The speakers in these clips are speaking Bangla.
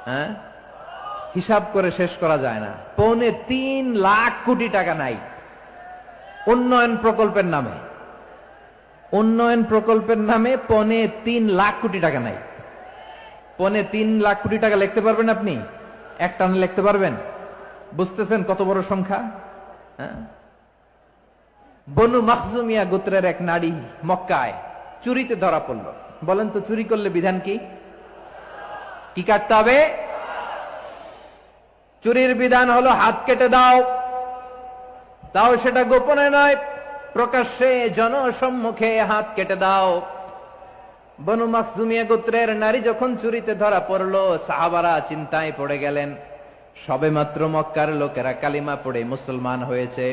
হ্যাঁ, হিসাব করে শেষ করা যায় না। 3.25 কোটি টাকা নাই উন্নয়ন প্রকল্পের নামে। উন্নয়ন প্রকল্পের নামে 3.25 কোটি টাকা নাই। 3.25 কোটি টাকা লিখতে পারবেন আপনি? এক টানে লিখতে পারবেন? বুঝতেছেন কত বড় সংখ্যা? হ্যাঁ, বনু মাখজুমিয়া গোত্রের এক নারী মক্কায় চুরিতে ধরা পড়ল। বলেন তো চুরি করলে বিধান কি? কি কাটতে হবে? চুরির বিধান হলো হাত কেটে দাও, তাও সেটা গোপনে নয়, প্রকাশ্যে জনসম্মুখে হাত কেটে দাও। বনু মাখজুমিয়া গোত্রের নারী যখন চুরিতে ধরা পড়লো, সাহাবারা চিন্তায় পড়ে গেলেন। সবেমাত্র মক্কার লোকেরা কালিমা পড়ে মুসলমান হয়েছে,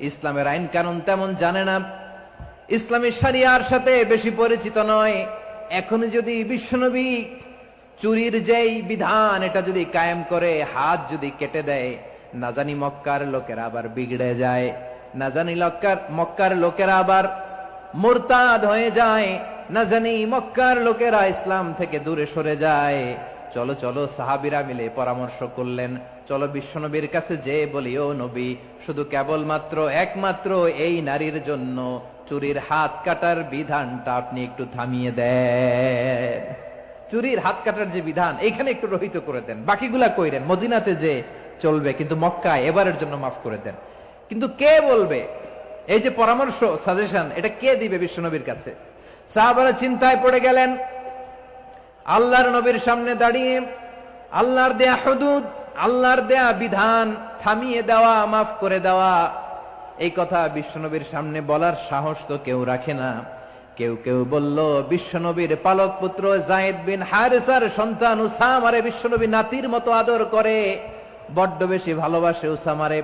ইসলামের আইন কানুন তেমন জানে না, ইসলামী শরিয়ার সাথে বেশি পরিচিত নয়। এখন যদি বিশ্বনবী চুরির যেই বিধান এটা যদি কায়েম করে হাত যদি কেটে দেয়, না জানি মক্কার লোকেরা আবার বিগড়ে যায়, না জানি মক্কার লোকেরা আবার মুরতাদ হয়ে যায়, না জানি মক্কার লোকেরা ইসলাম থেকে দূরে সরে যায়। চলো চলো, সাহাবীরা মিলে পরামর্শ করলেন, চলো বিশ্বনবীর কাছে যে বলি, ও নবী, শুধু কেবলমাত্র একমাত্র এই নারীর জন্য চুরির হাত কাটার বিধানটা আপনি একটু থামিয়ে দেন। চুরির হাত কাটার যে বিধান এখানে একটু রহিত করে দেন, বাকিগুলা কইরেন মদিনাতে যে চলবে, কিন্তু মক্কায় এবারের জন্য মাফ করে দেন। কিন্তু কে বলবে? এই যে পরামর্শ, সাজেশন, এটা কে দিবে বিশ্বনবীর কাছে? সাহাবারা চিন্তায় পড়ে গেলেন। আল্লাহর নবীর সামনে দাঁড়িয়ে আল্লাহর দেয়া হুদুদ, আল্লাহর দেয়া বিধান থামিয়ে দেওয়া, মাফ করে দেওয়া, এই কথা বিশ্বনবীর সামনে বলার সাহস তো কেউ রাখে না। কেউ কেউ বলল, বিশ্বনবীর পালক পুত্র যায়েদ বিন হারেসার সন্তান উসামারে বিশ্বনবী নাতির মতো আদর করে, বড্ড বেশি ভালোবাসে উসামারে।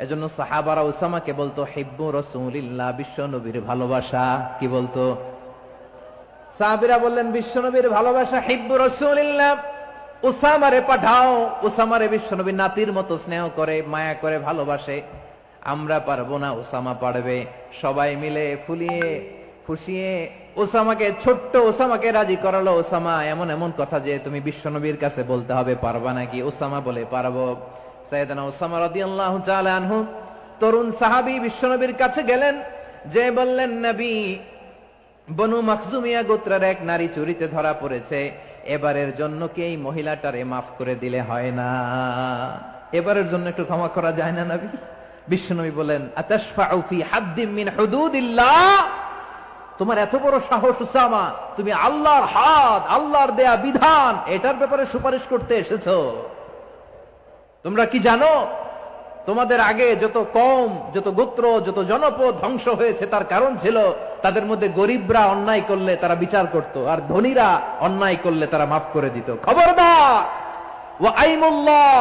এজন্য সাহাবারা উসামাকে বলতো হিব্বু রাসূলিল্লাহ, বিশ্বনবীর ভালোবাসা। কি বলতো? সাহাবীরা বললেন, বিশ্বনবীর ভালোবাসা হিব্বু রাসূলিল্লাহ, উসামারে পাঠাও। উসামারে বিশ্বনবী নাতির মতো স্নেহ করে, মায়া করে, ভালোবাসে। আমরা পারবো না, উসামা পারবে। সবাই মিলে ফুলিয়ে ফুসিয়ে ওসামাকে, ছোট্ট ওসামাকে রাজি করালো। ওসামা এমন এমন কথা যে তুমি বিশ্বনবীর কাছে বলতে হবে, পারবা নাকি? ওসামা বলে, পারবো। সাইয়েদনা ওসামা রাদিয়াল্লাহু তাআলা আনহু তরুণ সাহাবী বিশ্বনবীর কাছে গেলেন, যে বললেন, নবী, বনু মাখজুমিয়া গোত্রের এক নারী চুরিতে ধরা পড়েছে, এবারের জন্য কি এই মহিলাটারে মাফ করে দিলে হয় না? এবারের জন্য একটু ক্ষমা করা যায় না নবী? বিশ্বনবী বলেন, আতাশফাউ ফি হাদ্দিম মিন হুদুদিল্লাহ, তোমার এত বড় সাহস উসামা, তুমি আল্লাহর হাত, আল্লাহর দেয়া বিধান, এটার ব্যাপারে সুপারিশ করতে এসেছো? তোমরা কি জানো তোমাদের আগে যত কওম, যত গোত্র, যত জনপদ ধ্বংস হয়েছে তার কারণ ছিল তাদের মধ্যে গরিবরা অন্যায় করলে তারা বিচার করত, আর ধনীরা অন্যায় করলে তারা মাফ করে দিত। খবরদার! ওয়া আইমুল্লাহ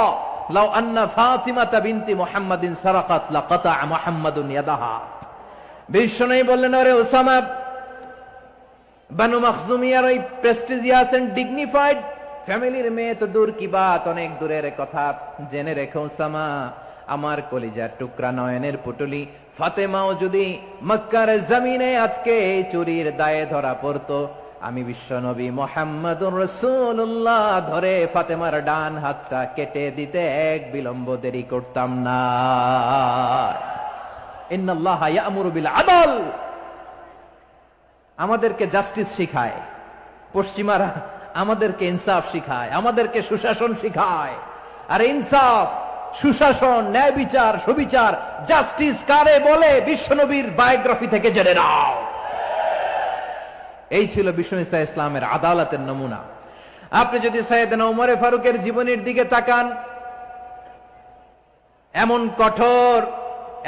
লাউ আন্না ফাতিমাতা বিনতি মুহাম্মাদিন সারাকাত লাকাতা মুহাম্মাদুন ইয়াদাহা। বিশ্বনবী বললেন, ওরে ওসামা, বানু মাখজুমিয়ার ওই প্রেস্টিজিয়াস এন্ড ডিগনিফাইড ফ্যামিলির মেয়ে তো দূর কি বাত, অনেক দূরের কথা। জেনে রেখো ওসামা, আমার কলিজার টুকরা, নয়নের পুটুলি ফাতেমাও যদি মক্কার জমিনে আজকে এই চুরির দায়ে ধরা পড়তো, আমি বিশ্বনবী মুহাম্মাদুর রাসূলুল্লাহ ধরে ফাতেমার ডান হাতটা কেটে দিতে এক বিলম্ব দেরি করতাম না। ইন্নাল্লাহা ইয়া'মুরু বিল আদল, আমাদেরকে জাস্টিস শিখায় পশ্চিমারা, আমাদেরকে ইনসাফ শিখায়, আমাদেরকে সুশাসন শিখায়। আর ইনসাফ, সুশাসন, ন্যায় বিচার, সুবিচার, জাস্টিস কারে বলে বিশ্বনবীর বায়োগ্রাফি থেকে জেনে নাও। এই ছিল বিশ্বনবী সাল্লাল্লাহু আলাইহি ওয়াসাল্লামের আদালতের নমুনা। আপনি যদি সাইয়েদনা ওমর ফারুকের জীবনের দিকে তাকান, এমন কঠোর,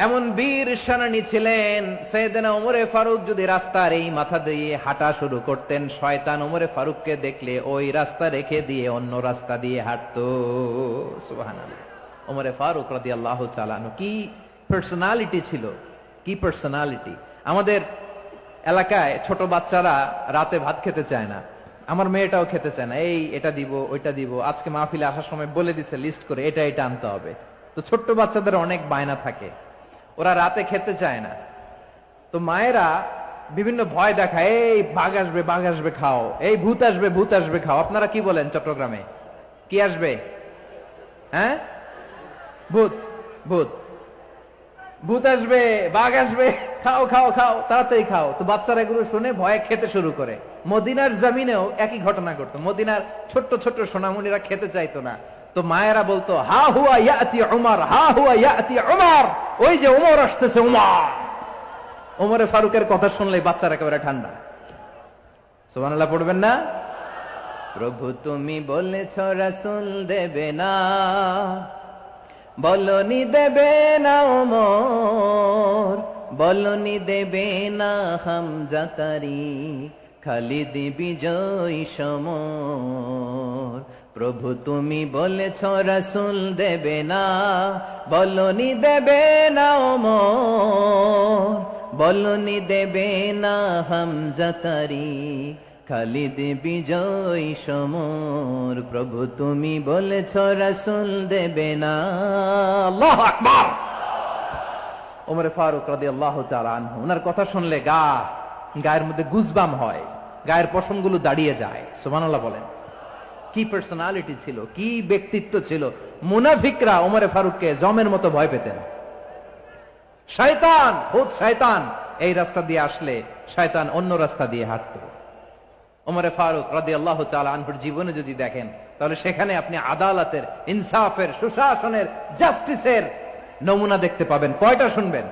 এমন বীর সেনানী ছিলেন। সাইয়েদনা ওমর ফারুক যদি রাস্তার এই মাথা দিয়ে হাঁটা শুরু করতেন, শয়তান ওমর ফারুককে দেখলে ওই রাস্তা রেখে দিয়ে অন্য রাস্তা দিয়ে হাঁটতো। সুবহানাল্লাহ। ওমর ফারুক রাদিয়াল্লাহু তাআলা আনহু কি পার্সোনালিটি ছিল, কি পার্সোনালিটি! আমাদের এলাকায় ছোট বাচ্চারা রাতে ভাত খেতে চায় না, আমার মেয়েটাও খেতে চায় না। এই এটা দিব, ওইটা দিব, আজকে মাহফিলে আসার সময় বলে দিছে লিস্ট করে এটা এটা আনতে হবে। তো ছোট্ট বাচ্চাদের অনেক বায়না থাকে, ওরা রাতে খেতে চায় না। তো মায়েরা বিভিন্ন ভয় দেখায়, এই বাঘ আসবে, বাঘ আসবে খাও, এই ভূত আসবে, ভূত আসবে খাও। আপনারা কি বলেন চট্টগ্রামে? কি আসবে? হ্যাঁ, ভূত। ভূত ভূত আসবে, বাঘ আসবে, খাও খাও খাও, তাড়াতাড়ি খাও। তো বাচ্চারা এগুলো শুনে ভয়ে খেতে শুরু করে। মদিনার জমিনেও একই ঘটনা ঘটতো। মদিনার ছোট্ট ছোট্ট সোনামণিরা খেতে চাইতো না। তো মায়েরা বলতো, হা হুয়া ইয়াতি উমর, হা হুয়া ইয়াতি উমর, ওই যে উমর আসতেছে, উমর। ওমরে ফারুকের কথা শুনলে বাচ্চারা একেবারে ঠান্ডা। সুবহানাল্লাহ পড়বেন না? প্রভু তুমি বলেছ রাসূল দেবে না, বলনি দেবে না ওমর, বলনি দেবে না হামজা তারি, খালিদ বিজয় সমর। প্রভু তুমি বলেছ রাসূল দেবে না, বলনি দেবে না ওমর, বলনি দেবে না হামজা তারি, খালিদ বিজয় সমর। প্রভু তুমি বলেছ রাসূল দেবে না। আল্লাহু আকবার। ওমর ফারুক রাদিয়াল্লাহু তাআলা আনহু, ওনার কথা শুনলে গায়ের মধ্যে গুজবাম হয়, গায়ের পশমগুলো দাঁড়িয়ে যায়। সুবহানাল্লাহ বলেন। কি পার্সোনালিটি ছিল, কি ব্যক্তিত্ব ছিল। মুনাফিকরা ওমর ফারুককে জমের মতো ভয় পেতেন। শয়তান, খুদ শয়তান এই রাস্তা দিয়ে আসলে শয়তান অন্য রাস্তা দিয়ে হাঁটতো। ওমর ফারুক রাদিয়াল্লাহু তাআলা আনহুর জীবনে যদি দেখেন, তাহলে সেখানে আপনি আদালতের, ইনসাফের, সুশাসনের, জাস্টিসের নমুনা দেখতে পাবেন। কয়টা শুনবেন?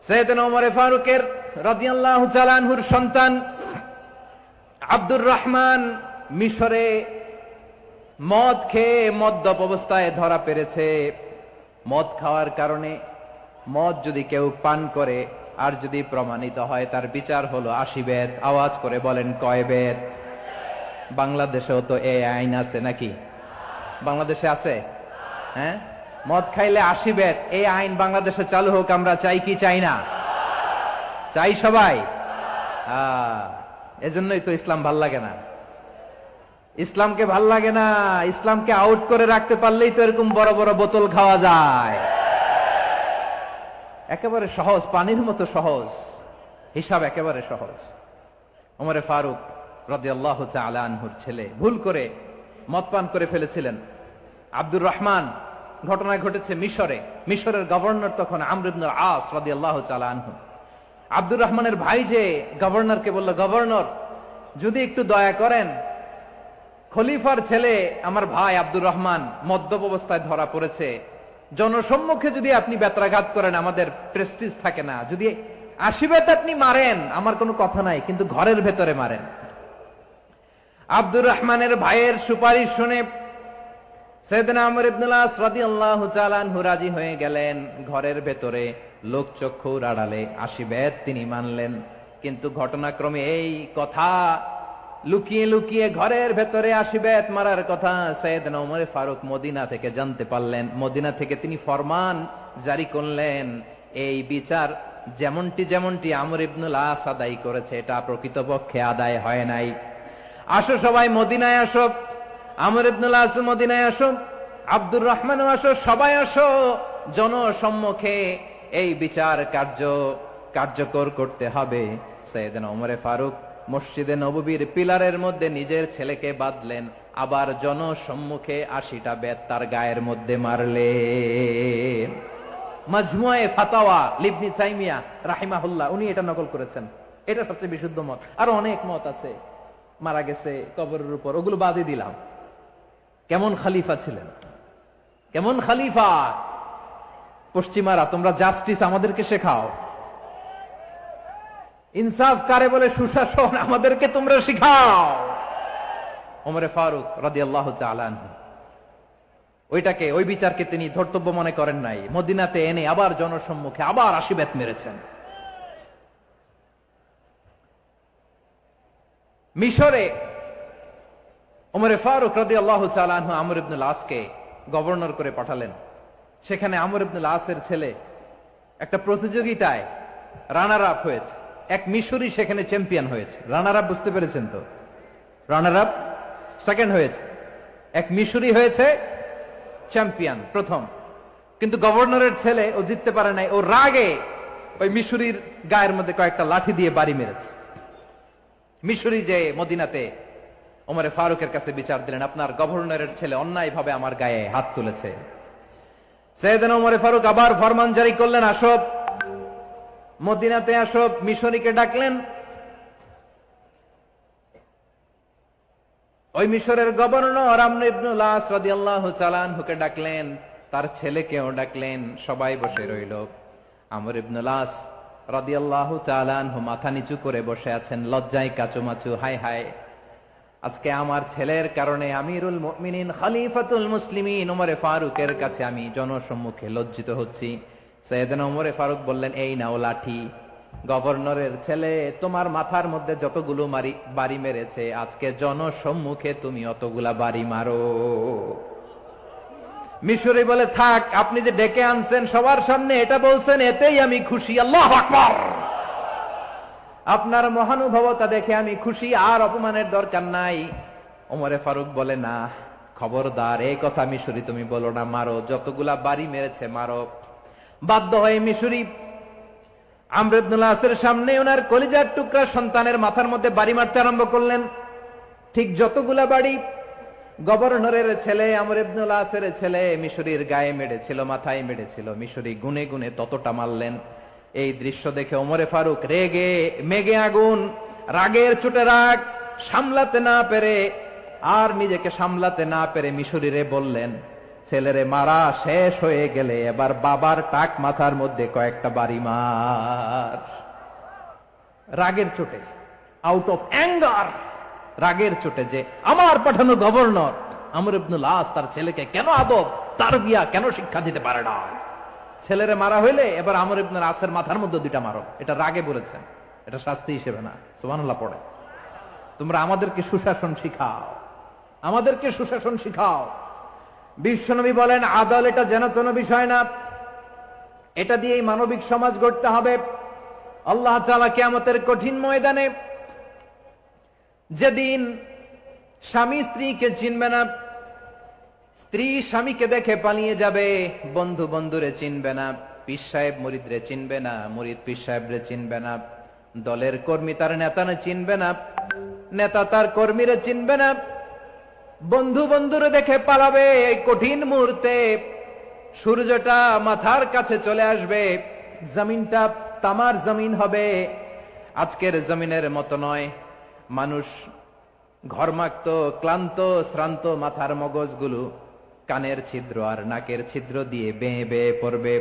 সাইয়েদনা ওমর ফারুকের রাদিয়াল্লাহু তাআলা আনহুর সন্তান আব্দুর রহমান মিশরে মদ খেয়ে মদ্যপ অবস্থায় ধরা পড়েছে। মদ খাওয়ার কারণে, মদ যদি কেউ পান করে আর যদি প্রমাণিত হয়, তার বিচার হলো 80 বেত। আওয়াজ করে বলেন কয় বেত? বাংলাদেশেও তো এই আইন আছে নাকি? বাংলাদেশে আছে? হ্যাঁ, মদ খাইলে 80 বেত, এই আইন বাংলাদেশে চালু হোক। আমরা চাই কি চাই না? চাই সবাই। এজন্যই তো ইসলাম ভাল লাগে না। ইসলামকে ভাল লাগে না। ইসলামকে আউট করে রাখতে পারলেই তো এরকম বড় বড় বোতল খাওয়া যায়। একেবারে সহজ, পানির মতো সহজ, হিসাব একেবারে সহজ। ওমর ফারুক রাদিয়াল্লাহু তাআলা আনহুর ছেলে ভুল করে মদ পান করে ফেলেছিলেন। আব্দুর রহমান, ঘটনা ঘটেছে মিশরে। মিশরের গভর্নর তখন আমর ইবনে আস রাদিয়াল্লাহু তাআলা আনহু। আব্দুর রহমানের ভাই যে গভর্নরকে বলল, গভর্নর যদি একটু দয়া করেন, খলিফার ছেলে আমার ভাই আব্দুর রহমান মদ্যপ অবস্থায় ধরা পড়েছে, জনসম্মুখে যদি আপনি বেত্রাঘাত করেন আমাদের প্রেস্টিজ থাকে না। যদি 80 বেত আপনি মারেন আমার কোনো কথা নাই, কিন্তু ঘরের ভেতরে মারেন। আব্দুর রহমানের ভাইয়ের সুপারিশ শুনে সাইয়েদনা আমর ইবনে আস রাদিয়াল্লাহু তাআলা আনহু রাজি হয়ে গেলেন। ঘরের ভেতরে লোকচক্ষুর আড়ালে 80 বেত তিনি মানলেন। কিন্তু ঘটনাক্রমে এই কথা লুকিয়ে লুকিয়ে ঘরের ভেতরে 80 বেত মারার কথা সাইয়েদনা ওমর ফারুক মদিনা থেকে জানতে পারলেন। মদিনা থেকে তিনি ফরমান জারি করলেন, এই বিচার যেমনটি আমর ইবনে আস আদায় করেছে, এটা প্রকৃতপক্ষে আদায় হয় নাই। আসো সবাই মদিনায় আসো, আমর ইবনে আস মদিনায় আসো, আব্দুর রহমানও আসো, সবাই আসো, জনসম্মুখে এই বিচার কার্যকর করতে হবে। সাইয়েদনা ওমর ফারুক মসজিদে নববীর পিলারের মধ্যে নিজের ছেলেকে বাঁধলেন, আবার জনসম্মুখে 80টা বেত তার গায়ের মধ্যে মারলেন। মাজমুয়ে ফাতাওয়া ইবনে তাইমিয়া রাহিমাহুল্লাহ উনি এটা নকল করেছেন। এটা সবচেয়ে বিশুদ্ধ মত। আরো অনেক মত আছে, মারা গেছে কবরের উপর, ওগুলো বাদই দিলাম। কেমন খলিফা ছিলেন, কেমন খলিফা! পশ্চিমারা তোমরা জাস্টিস আমাদেরকে শেখাও, ইনসাফ কারে বলে, সুশাসন আমাদেরকে তোমরা শিখাও। ওমর ফারুক রাদিয়াল্লাহু তাআলা আনহু ওইটাকে, ওই বিচারকে তিনি ধর্তব্য মনে করেন নাই। মদিনাতে এনে আবার জনসম্মুখে আবার 80 বেত মেরেছেন। মিশরে ওমর ফারুক রাদিয়াল্লাহু তাআলা আনহু আমর ইবনে আসকে গভর্নর করে পাঠালেন। সেখানে আমর ইবনে আসের ছেলে একটা প্রতিযোগিতায় রানার আপ হয়েছে। এক মিশরি সেখানে চ্যাম্পিয়ন হয়েছে। রানার আপ বুঝতে পেরেছেন তো? রানার আপ সেকেন্ড হয়েছে, এক মিশরি হয়েছে চ্যাম্পিয়ন প্রথম। কিন্তু গভর্নরের ছেলে ও জিততে পারে নাই। ও রাগে ওই মিশরির গায়ের মধ্যে কয়েকটা লাঠি দিয়ে বাড়ি মেরেছে। মিশরি যে মদিনাতে ওমরে ফারুকের কাছে বিচার দিলেন, আপনার গভর্নরের ছেলে অন্যায়ভাবে আমার গায়ে হাত তুলেছে। সাইয়েদনা ওমরে ফারুক আবার ফরমান জারি করলেন, আসো মদিনাতে আসো। মিশরীকে ডাকলেন। ওই মিশরের গভর্নর আমর ইবনুল আস রাদিয়াল্লাহু তাআলা আনহুকে ডাকলেন, তার ছেলেকেও ডাকলেন। সবাই বসে রইল। আমর ইবনুল আস রাদিয়াল্লাহু তাআলা আনহু মাথা নিচু করে বসে আছেন, লজ্জায় কাচুমাচু। হায় হায়, আজকে আমার ছেলের কারণে আমিরুল মুমিনিন খলিফাতুল মুসলিমিন ওমরে ফারুকের কাছে আমি জনসম্মুখে লজ্জিত হচ্ছি। সাইয়েদনা ওমরে ফারুক বললেন, এই নাও লাঠি। গভর্নরের ছেলে তোমার মাথার মধ্যে যতগুলো বাড়ি মেরেছে, আজকে জনসম্মুখে তুমি অতগুলা বাড়ি মারো। মিশরী বলে, থাক, আপনি যে ডেকে আনছেন সবার সামনে এটা বলছেন, এতেই আমি খুশি। আল্লাহু আকবার। আপনার মহানুভবতা দেখে আমি খুশি, আর অপমানের দরকার নাই। ওমরে ফারুক বলে, না, খবরদার, এই কথা মিশরী তুমি বলো না, মারো, যতগুলা বাড়ি মেরেছে মারো। বাধ্য হয়ে মিশরী আমর ইবনুল আসের সামনে ওনার কলিজার টুকরা সন্তানের মাথার মধ্যে বাড়ি মারতে আরম্ভ করলেন। ঠিক যতগুলা বাড়ি গভর্নরের ছেলে আমর ইবনুল আসের ছেলে মিশরীর গায়ে মেরেছিল, মাথায় মেরেছিল, মিশরী গুনে গুনে ততটা মারলেন। এই দৃশ্য দেখে ওমরে ফারুক রেগে মেগে আগুন, রাগের চোটে রাগ সামলাতে না পেরে, আর নিজেকে সামলাতে না পেরে মিশরীরে বললেন, ছেলেরে মারা শেষ হয়ে গেলে এবার বাবার টাক মাথার মধ্যে কয়েকটা বাড়ি মার। রাগের চোটে, আউট অফ অ্যাঙ্গার, রাগের চোটে, যে আমার পাঠানো গভর্নর আমর ইবনুল আস তার ছেলেকে কেন আদব তারবিয়া কেন শিক্ষা দিতে পারে না। ছেলেরে মারা হইলে এবার আমর ইবনুল আসের মাথার মধ্যে দুইটা মারো। এটা রাগে বলেছেন, এটা শাস্তি হিসেবে না। সুবহানাল্লাহ পড়ে। তোমরা আমাদেরকে সুশাসন শিখাও, আমাদেরকে সুশাসন শিখাও। বিশ্বনবী বলেন, আদাল এটা যেন তেন বিষয় না, এটা দিয়েই মানবিক সমাজ গড়তে হবে। আল্লাহ তাআলা কিয়ামতের কঠিন ময়দানে, যেদিন স্বামী স্ত্রীকে চিনবে না, স্ত্রী স্বামীকে দেখে পালিয়ে যাবে, বন্ধু বন্ধুরে চিনবে না, পীর সাহেব মুরিদরে চিনবে না, মুরিদ পীর সাহেবরে চিনবে না, দলের কর্মী তার নেতারে চিনবে না, নেতা তার কর্মীরে চিনবে না, বন্ধু বন্ধুরে দেখে পালাবে। এই কঠিন মুহূর্তে সূর্যটা মাথার কাছে চলে আসবে, জমিনটা তামার জমিন হবে। আজকের জমিনের মতো নয়। মানুষ ঘর্মাক্ত, ক্লান্ত, শ্রান্ত মাথার মগজগুলো কানের ছিদ্র আর নাকের ছিদ্র দিয়ে বেয়ে বেয়ে পড়বে।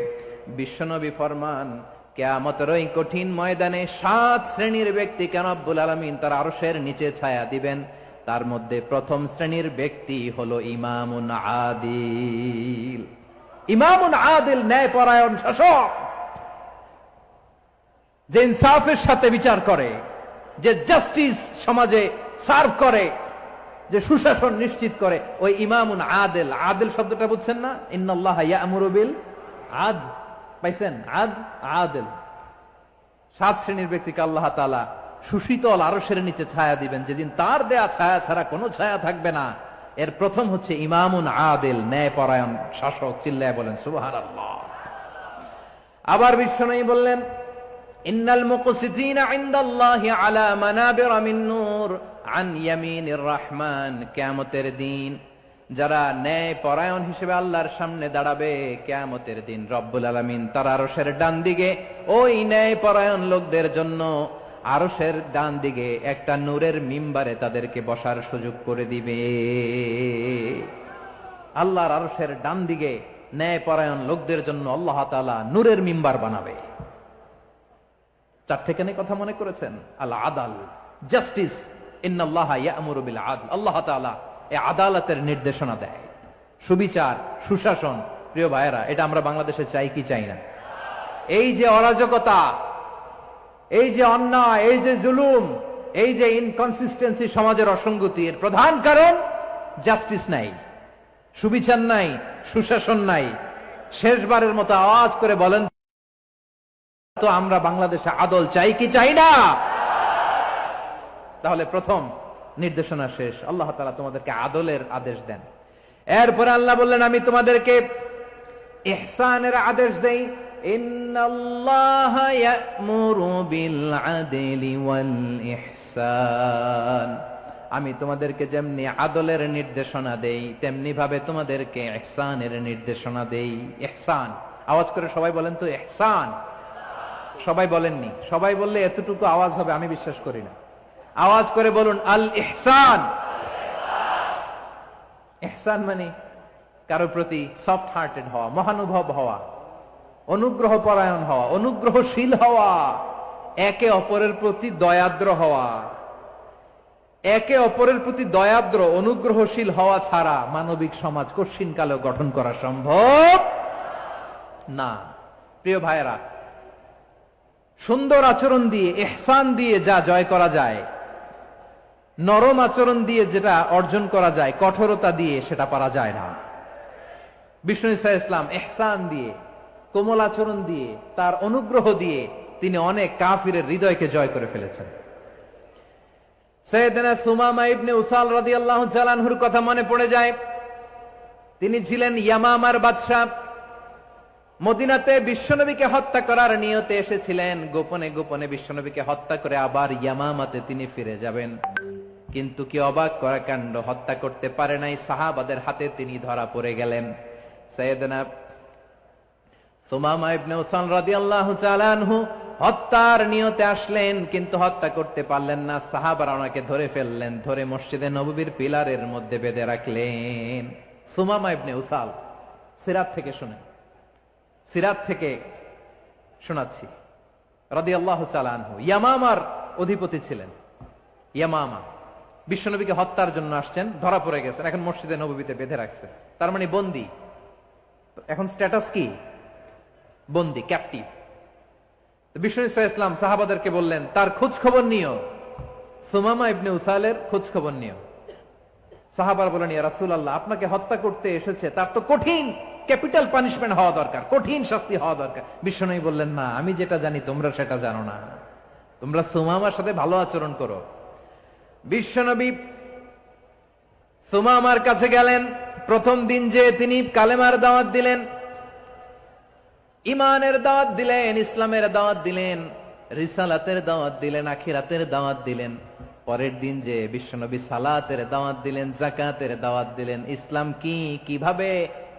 বিশ্বনবী ফরমান, কিয়ামতের ওই কঠিন ময়দানে 7 শ্রেণীর ব্যক্তিকে রব্বুল আলামিন তার আরশের নিচে ছায়া দিবেন। তার মধ্যে প্রথম শ্রেণীর ব্যক্তি হলো ইমামুন আদিল। ইমামুন আদিল, ন্যায়পরায়ণ শাসক, যে ইনসাফের সাথে বিচার করে, যে জাস্টিস সমাজে সার্ভ করে, যে সুশাসন নিশ্চিত করে, ওই ইমামুন আদিল। আদিল শব্দটা বুঝছেন না? ইন্নাল্লাহা ইয়া'মুরু বিল আদল। পাইছেন? আদিল। 7 শ্রেণীর ব্যক্তিকে আল্লাহ তাআলা সুশীতল আরশের নিচে ছায়া দিবেন, যেদিন তার দেয়া ছায়া ছাড়া কোনো ছায়া থাকবে না। এর প্রথম হচ্ছে ইমামুন আদিল, ন্যায়পরায়ণ শাসক। চিল্লায় বলেন সুবহানাল্লাহ। আবার বিশ্বনবী বললেন, ইন্নাল মুকসিতিনা ইনদাল্লাহি আলা মানাবির মিন নূর আন ইয়ামিনির রহমান। কিয়ামতের দিন যারা ন্যায়পরায়ণ হিসেবে আল্লাহর সামনে দাঁড়াবে, কিয়ামতের দিন রব্বুল আলামিন তার আরশের ডান দিকে ওই ন্যায়পরায়ণ লোকদের জন্য আরশের ডান দিকে একটা নূরের মিম্বারে তাদেরকে বসার সুযোগ করে দিবে। আল্লাহর আরশের ডান দিকে ন্যায়পরায়ণ লোকদের জন্য আল্লাহ তাআলা নূরের মিম্বার বানাবে। 4টেখানে কথা মনে করেছেন? আল আদাল, জাস্টিস। ইন্নাল্লাহা ইয়া'মুরু বিল আদল। আল্লাহ তাআলা এই আদালতের নির্দেশনা দেয়, সুবিচার, সুশাসন। প্রিয় ভাইয়েরা, এটা আমরা বাংলাদেশে চাই কি চাই না? এই যে অরাজকতা, এই যে অন্যায়, এই যে জুলুম, এই যে ইনকনসিস্টেন্সি, সমাজের অসঙ্গতি, এর প্রধান কারণ জাস্টিস নাই, সুবিচার নাই, সুশাসন নাই। শেষবারের মতো আওয়াজ করে বলেন তো, আমরা বাংলাদেশে আদল চাই কি চাই না? তাহলে প্রথম নির্দেশনা শেষ। আল্লাহ তাআলা তোমাদেরকে আদলের আদেশ দেন। এরপরে আল্লাহ বললেন, আমি তোমাদেরকে ইহসানের আদেশ দেই। ইন্নাল্লাহা ইয়া'মুরু বিল আদলি ওয়াল ইহসান। আমি তোমাদেরকে যেমনি আদলের নির্দেশনা দেই তেমনি ভাবে তোমাদেরকে ইহসানের নির্দেশনা দেই। ইহসান, আওয়াজ করে সবাই বলেন তো ইহসান। সবাই বলেননি, সবাই বললে এতটুকু আওয়াজ হবে আমি বিশ্বাস করি না। আওয়াজ করে বলুন আল ইহসান। ইহসান মানে কারো প্রতি সফট হার্টেড হওয়া, মহানুভব হওয়া, অনুগ্রহ পরায়ণ হওয়া, অনুগ্রহশীল হওয়া, একে অপরের প্রতি দয়াদ্র হওয়া। একে অপরের প্রতি দয়াদ্র অনুগ্রহশীল হওয়া ছাড়া মানবিক সমাজ কশিনকালেও গঠন করা সম্ভব না। প্রিয় ভাইয়েরা, সুন্দর আচরণ দিয়ে, ইহসান দিয়ে যা জয় করা যায়, নরম আচরণ দিয়ে যেটা অর্জন করা যায়, কঠোরতা দিয়ে সেটা পারা যায় না। বিষ্ণু ঈসা ইসলাম ইহসান দিয়ে, কোমল আচরণ দিয়ে, তার অনুগ্রহ দিয়ে তিনি অনেক কাফিরের হৃদয়কে জয় করে ফেলেছেন। সাইয়েদনা সুমামা ইবনে উসাল রাদিয়াল্লাহু তাআলা আনহুর কথা মনে পড়ে যায়। তিনি ছিলেন ইয়ামামার বাদশা। মদিনাতে বিশ্বনবীকে হত্যা করার নিয়তে এসেছিলেন। গোপনে গোপনে বিশ্বনবীকে হত্যা করে আবার ইয়ামামাতে তিনি ফিরে যাবেন। কিন্তু কি অবাক করা কাণ্ড, হত্যা করতে পারে নাই, সাহাবাদের হাতে তিনি ধরা পড়ে গেলেন। সাইয়েদনা সুমামা ইবনে উসাল রাদিয়াল্লাহু তাআলা আনহু হত্যার নিয়তে আসলেন, কিন্তু হত্যা করতে পারলেন না। সাহাবারা ওনাকে ধরে ফেললেন, ধরে মসজিদে নববীর পিলারের মধ্যে বেঁধে রাখলেন। সুমামা ইবনে উসাল, সিরাত থেকে শুনেন, সিরাত থেকে শোনাচ্ছি। রাদিয়াল্লাহু তাআলা আনহু ইয়ামামার অধিপতি ছিলেন। ইয়ামামা বিশ্বনবীকে হত্যার জন্য আসছেন, ধরা পড়ে গেছেন, এখন মসজিদে নববীতে বেঁধে রাখছে, তার মানে বন্দী। এখন স্ট্যাটাস কি? বন্দী, ক্যাপটিভ। বিষ্ণু ঈসা ইসলাম সাহাবাদেরকে বললেন তার খোঁজ খবর নিও, সুমামা ইবনে উসালের খোঁজ খবর নিও। সাহাবারা বলেন ইয়া রাসূলুল্লাহ, আপনাকে হত্যা করতে এসেছে, তার তো কঠিন ক্যাপিটাল পানিশমেন্ট হওয়া দরকার, কঠিন শাস্তি হওয়া দরকার। বিশ্বনবী বললেন না, আমি যেটা জানি তোমরা সেটা জানো না, তোমরা সুমামার সাথে ভালো আচরণ করো। বিশ্বনবী সুমামার কাছে গেলেন। প্রথম দিন যে তিনি কালেমার দাওয়াত দিলেন, ইমানের দাওয়াত দিলেন, ইসলামের দাওয়াত দিলেন, রিসালাতের দাওয়াত দিলেন, আখিরাতের দাওয়াত দিলেন। পরের দিন যে বিশ্বনবী সালাতের দাওয়াত দিলেন, যাকাতের দাওয়াত দিলেন, ইসলাম কি, কিভাবে,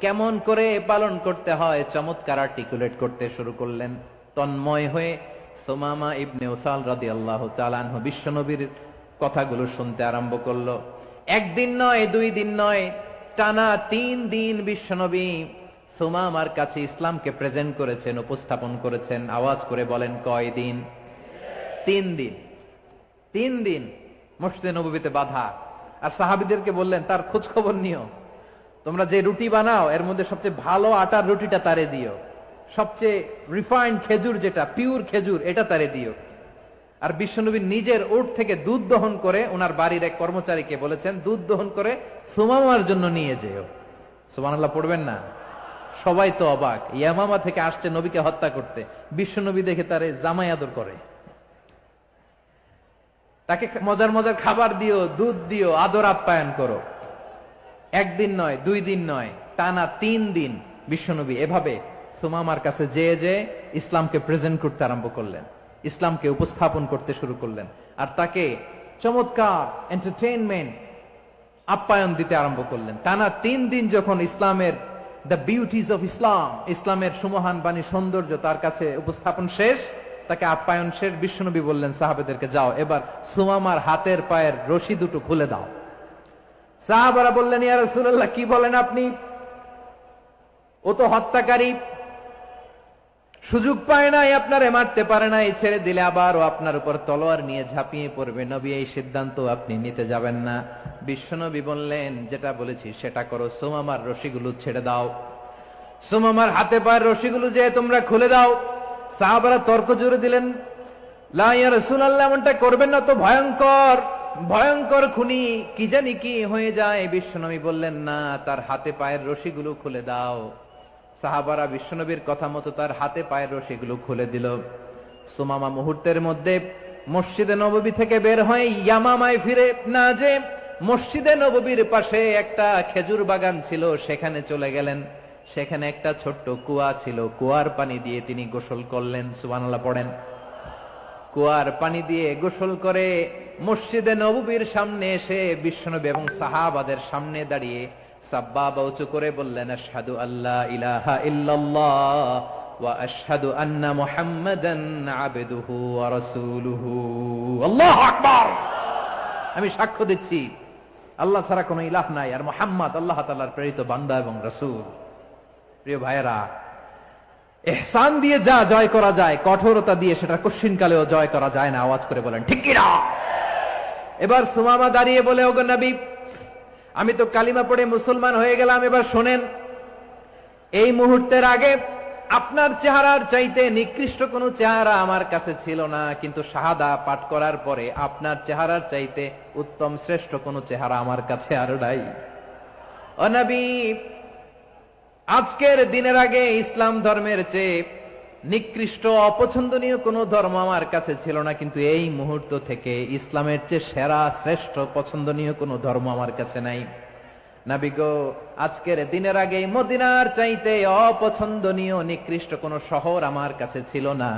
কেমন করে পালন করতে হয় চমৎকার আর্টিকুলেট করতে শুরু করলেন। তন্ময় হয়ে সুমামা ইবনে উসাল রাদিয়াল্লাহু তাআলা আনহু বিশ্বনবীর কথাগুলো শুনতে আরম্ভ করলো। একদিন নয়, দুই দিন নয়, টানা 3 দিন বিশ্বনবী সুমামার কাছে ইসলামকে প্রেজেন্ট করেছেন, উপস্থাপন করেছেন। আওয়াজ করে বলেন কয় দিন? 3 দিন। 3 দিন মসজিদে নববীতে বাধা। আর সাহাবীদেরকে বললেন তার খোঁজ খবর নিও, তোমরা যে রুটি বানাও এর মধ্যে সবচেয়ে ভালো আটার রুটিটা তারে দিও, সবচেয়ে রিফাইন্ড খেজুর, যেটা পিওর খেজুর, এটা তারে দিও। আর বিশ্বনবী নিজের উট থেকে দুধ দহন করে ওনার বাড়ির এক কর্মচারীকে বলেছেন দুধ দহন করে সুমামার জন্য নিয়ে যেও। সুবহানাল্লাহ পড়বেন না? সবাই তো অবাক, ইয়ামামা থেকে আসছে নবীকে হত্যা করতে, বিশ্বনবী দেখে তারে জামাই আদর করে, তাকে মজার মজার খাবার দিও, দুধ দিও, আদর আপ্যায়ন করো। একদিন নয়, 2 দিন নয়, টানা 3 দিন বিশ্বনবী এভাবে সুমামার কাছে যেয়ে যে ইসলামকে প্রেজেন্ট করতে আরম্ভ করলেন, ইসলামকে উপস্থাপন করতে শুরু করলেন। আর তাকে চমৎকার এন্টারটেইনমেন্ট, আপ্যায়ন দিতে আরম্ভ করলেন। টানা 3 দিন যখন ইসলামের দ্য বিউটিজ অফ ইসলাম, ইসলামের সুমহান বাণী, সৌন্দর্য তার কাছে উপস্থাপন শেষ, তাকে আপ্যায়ন শেষ, বিশ্বনবী বললেন সাহাবেদেরকে যাও এবার সুমামার হাতের পায়ের রশি দুটো খুলে দাও। সাহাবারা বললেন ইয়া রাসূলুল্লাহ, কি বলেন আপনি? ও তো হত্যাকারী, সুযোগ পায় নাই, আপনারে মারতে পারে নাই, ছেড়ে দিলে আবার ও আপনার উপর তলোয়ার নিয়ে ঝাঁপিয়ে পড়বে। নবী এই সিদ্ধান্ত আপনি নিতে যাবেন না। বিশ্বনবী বললেন যেটা বলেছি সেটা করো, সুমামার রশিগুলো ছেড়ে দাও, সুমামার হাতে পায়ের রশিগুলো যে তোমরা খুলে দাও। সাহাবারা তর্ক জুড়ে দিলেন, লা ইয়া রাসূলুল্লাহ, এমনটা করবেন না তো, ভয়ঙ্কর ভয়ঙ্কর খুনি, কি জানি কি হয়ে যায়। বিশ্বনবী বললেন না, তার হাতে পায়ের রশিগুলো খুলে দাও। সাহাবারা বিশ্বনবীর কথা মতো তার হাতে পায়ের রশিগুলো খুলে দিল। সুমামা মুহূর্তের মধ্যে মসজিদে নববী থেকে বের হয়ে ইয়ামামায় ফিরে না যে মসজিদে নববীর পাশে একটা খেজুর বাগান ছিল সেখানে চলে গেলেন। সেখানে একটা ছোট্ট কুয়া ছিল, কুয়ার পানি দিয়ে তিনি গোসল করলেন। সুবহানাল্লাহ পড়েন। কুয়ার পানি দিয়ে গোসল করে মসজিদে নববীর সামনে এসে বিশ্বনবী এবং সাহাবাদের সামনে দাঁড়িয়ে সাব্বাবা উঁচু করে বললেন, আশহাদু আল্লা ইলাহা ইল্লাল্লাহ ওয়া আশহাদু আন্না মুহাম্মাদান আবদুহু ওয়া রাসূলুহু। আল্লাহু আকবার। আমি সাক্ষ্য দিচ্ছি আল্লাহ ছাড়া কোনো ইলাহ নাই, আর মুহাম্মদ আল্লাহ তাআলার প্রেরিত বান্দা এবং রাসূল। প্রিয় ভাইয়েরা, ইহসান দিয়ে যা জয় করা যায়, কঠোরতা দিয়ে সেটা কঠিনকালেও জয় করা যায় না। আওয়াজ করে বলেন ঠিক কি না? এবার সুমামা দাঁড়িয়ে বলে, ওগো নবী, আমি তো কালিমা পড়ে মুসলমান হয়ে গেলাম, এবার শোনেন, এই মুহূর্তের আগে আপনার চেহারার চাইতে নিকৃষ্ট কোনো চেহারা আমার কাছে ছিল না, কিন্তু শাহাদা পাঠ করার পরে আপনার চেহারার চাইতে উত্তম শ্রেষ্ঠ কোনো চেহারা আমার কাছে আর নাই। ও নবী, আজকের দিনের আগে ইসলাম ধর্মের চেয়ে নিকৃষ্ট অপছন্দনীয় কোনো ধর্ম আমার কাছে ছিল না, কিন্তু এই মুহূর্ত থেকে ইসলামের চেয়ে সেরা শ্রেষ্ঠ পছন্দনীয় কোনো ধর্ম আমার কাছে নাই। নবী গো, আজকের দিনের আগে মদিনার চাইতে অপছন্দনীয় নিকৃষ্ট কোনো শহর আমার কাছে ছিল না,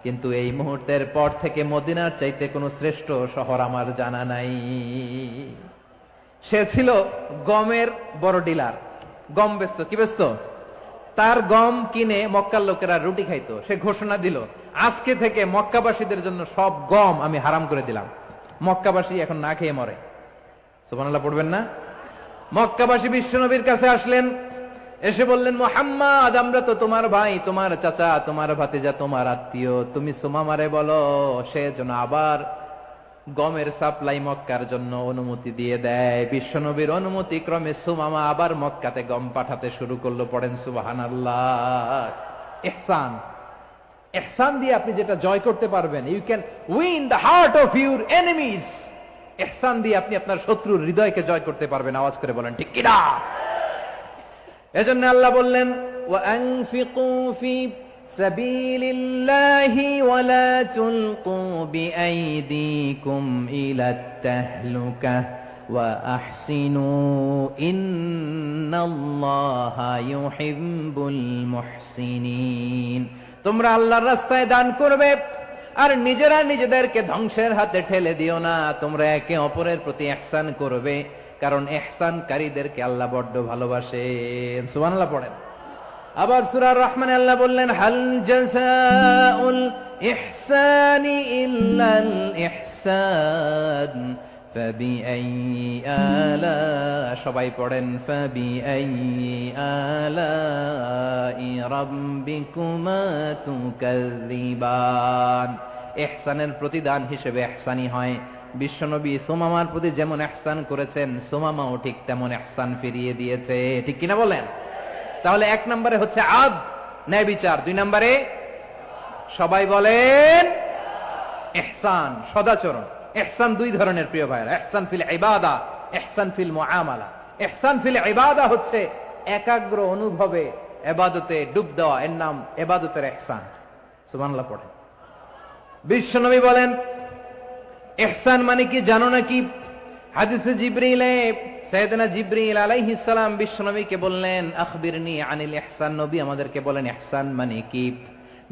কিন্তু এই মুহূর্তের পর থেকে মদিনার চাইতে কোনো শ্রেষ্ঠ শহর আমার জানা নাই। সে ছিল গমের বড় ডিলার, গম বেচত। কি বেচত? তার গম কিনে মক্কার লোকেরা রুটি খাইতো। সে ঘোষণা দিল, আজকে থেকে মক্কাবাসীদের জন্য সব গম আমি হারাম করে দিলাম, মক্কাবাসী এখন না খেয়ে মরে। সুবহানাল্লাহ পড়বেন না? মক্কাবাসী বিশ্বনবীর কাছে আসলেন, এসে বললেন, মুহাম্মদ, আমরা তো তোমার ভাই, তোমার চাচা, তোমার ভাতিজা, তোমার আত্মীয়, তুমি সুমামারে বলো সে যেন আবার গমের সাপ্লাই মক্কার জন্য অনুমতি দিয়ে দেয়। বিশ্বনবীর অনুমতি ক্রমে সুমামা আবার মক্কাতে গম পাঠাতে শুরু করলো। পড়েন সুবহানাল্লাহ। ইহসান, ইহসান দিয়ে আপনি যেটা জয় করতে পারবেন, you can win the heart of your enemies. ইহসান দিয়ে আপনি আপনার শত্রুর হৃদয়কে জয় করতে পারবেন। আওয়াজ করে বলেন ঠিক কি না? এজন্য আল্লাহ বললেন, ওয়া আনফিকু ফি সাবিলিল্লাহি ওয়া লা তুলকু বিআইদিকুম ইলাত তাহলুকা ওয়া আহসিনু ইন্নাল্লাহা ইউহিব্বুল মুহসিনিন। তোমরা আল্লাহর রাস্তায় দান করবে আর নিজেরা নিজেদেরকে ধ্বংসের হাতে ঠেলে দিও না। তোমরা একে অপরের প্রতি ইহসান করবে, কারণ ইহসানকারীদেরকে আল্লাহ বড্ড ভালোবাসেন। সুবহানাল্লাহ পড়েন। আবার সূরা রহমানে আল্লাহ বললেন, হাল জাযাউল ইহসানি ইল্লাল ইহসান ফাবিআইয়ি আলা, সবাই পড়েন, ফাবিআইয়ি আলাই রাব্বিকুমা তুকাযযিবান। ইহসানের প্রতিদান হিসেবে ইহসানি হয়। বিশ্বনবী সুমামার প্রতি যেমন ইহসান করেছেন, সুমামাও ঠিক তেমন ইহসান ফিরিয়ে দিয়েছে। ঠিক কিনা বলেন? তাহলে এক নম্বরে হচ্ছে আদ, ন্যায় বিচার। দুই নম্বরে সবাই বলেন ইহসান, সদাচরণ। ইহসান দুই ধরনের প্রিয় ভাইরা, ইহসান ফিল ইবাদা, ইহসান ফিল মুআমালা। ইহসান ফিল ইবাদা হচ্ছে একাগ্র অনুভবে ইবাদতে ডুব দেওয়া, এর নাম ইবাদতের ইহসান। সুবহানাল্লাহ পড়েন। বিশ্বনবী বলেন ইহসান মানে কি জানো নাকি? হাদিসে জিবরিলে সাইয়েদনা জিবরিল আলাইহিস সালাম বিশ্বনবীকে বললেন, আখবিরনি আনিল ইহসান। নবী আমাদেরকে বলেন ইহসান মানে কি?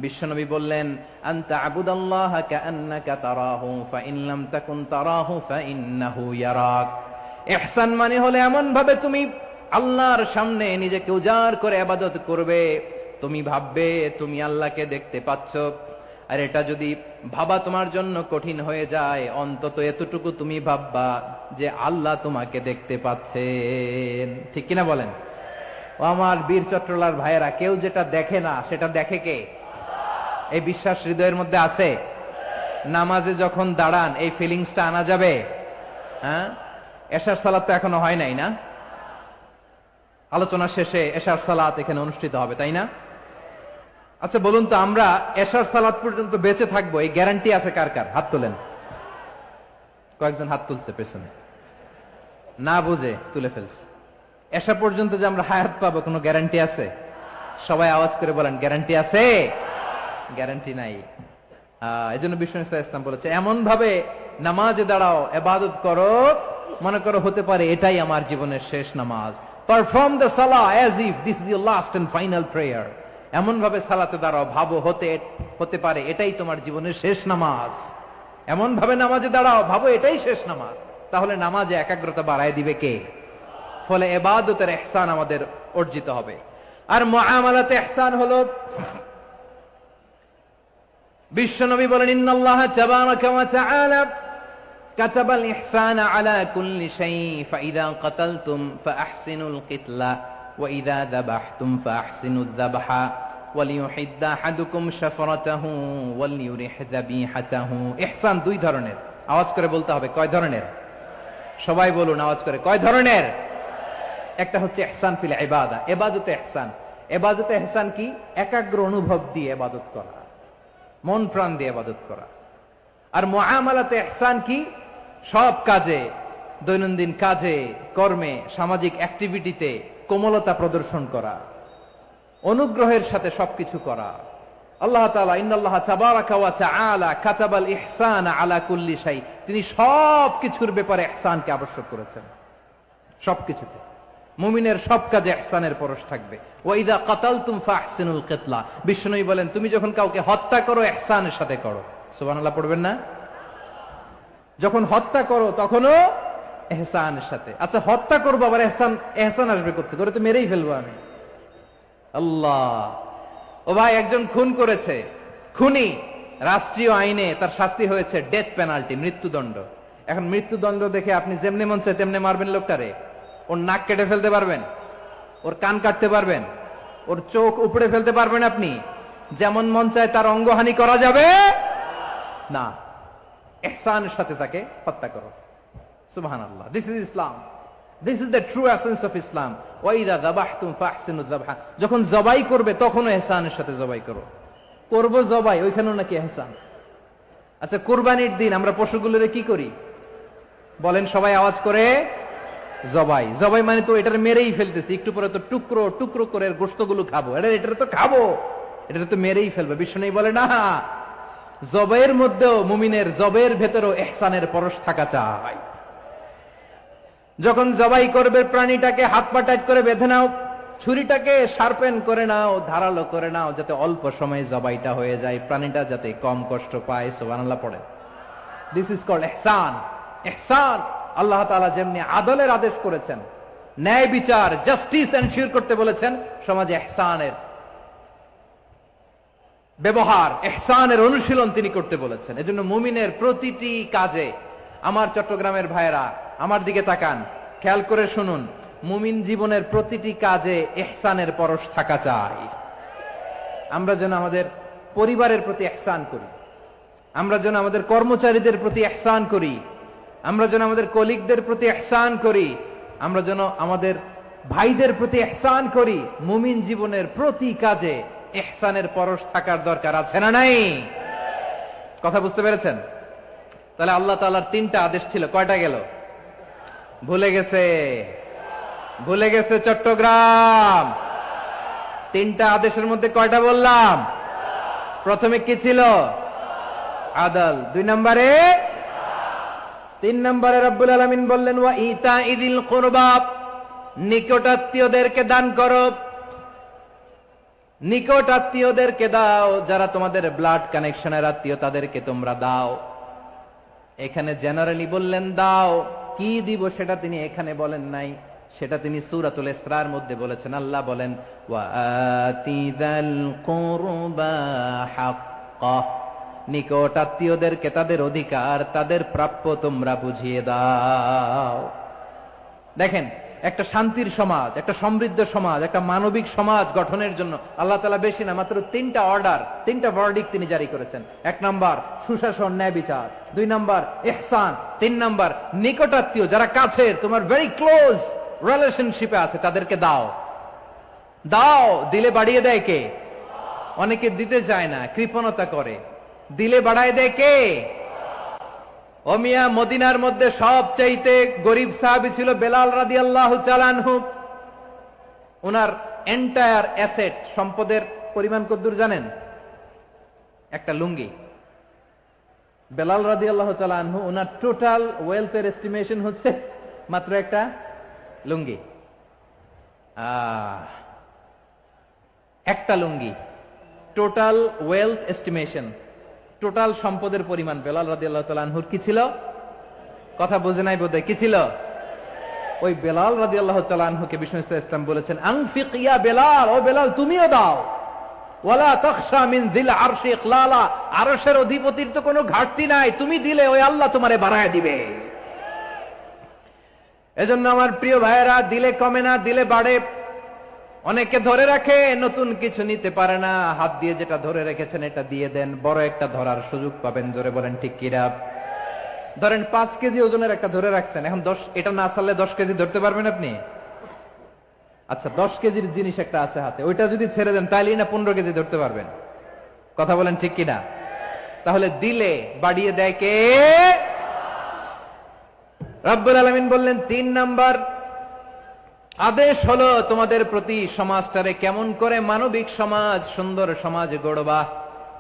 বিশ্বনবী বললেন, আনতা আবুদাল্লাহা কাআন্নাকা তারাহু ফাইন লাম তাকুন তারাহু ফাইন্নাহু ইয়ারাক। ইহসান মানে হলো এমন ভাবে তুমি আল্লাহর সামনে নিজেকে উজাড় করে ইবাদত করবে, তুমি ভাববে তুমি আল্লাহকে দেখতে পাচ্ছ। আর এটা যদি ভাবা তোমার জন্য কঠিন হয়ে যায়, অন্তত এতটুকু তুমি ভাববা যে আল্লাহ তোমাকে দেখতে পাচ্ছেন। ঠিক কিনা বলেন? ও আমার বীর চট্টলার ভাইয়েরা, কেউ যেটা দেখে না সেটা দেখে কে? এই বিশ্বাস হৃদয়ের মধ্যে আছে? নামাজে যখন দাঁড়ান এই ফিলিংসটা আনা যাবে? হ্যাঁ, এশার সালাত তো এখনো হয় নাই না? আলোচনা শেষে এশার সালাত এখানে অনুষ্ঠিত হবে, তাই না? আচ্ছা বলুন তো, আমরা এশার সালাত পর্যন্ত বেঁচে থাকবো এই গ্যারান্টি আছে কার কার? হাত তোলেন। কয়েকজন হাত তুলছে পেছনে, না বুঝে তুলে ফেলছে। এশা পর্যন্ত যে আমরা হায়াত পাবো কোনো গ্যারান্টি আছে? সবাই আওয়াজ করে বলেন গ্যারান্টি আছে? গ্যারান্টি নাই। এই জন্য বিষ্ণু ইসলাম বলেছে, এমন ভাবে নামাজে দাঁড়াও, ইবাদত করো, মনে করো হতে পারে এটাই আমার জীবনের শেষ নামাজ। Perform the salah as if this is your last and final prayer. এমন ভাবে সালাতে দাঁড়াও, ভাবো হতে পারে এটাই তোমার জীবনের শেষ নামাজ। এমন ভাবে নামাজে দাঁড়াও, ভাবো এটাই শেষ নামাজ। তাহলে নামাজে একাগ্রতা বাড়ায় দিবে কে? ফলে ইবাদতের ইহসান আমাদের অর্জিত হবে। আর মুআমালাতে ইহসান হলো, বিশ্বনবী বলেন, ইন্নাল্লাহা তাবারাকা ওয়া তাআলা কাতাবাল ইহসানা আলা কুল্লি শাই, ফাইযা কাতালতুম ফাআহসিনুল কিতলা ওয়া ইযা যাবাহতুম ফাআহসিনুয যাবহা ওয়ালিয়ুহিদ্দা আহাদুকুম শাফরাতাহু ওয়ালিয়ুরিহ যাবিহাতাহু। ইহসান দুই ধরনের। আওয়াজ করে বলতে হবে, কয় ধরনের? সবাই বলুন আওয়াজ করে, কয় ধরনের? একটা হচ্ছে ইহসান ফিল ইবাদা, ইবাদতে ইহসান। ইবাদতে ইহসান কি? একাগ্র অনুভব দিয়ে ইবাদত করা, মন প্রাণ দিয়ে ইবাদত করা। আর মুআমালাতে ইহসান কি? সব কাজে, দৈনন্দিন কাজে, কর্মে, সামাজিক অ্যাক্টিভিটিতে কোমলতা প্রদর্শন করা, অনুগ্রহের সাথে সবকিছু করা। আল্লাহ তাআলা ইন্নাল্লাহা তাবারাকা ওয়া তাআলা কাতাবাল ইহসানা আলা কুল্লি শাই, তিনি সব কিছুর ব্যাপারে ইহসানকে আবশ্যক করেছেন, সবকিছুতে। মুমিনের সব কাজে ইহসানের পরশ থাকবে। ওয়া ইযা কাতালতুম ফাহসিনুল কিতলা, বিষ্ণুই বলেন তুমি যখন কাউকে হত্যা করো ইহসানের সাথে করো। সুবহানাল্লাহ পড়বেন না? যখন হত্যা করো তখনও ইহসানের সাথে। আচ্ছা, হত্যা করবো আবার ইহসান আসবে করতে, করে তো মেরেই ফেলবো আমি। আল্লাহ, ও ভাই, একজন খুন করেছে, খুনি, রাষ্ট্রীয় আইনে তার শাস্তি হয়েছে ডেথ পেনাল্টি, মৃত্যুদণ্ড। এখন মৃত্যুদণ্ড দেখে আপনি যেমনি মন চায় তেমনি মারবেন লোকটারে? ওর নাক কেটে ফেলতে পারবেন? ওর কান কাটতে পারবেন? ওর চোখ উপড়ে ফেলতে পারবেন আপনি? যেমন মন চায় তার অঙ্গহানি করা যাবে না। ইহসানের সাথে তাকে হত্যা করো। সুবহানাল্লাহ, this is Islam, this is the true essence of Islam. ওয়া ইযা যাবাহতুম ফাহসিনুয যাবহা, যখন জবাই করবে তখনও ইহসানের সাথে জবাই করো। করব জবাই, ওইখানেও নাকি ইহসান। আচ্ছা, কুরবানির দিন আমরা পশুগুলোরে কি করি বলেন সবাই আওয়াজ করে? জবাই। জবাই মানে তো এটার মেরেই ফেলতেছি, একটু পরে তো টুকরো টুকরো করে গোশতগুলো খাবো, এটা তো খাবো, এটা তো মেরেই ফেলবে। বিষ্ণু বলে না, জবাইয়ের মধ্যেও, মুমিনের জবের ভেতরেও ইহসানের পরশ থাকা চাই। যখন জবাই করবে প্রাণীটাকে হাত পা টাইট করে বেঁধে নাও, ছুরিটাকে শার্পেন করে নাও, ধারালো করে নাও, যাতে অল্প সময়ে জবাইটা হয়ে যায়, প্রাণীটা যাতে কম কষ্ট পায়। সুবহানাল্লাহ পড়ে। দিস ইজ কল্ড ইহসান। ইহসান, আল্লাহ তাআলা যেমনি আদলের আদেশ করেছেন, ন্যায় বিচার, জাস্টিস এনশিওর করতে বলেছেন, সমাজে ইহসানের ব্যবহার, ইহসানের অনুশীলন তিনি করতে বলেছেন। এজন্য মুমিনের প্রতিটি কাজে, আমার চট্টগ্রামের ভাইয়েরা আমার দিকে তাকান, খেয়াল করে শুনুন, মুমিন জীবনের প্রতিটি কাজে ইহসানের পরশ থাকা চাই। আমরা যেন আমাদের পরিবারের প্রতি ইহসান করি, আমরা যেন আমাদের কর্মচারীদের প্রতি ইহসান করি, আমরা যেন আমাদের কলিগদের প্রতি ইহসান করি, আমরা যেন আমাদের ভাইদের প্রতি ইহসান করি। মুমিন জীবনের প্রতি কাজে ইহসানের পরশ থাকার দরকার আছে না নাই? কথা বুঝতে পেরেছেন? তাহলে আল্লাহ তাআলার তিনটা আদেশ ছিল, কয়টা গেল? ভুলে গেছে, ভুলে গেছে চট্টগ্রাম। তিনটা আদেশের মধ্যে কয়টা বললাম? প্রথমে কি ছিল? আদল। 2 নম্বরে, 3 নম্বরে রব্বুল আলামিন বললেন ওয়া ইতাইদিল কুরবা, নিকটাত্মীয়দেরকে দান করো, নিকট আত্মীয়দেরকে দাও, যারা তোমাদের ব্লাড কানেকশনের আত্মীয় তাদেরকে তোমরা দাও। এখানে জেনারেলি বললেন দাও, কি দিব সেটা তিনি এখানে বলেন নাই, সেটা তিনি সূরাতুল ইসরার মধ্যে বলেছেন। আল্লাহ বলেন ওয়া আতিযাল কুরবা হাক্কাহ, নিকট আত্মীয়দেরকে তাদের অধিকার, তাদের প্রাপ্য তোমরা বুঝিয়ে দাও। দেখেন, একটা শান্তির সমাজ, একটা সমৃদ্ধ সমাজ, একটা মানবিক সমাজ গঠনের জন্য আল্লাহ তাআলা বেশি না, মাত্র 3টা অর্ডার, 3টা ভার্ডিক্ট তিনি জারি করেছেন। 1 নাম্বার সুশাসন, ন্যায় বিচার। 2 নাম্বার ইহসান। 3 নাম্বার নিকটাত্মীয়, যারা কাছের, তোমার ভেরি ক্লোজ রিলেশনশিপে আছে, তাদেরকে দাও। দাও, দিলে বাড়িয়ে দেয় কে? অনেকে দিতে চায় না, কৃপণতা করে। দিলে বাড়ায় দেয় কে? ও মিয়া, মদিনার মধ্যে সবচাইতে গরিব সাহাবী ছিল বেলাল রাদিয়াল্লাহু তাআলা আনহু। ওনার এন্টায়ার অ্যাসেট, সম্পদের পরিমাণ কতদূর জানেন? একটা লুঙ্গি। বেলাল রাদিয়াল্লাহু তাআলা আনহু, ওনার টোটাল ওয়েলথের এস্টিমেশন হচ্ছে মাত্র একটা লুঙ্গি। একটা লুঙ্গি, টোটাল ওয়েলথ এস্টিমেশন টোটাল সম্পদের পরিমাণ বেলাল রাদিয়াল্লাহু তাআলা আনহুর কি ছিল? কথা বোঝে নাই বোধহয়, কি ছিল? ওই বেলাল রাদিয়াল্লাহু তাআলা আনহুকে বিষ্ণু ইসলাম বলেছেন, আনফিক ইয়া বেলাল, ও বেলাল তুমিও দাও। ওয়ালা তাখশা মিন যিল আরশি ইখলালা, আরশের অধিপতির তো কোনো ঘাটতি নাই, তুমি দিলে ওই আল্লাহ তোমারে বাড়ায় দিবে। এজন্য আমার প্রিয় ভাইয়েরা, দিলে কমে না, দিলে বাড়ে। অনেকে ধরে রাখে, নতুন কিছু নিতে পারে না, হাত দিয়ে যেটা ধরে রেখেছেন এটা দিয়ে দেন, বড় একটা ধরার সুযোগ পাবেন। জোরে বলেন ঠিক কিনা? ধরেন 5 কেজি ওজনের একটা ধরে রাখছেন, এখন 10, এটা না ছাড়লে 10 কেজি ধরতে পারবেন আপনি? আচ্ছা, 10 কেজির জিনিস একটা আছে হাতে, ওইটা যদি ছেড়ে দেন তাইলেই না 15 কেজি ধরতে পারবেন? কথা বলেন ঠিক কিনা? তাহলে দিলে বাড়িয়ে দেয় কে? রব্বুল আলামিন বললেন 3 নাম্বার আদেশ হলো তোমাদের প্রতি সমাজটারে কেমন করে মানবিক সমাজ, সুন্দর সমাজ গড়বা।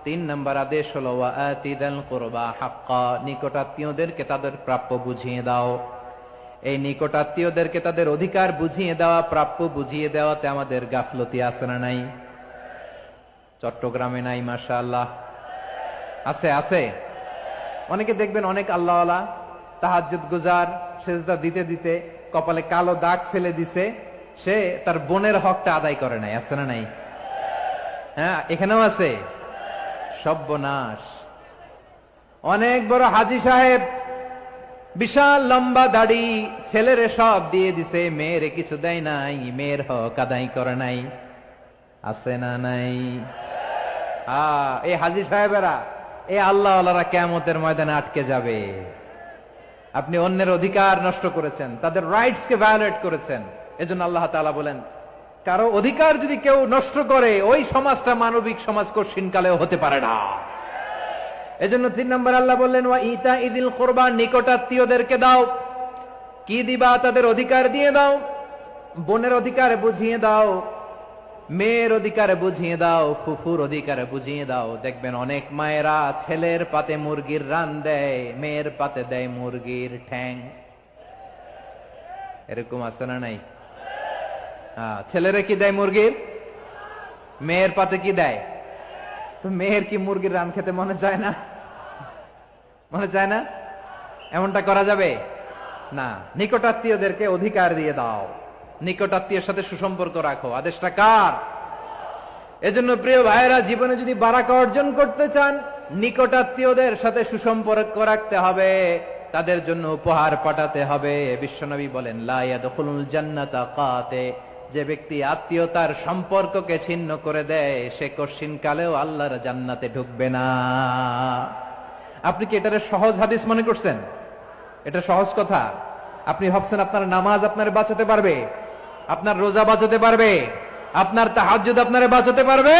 3 নাম্বার আদেশ হলো ওয়াআতিদাল কুরবা হাক্কা, নিকটাত্মীয়দেরকে তাদের প্রাপ্য বুঝিয়ে দাও। এই নিকটাত্মীয়দেরকে তাদের অধিকার বুঝিয়ে দেওয়া, প্রাপ্য বুঝিয়ে দেওয়াতে আমাদের গাফলতি আছে না নাই? চট্টগ্রামে নাই? মাশাআল্লাহ আছে, আছে। অনেকে দেখবেন অনেক আল্লাহওয়ালা, তাহাজ্জুদ গুজার, সেজদা দিতে দিতে কপালে কালো দাগ ফেলে দিছে, সে তার বোনের হকটা আদায় করে নাই। আছে না নাই? হ্যাঁ, এখানেও আছে। সর্বনাশ। অনেক বড় হাজী সাহেব, বিশাল লম্বা দাড়ি, ছেলেরে সব দিয়ে দিছে, মেয়েরে কিছু দেয় নাই, মেয়ের হক আদায় করে নাই। আছে না নাই? এই হাজী সাহেবেরা, এই আল্লাহওয়ালারা কিয়ামতের ময়দানে আটকে যাবে। আপনি অন্যের অধিকার নষ্ট করেছেন, তাদের রাইটস কে ভায়োলেট করেছেন। এজন্য আল্লাহ তাআলা বলেন, কারো অধিকার যদি কেউ নষ্ট করে, ওই সমাজটা মানবিক সমাজ কঠিনকালেও হতে পারে না। এজন্য 3 নম্বর আল্লাহ বললেন ওয়া ইতা ইদিল কুরবা, নিকটাত্মীয়দেরকে দাও। কি দিবা? তাদের অধিকার দিয়ে দাও। বোনের অধিকার বুঝিয়ে দাও, মেয়ের অধিকার বুঝিয়ে দাও, ফুফুর অধিকার বুঝিয়ে দাও। দেখবেন অনেক মায়েরা ছেলের পাতে মুরগির রান দেয়, মেয়ের পাতে দেয় মুরগির ঠ্যাং। এরকম আছে না নাই? ছেলেরা কি দেয়? মুরগির। মেয়ের পাতে কি দেয়? তো মেয়ের কি মুরগির রান খেতে মনে চায় না? মনে চায় না? এমনটা করা যাবে না। নিকটাত্মীয়দেরকে অধিকার দিয়ে দাও, নিকটাত্মীয়ের সাথে সুসম্পর্ক রাখো। আদেশটা কার? এজন্য প্রিয় ভাইয়েরা, জীবনে যদি বারাকা অর্জন করতে চান, নিকটাত্মীয়দের সাথে সুসম্পর্ক রাখতে হবে, তাদের জন্য উপহার পাঠাতে হবে। বিশ্বনবী বলেন, লা ইয়াদখুলুল জান্নাতা কাতে, যে ব্যক্তি আত্মীয়তার সম্পর্ককে ছিন্ন করে দেয়, সে কঠিনকালেও আল্লাহর জান্নাতে ঢুকবে না। আপনি কি এটারে সহজ হাদিস মনে করছেন? এটা সহজ কথা? আপনি ভাবছেন আপনার নামাজ আপনারে বাঁচাতে পারবে, আপনার রোজা বাঁচাতে পারবে, আপনার তাহাজ্জুদ আপনারে বাঁচাতে পারবে?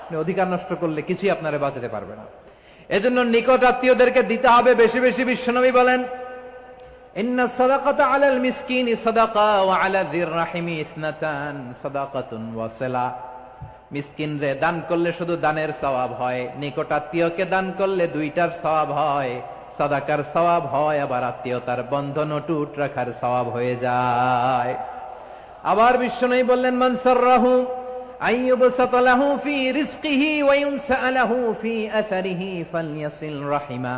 আপনি অধিকার নষ্ট করলে কিছুই আপনারে বাঁচাতে পারবে না। এজন্য নিকট আত্মীয়দেরকে দিতে হবে বেশি বেশি। বিশ্বনবী বলেন, ইন্না সাদাকাতা আলাল মিসকিনি সাদাকা ওয়া আলা যির রাহিমি ইসনাতান সাদাকাতুন ওয়া সিলা। মিসকিনরে দান করলে শুধু দানের সওয়াব হয়, নিকট আত্মীয়কে দান করলে 2টার সওয়াব হয়। সাদাকার সওয়াব হয়, আবার আত্মীয়তার বন্ধন অটুট রাখার সওয়াব হয়ে যায়। আবার বিশ্বনবী বললেন, মান সাররাহু আইয়ুবসাতা লাহু ফি রিজকিহি ওয়া ইউনসা লাহু ফি আসারিহি ফালইয়াসিল রাহিমা।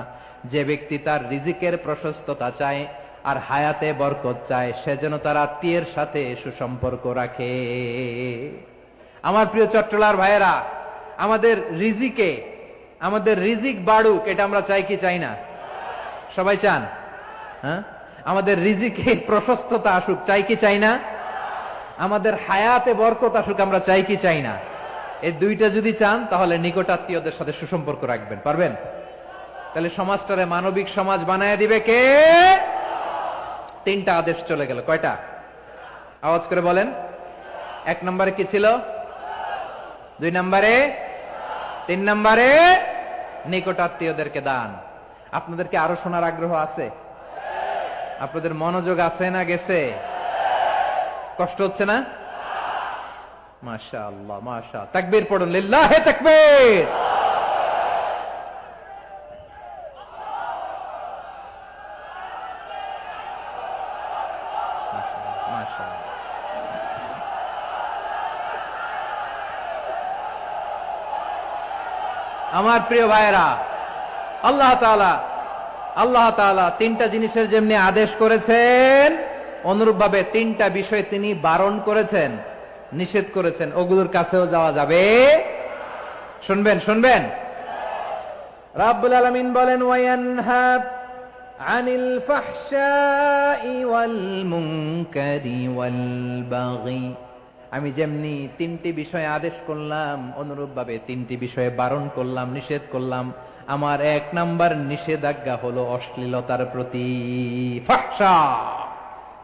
যে ব্যক্তি তার রিজিকের প্রশস্ততা চায় আর হায়াতে বরকত চায়, সে যেন তার আত্মীয়ের সাথে সুসম্পর্ক রাখে। আমার প্রিয় চট্টলার ভাইয়েরা, আমাদের রিজিক বাড়ুক, এটা আমরা চাই কি চাই না? সবাই চান? হ্যাঁ, আমাদের রিজিকে প্রশস্ততা আসুক, চাই কি চাই না? আমাদের হায়াতে বরকত আসুক, আমরা চাই কি চাই না? এই 2টা যদি চান, তাহলে নিকটাত্মীয়দের সাথে সুসম্পর্ক রাখবেন। পারবেন? তাহলে সমাজটারে মানবিক সমাজ বানায় দিবে কে? 3টা আদেশ চলে গেল। কয়টা? আওয়াজ করে বলেন। 1 নম্বরে কি ছিল? 2 নম্বরে, 3 নম্বরে নিকটাত্মীয়দেরকে দান। আপনাদেরকে আরো শোনার আগ্রহ আছে? আপনাদের মনোযোগ আছে না গেছে? কষ্ট হচ্ছে না? মাশাআল্লাহ, মাশাআল্লাহ। তাকবীর পড়ুন, লিল্লাহি তাকবীর। আমার প্রিয় ভাইয়েরা, আল্লাহ তাআলা তিনটা জিনিসের যেমনি আদেশ করেছেন, অনুরূপভাবে তিনটা বিষয় তিনি বারণ করেছেন, নিষেধ করেছেন। ওগুলোর কাছেও যাওয়া যাবে। শুনবেন। রাব্বুল আলামিন বলেন, ওয়ায়ানহা আনিল ফাহশাই ওয়াল মুনকারি ওয়াল বাগি। আমি যেমনি তিনটি বিষয়ে আদেশ করলাম, অনুরূপভাবে তিনটি বিষয়ে বারণ করলাম, নিষেধ করলাম। আমার 1 নাম্বার নিষেধাজ্ঞা হলো অশ্লীলতার প্রতি। ফাহশা,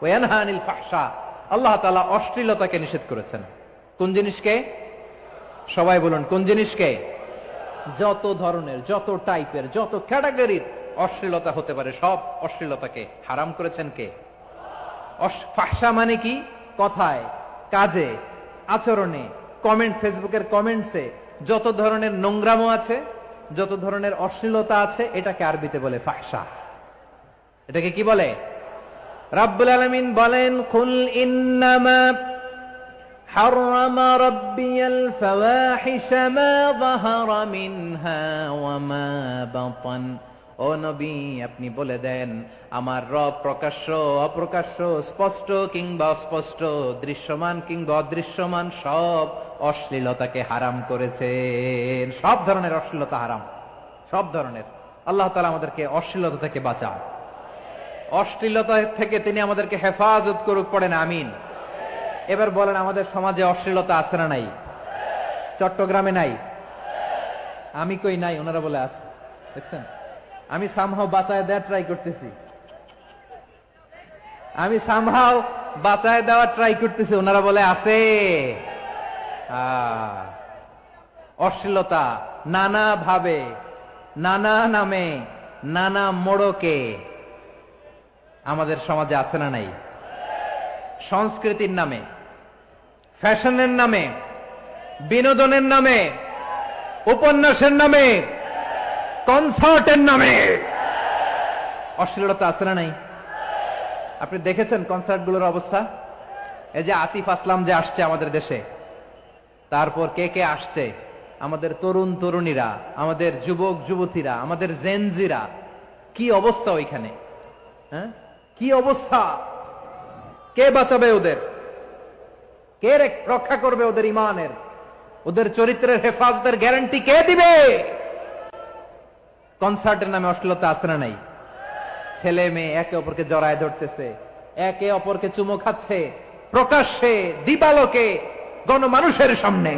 ওয়ায়ানহা আনিল ফাহশা, আল্লাহ তাআলা অশ্লীলতাকে নিষেধ করেছেন। কোন জিনিসকে? সবাই বলুন, কোন জিনিসকে? যত ধরনের, যত টাইপের, যত ক্যাটাগরির অশ্লীলতা হতে পারে, সব অশ্লীলতাকে হারাম করেছেন কে? ফাহশা মানে কি? কথায়, কাজে, আচরণে, কমেন্ট, ফেসবুকের কমেন্টসে যত ধরনের নোংরামো আছে, যত ধরনের অশ্লীলতা আছে, এটাকে আরবিতে বলে ফাহশা। এটাকে কি বলে? রাব্বুল আলামিন বলেন, কুল ইন্নামা হারামা রাব্বিয়াল ফাওয়াহিশা মা যাহারা মিনহা ওয়া মা বাতান। ও নবী, আপনি বলে দেন, আমার রব প্রকাশ্য, অপ্রকাশ্য, স্পষ্ট কিংবা অস্পষ্ট, দৃশ্যমান কিংবা অদৃশ্যমান সব অশ্লীলতাকে হারাম করেছেন। সব ধরনের অশ্লীলতা হারাম, সব ধরনের। আল্লাহ তাআলা আমাদেরকে অশ্লীলতা থেকে বাঁচান, অশ্লীলতা থেকে তিনি আমাদেরকে হেফাজত করুক। পড়েন আমিন। এবার বলেন, আমাদের সমাজে অশ্লীলতা আছে না নাই? চট্টগ্রামে নাই? আমি কই নাই, ওনারা বলে আছে। দেখছেন, আমি সামহাও বাঁচায় দেওয়ার ট্রাই করতেছি, ওনারা বলে আছে। অশ্লীলতা নানা ভাবে, নানা নামে, নানা মোড়কে আমাদের সমাজে আছে না নাই? সংস্কৃতির নামে, ফ্যাশনের নামে, বিনোদনের নামে, উপন্যাসের নামে, কনসার্টের নামে অশ্লীলতা আছে না নাই? আপনি দেখেছেন কনসার্টগুলোর অবস্থা? এই যে আতিফ আসলাম যে আসছে আমাদের দেশে, তারপর কে কে আসছে, আমাদের তরুণ তরুণীরা, আমাদের যুবক যুবতীরা, আমাদের জেনজিরা, কি অবস্থা ওইখানে? হ্যাঁ, কি অবস্থা? কে বাঁচাবে ওদের? কে রক্ষা করবে ওদের ইমানের, ওদের চরিত্রের হেফাজতের গ্যারান্টি কে দিবে? কনসার্টের নামে অশ্লীলতা আছে না নাই? ছেলে মেয়ে একে অপরকে জড়ায় ধরতেছে, একে অপরকে চুমো খাচ্ছে, প্রকাশ্যে, দিবালোকে, গণমানুষের সামনে।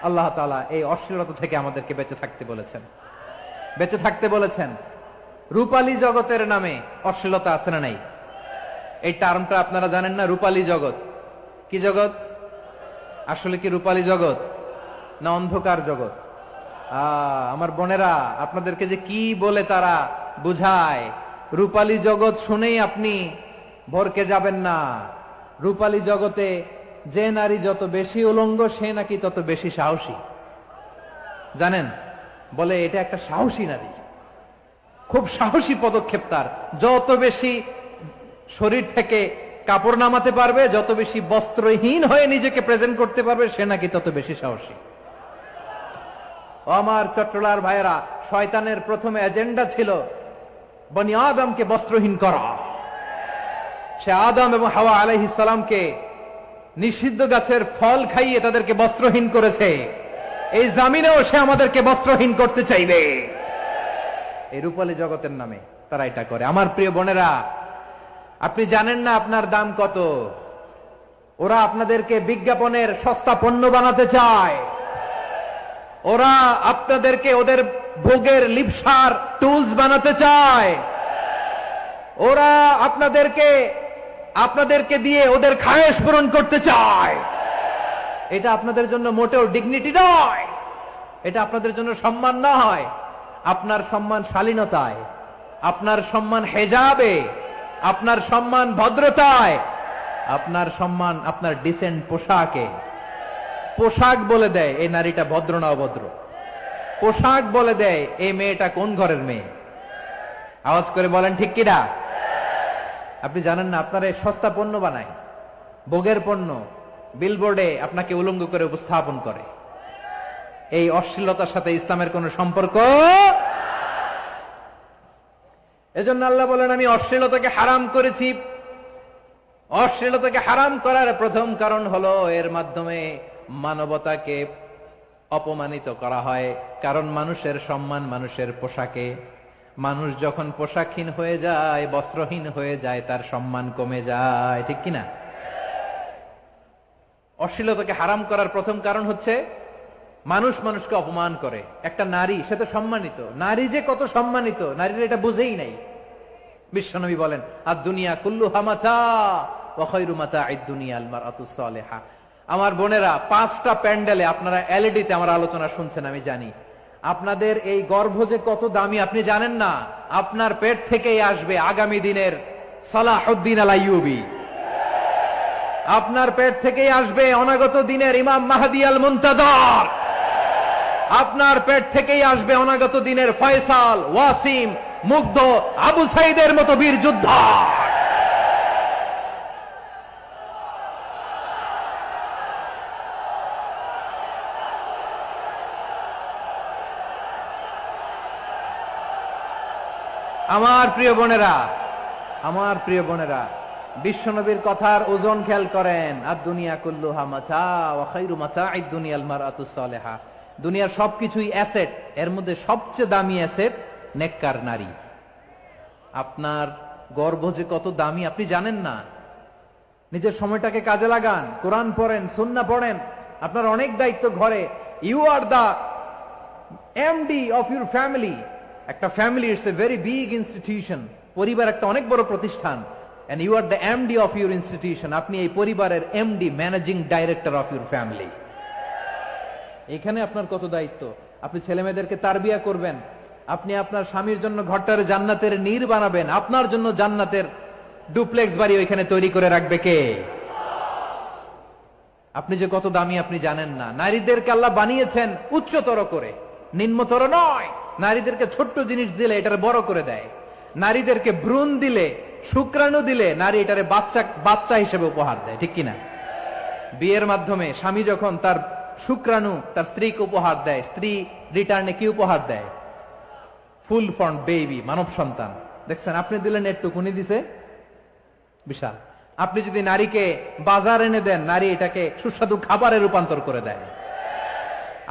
আল্লাহ তাআলা এই অশ্লীলতা থেকে আমাদেরকে বেঁচে থাকতে বলেছেন, বেঁচে থাকতে বলেছেন। রূপালী জগতের নামে অশ্লীলতা আছে না নাই? এই টার্মটা আপনারা জানেন না? রূপালী জগৎ কি জগৎ? আসলে কি রূপালী জগৎ না অন্ধকার জগৎ? আমার বোনেরা, আপনাদেরকে যে কি বলে তারা বুঝায়, রূপালী জগৎ শুনেই আপনি ভরকে যাবেন না। রূপালী জগতে যে নারী যত বেশি উলঙ্গ, সে নাকি তত বেশি সাহসী। জানেন, বলে এটা একটা সাহসী নারী, খুব সাহসী পদক্ষেপ তার। যত বেশি শরীর থেকে কাপড় নামাতে পারবে, যত বেশি বস্ত্রহীন হয়ে নিজেকে প্রেজেন্ট করতে পারবে, সে নাকি তত বেশি সাহসী। আমার চট্টলার ভাইয়েরা, শয়তানের প্রথমে এজেন্ডা ছিল বনি আদমকে বস্ত্রহীন করা। সে আদম এবং হাওয়া আলাইহিস সালামকে নিষিদ্ধ গাছের ফল খাইয়ে তাদেরকে বস্ত্রহীন করেছে। এই জামিনেও সে আমাদেরকে বস্ত্রহীন করতে চাইবে। এই রূপালী জগতের নামে তারা এটা করে। আমার প্রিয় বোনেরা, আপনি জানেন না আপনার দাম কত। ওরা আপনাদেরকে বিজ্ঞাপনের সস্তা পণ্য বানাতে চায়। ওরা আপনাদেরকে ওদের ভোগের লিপসার টুলস বানাতে চায়। ওরা আপনাদেরকে দিয়ে ওদের খায়েশ পূরণ করতে চায়। এটা আপনাদের জন্য মোটেও ডিগনিটি নয়, এটা আপনাদের জন্য সম্মান নয়। আপনার সম্মান শালীনতায়, আপনার সম্মান হেজাবে, আপনার সম্মান ভদ্রতায়, আপনার সম্মান আপনার ডিসেন্ট পোশাকে। পোশাক বলে দেয় এই নারীটা ভদ্র না অভদ্র। পোশাক বলে দেয় এই মেয়েটা কোন ঘরের মেয়ে। আওয়াজ করে বলেন ঠিক কিনা? আপনি জানেন না, আপনার এই সস্তা পণ্য বানায়, ভোগের পণ্য, বিলবোর্ডে আপনাকে উলঙ্গ করে উপস্থাপন করে। এই অশ্লীলতার সাথে ইসলামের কোনো সম্পর্ক। এজন্য আল্লাহ বলেন, আমি অশ্লীলতাকে হারাম করেছি। অশ্লীলতাকে হারাম করার প্রথম কারণ হলো এর মাধ্যমে মানবতাকে অপমানিত করা হয়। কারণ মানুষের সম্মান মানুষের পোশাকে। মানুষ যখন পোশাকহীন হয়ে যায়, বস্ত্রহীন হয়ে যায়, তার সম্মান কমে যায়, ঠিক কিনা? অশ্লীলতাকে হারাম করার প্রথম কারণ হচ্ছে মানুষ মানুষকে অপমান করে। একটা নারী, সে তো সম্মানিত, নারী যে কত সম্মানিত নারীরা এটা বুঝেই নাই। বিশ্বনবী বলেন, আর দুনিয়া কুল্লুহা মাতা ওয়া খায়রু মাতা'আদ দুনিয়া আল মারআতুস সালিহা। আমার বোনেরা, 5টা প্যান্ডেলে আপনারা এলইডিতে আমার আলোচনা শুনছেন, আমি জানি। আপনাদের এই গর্ভ যে কত দামি আপনি জানেন না। আপনার পেট থেকেই আসবে আগামী দিনের সালাহুদ্দিন আল আইয়ুবী। আপনার পেট থেকেই আসবে অনাগত দিনের ইমাম মাহদী আল মুনতাজার। আপনার পেট থেকেই আসবে অনাগত দিনের ফয়সাল, ওয়াসিম, মুগ্ধ, আবু সাইদের মতো বীর যোদ্ধা। আমার প্রিয় বোনেরা, আমার প্রিয় বোনেরা, বিশ্বনবীর কথার ওজন খেয়াল করেন। আর দুনিয়া কুল্লুহা মাতা ওয়া খায়রু মাতা'আদ দুনিয়া আল মারআতুস সালিহা। দুনিয়ার সবকিছুই অ্যাসেট, এর মধ্যে সবচেয়ে দামি অ্যাসেট নেককার নারী। আপনার গর্ভ যে কত দামি আপনি জানেন না। নিজের সময়টাকে কাজে লাগান, কোরআন পড়েন, সুন্নাহ পড়েন। আপনার অনেক দায়িত্ব ঘরে। You are the MD of your family. একটা family it's a very big institution. পরিবার একটা অনেক বড় প্রতিষ্ঠান। And you are the MD of your institution. আপনি এই পরিবারের MD, managing director of your family. এখানে আপনার কত দায়িত্ব। আপনি ছেলে মেয়েদেরকে তারবিয়া করবেন। আপনি আপনার স্বামীর জন্য ঘরটার জান্নাতের নীর বানাবেন। আপনার জন্য জান্নাতের ডুপ্লেক্স বাড়ি ওইখানে তৈরি করে রাখবে কে? আপনি যে কত দামি আপনি জানেন না। নারীদেরকে আল্লাহ বানিয়েছেন উচ্চতর করে, নিম্নতর নয়। নারীদেরকে ছোট্ট জিনিস দিলে এটারে বড় করে দেয়। নারীদেরকে ভ্রূণ দিলে, শুক্রাণু দিলে নারী এটারে বাচ্চা হিসেবে উপহার দেয়, ঠিক কিনা? বিয়ের মাধ্যমে স্বামী যখন তার শুক্রাণু তার স্ত্রীকে উপহার দেয়, স্ত্রী রিটার্নে কি উপহার দেয়? ফুল ফর্ম বেবি, মানব সন্তান। দেখছেন, আপনি দিলেন একটুক, উনি দিছে বিশাল। আপনি যদি নারীকে বাজার এনে দেন, নারী এটাকে সুস্বাদু খাবারে রূপান্তর করে দেয়।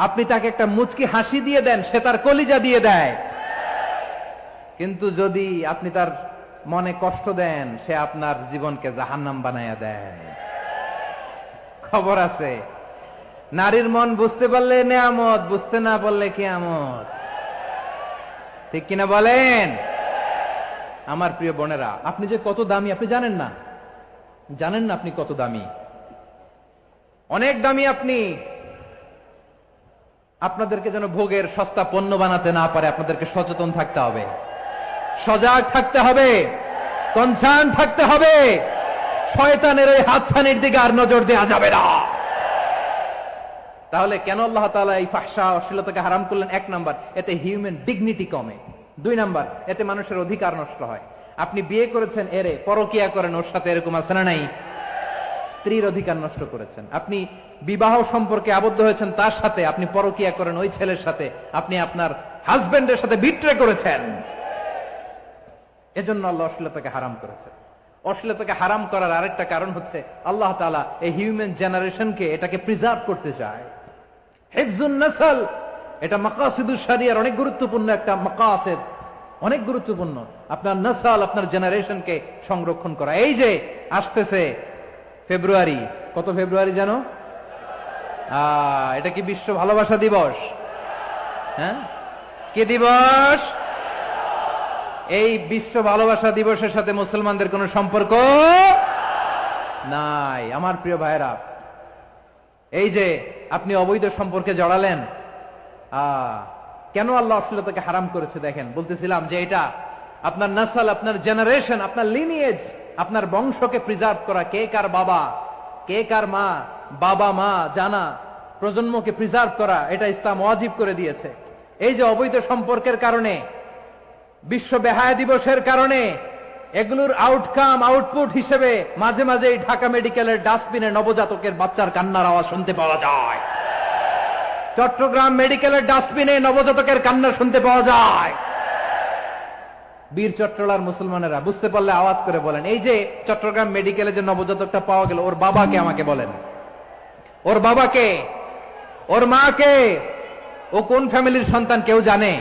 আপনি তাকে একটা মুচকি হাসি দিয়ে দেন, সে তার কলিজা দিয়ে দেয়। কিন্তু যদি আপনি তার মনে কষ্ট দেন, সে আপনার জীবনকে জাহান্নাম বানায়া দেয়। খবর আছে, নারীর মন বুঝতে পারলে নেয়ামত, বুঝতে না পারলে কিয়ামত, ঠিক কিনা বলেন? আমার প্রিয় বোনেরা, আপনি যে কত দামি আপনি জানেন না। জানেন না আপনি কত দামি, অনেক দামি আপনি। আপনাদেরকে যেন ভোগের সস্তা পণ্য বানাতে না পারে, আপনাদেরকে সচেতন থাকতে হবে, সজাগ থাকতে হবে, কনসার্ন থাকতে হবে। শয়তানের ওই হাতছানির দিকে আর নজর দেওয়া যাবে না। তাহলে কেন আল্লাহ তাআলা এই ফাহশা অশ্লীলতাকে হারাম করলেন? 1 নাম্বার, এতে হিউম্যান ডিগনিটি কমে। 2 নাম্বার, এতে মানুষের অধিকার নষ্ট হয়। আপনি বিয়ে করেছেন, এরে পরকিয়া করেন, ওর সাথে এরকম আছে না নাই? স্ত্রীর অধিকার নষ্ট করেছেন। আপনি বিবাহ সম্পর্কে আবদ্ধ হয়েছেন তার সাথে, আপনি পরকিয়া করেন ওই ছেলের সাথে, আপনি আপনার হাজবেন্ডের সাথে বিট্রে করেছেন। এজন্য আল্লাহ অশ্লীলতাকে হারাম করেছেন। অশ্লীলতাকে হারাম করার আরেকটা কারণ হচ্ছে আল্লাহ তাআলা এই হিউম্যান জেনারেশনকে এটাকে প্রিজার্ভ করতে চায়। হিফজুন নাসল, এটা মাকাসিদুশ শরিয়ার অনেক গুরুত্বপূর্ণ একটা মাকাসিদ, অনেক গুরুত্বপূর্ণ। আপনার নাসল, আপনার জেনারেশনকে সংরক্ষণ করা। এই যে আসতেছে ফেব্রুয়ারি, কত ফেব্রুয়ারি জানো? এটা কি বিশ্ব ভালোবাসা দিবস? হ্যাঁ, কি দিবস? এই বিশ্ব ভালোবাসা দিবসের সাথে মুসলমানদের কোনো সম্পর্ক নাই। আমার প্রিয় ভাইরা, এই যে আপনি অবৈধ সম্পর্কে জড়ালেন, কেন আল্লাহ অশ্লীলতাকে হারাম করেছে দেখেন। বলতেছিলাম যে এটা আপনার নাসল, আপনার জেনারেশন, আপনার লিনিয়েজ, আপনার বংশকে প্রিজার্ভ করা। কে কার বাবা, কে কার মা, বাবা মা জানা, প্রজন্মকে প্রিজার্ভ করা, এটা ইসলাম ওয়াজিব করে দিয়েছে। এই যে অবৈধ সম্পর্কের কারণে, বিশ্ব বেহায়া দিবসের কারণে, এগুলোর আউটকাম, আউটপুট হিসেবে মাঝে মাঝে ঢাকা মেডিকেলের ডাস্টবিনে নবজাতকের বাচ্চার কান্নার আওয়াজ শুনতে পাওয়া যায়। চট্টগ্রাম মেডিকেলের ডাস্টবিনে নবজাতকের কান্না শুনতে পাওয়া যায়। বীর চট্টলার মুসলমানেরা বুঝতে পারলে আওয়াজ করে বলেন, এই যে চট্টগ্রাম মেডিকেলে যে নবজাতকটা পাওয়া গেল, ওর বাবাকে আমাকে বলেন, ওর বাবাকে, ওর মাকে, ও কোন ফ্যামিলির সন্তান কেউ জানে?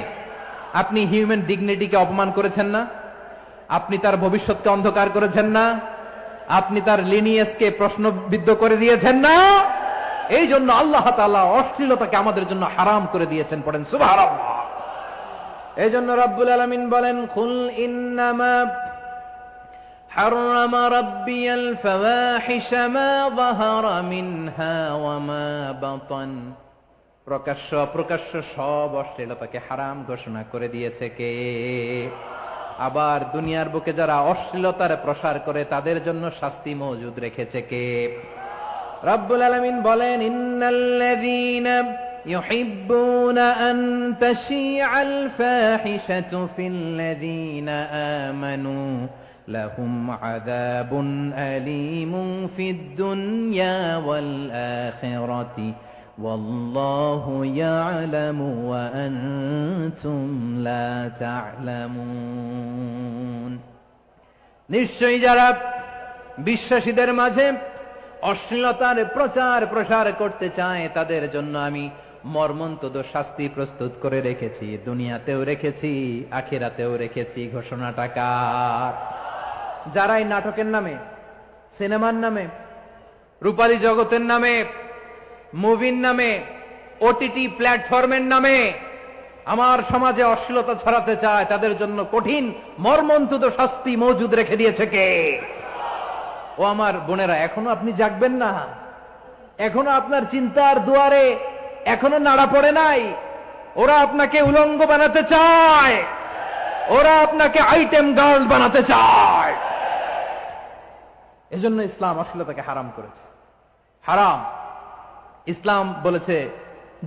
আপনি হিউম্যান ডিগনিটিকে অপমান করেছেন না? আপনি তার ভবিষ্যৎকে অন্ধকার করেছেন না? আপনি তার লিনিয়েজকে প্রশ্নবিদ্ধ করে দিয়েছেন না? এই জন্য আল্লাহ তাআলা অশ্লীলতাকে আমাদের জন্য হারাম করে দিয়েছেন। পড়েন সুবহানাল্লাহ। এই জন্য রব্বুল আলামিন বলেন, কুল ইন্নামা حرم ربي الفواحش ما ظهر منها وما بطن। প্রকাশ্য অপ্রকাশ্য সব অশ্লীলতাকে হারাম ঘোষণা করে দিয়েছে কে? আবার দুনিয়ার বুকে যারা অশ্লীলতার প্রসার করে তাদের জন্য শাস্তি মজুদ রেখেছে কে? রব্বুল আলামিন বলেন, ইন্নাল্লাযীনা ইউহিব্বুনা আন তাশিআল ফাহিশাতু ফিল্লাযীনা আমানু লাহুম আযাবুন আলীমুন ফিদ দুনিয়া ওয়াল আখিরাতি ওয়াল্লাহু ইয়ালামু ওয়া আনতুম লা তা'লামুন। নিশ্চয়ই যারা বিশ্বাসীদের মাঝে অশ্লীলতার প্রচার প্রসার করতে চায় তাদের জন্য আমি মর্মন্তুদ শাস্তি প্রস্তুত করে রেখেছি, দুনিয়াতেও রেখেছি, আখিরাতেও রেখেছি। ঘোষণাটা কার? যারাই নাটকের নামে, সিনেমার নামে, রূপালী জগতের নামে, মুভির নামে, ওটিটি প্ল্যাটফর্মের নামে আমার সমাজে অশ্লীলতা ছড়াতে চায় তাদের জন্য কঠিন মর্মন্তুদ শাস্তি মজুদ রেখে দিয়েছে কে? ও আমার বোনেরা, এখনো আপনি জাগবেন না? এখনো আপনার চিন্তার দুয়ারে এখনো নাড়া পড়ে নাই? ওরা আপনাকে উলঙ্গ বানাতে চায়, ওরা আপনাকে আইটেম গার্ল বানাতে চায়। এজন্য ইসলাম অশ্লীলতাকে হারাম করেছে। হারাম। ইসলাম বলেছে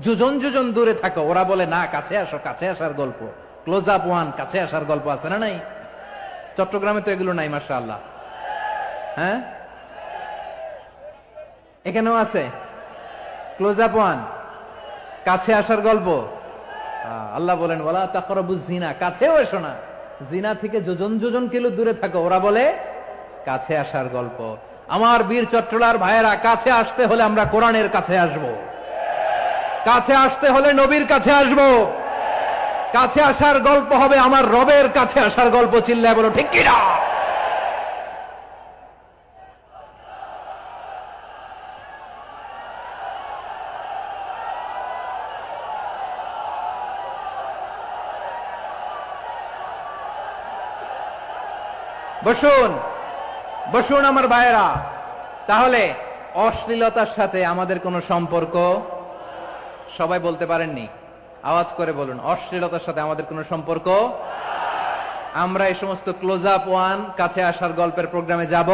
যোজন যোজন দূরে থাকো, ওরা বলে না কাছে আসো, কাছে আসার গল্প, ক্লোজ আপ ওয়ান, কাছে আসার গল্প আছে না নাই? চট্টগ্রামে তো এগুলো নাই মাশাআল্লাহ। হ্যাঁ, এখানেও আছে ক্লোজ আপ ওয়ান, কাছে আসার গল্প। আল্লাহ বলেন ওয়ালা তাকরাবুজ জিনা, কাছেও এসো না, জিনা থেকে যোজন যোজন কিলো দূরে থাকো, ওরা বলে কাছে আসার গল্প। আমার বীর চট্টলার ভাইয়েরা, কাছে আসতে হলে আমরা কোরআনের কাছে আসব, কাছে আসতে হলে নবীর কাছে আসব, কাছে আসার গল্প হবে আমার রবের কাছে আসার গল্প। চিল্লায় বলো ঠিক কিনা? বসুন বসুন আমার ভাইয়েরা। তাহলে অশ্লীলতার সাথে আমাদের কোনো সম্পর্ক? সবাই বলতে পারেননি, আওয়াজ করে বলুন, অশ্লীলতার সাথে আমাদের কোনো সম্পর্ক? আমরা এই সমস্ত ক্লোজ আপ ওয়ান, কাছে আসার গল্পের প্রোগ্রামে যাব?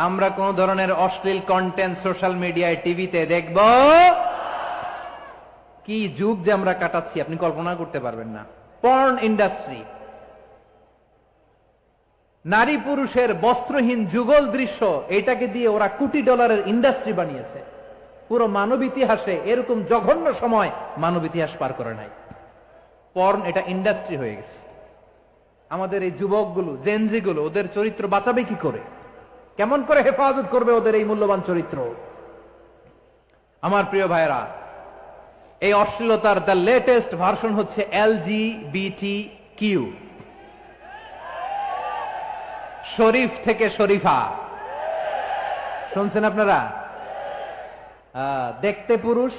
আমরা কোন ধরনের অশ্লীল কন্টেন্ট সোশ্যাল মিডিয়ায়, টিভিতে দেখব? কি যুগ যে আমরা কাটাচ্ছি আপনি কল্পনা করতে পারবেন না। পর্ন ইন্ডাস্ট্রি, নারী পুরুষের বস্ত্রহীন যুগল দৃশ্য, এটাকে দিয়ে ওরা কোটি ডলারের ইন্ডাস্ট্রি বানিয়েছে। পুরো মানব ইতিহাসে এরকম জঘন্য সময় মানব ইতিহাস পার করে নাই। পর্ন এটা ইন্ডাস্ট্রি হয়ে গেছে। আমাদের এই যুবকগুলো, জেনজি গুলো, ওদের চরিত্র বাঁচাবে কি করে? কেমন করে হেফাজত করবে ওদের এই মূল্যবান চরিত্র? আমার প্রিয় ভাইরা, এই অশ্লীলতার দ্য লেটেস্ট ভার্সন হচ্ছে LGBTQ, শরীফ থেকে শরীফা। শুনছেন আপনারা? দেখতে পুরুষ,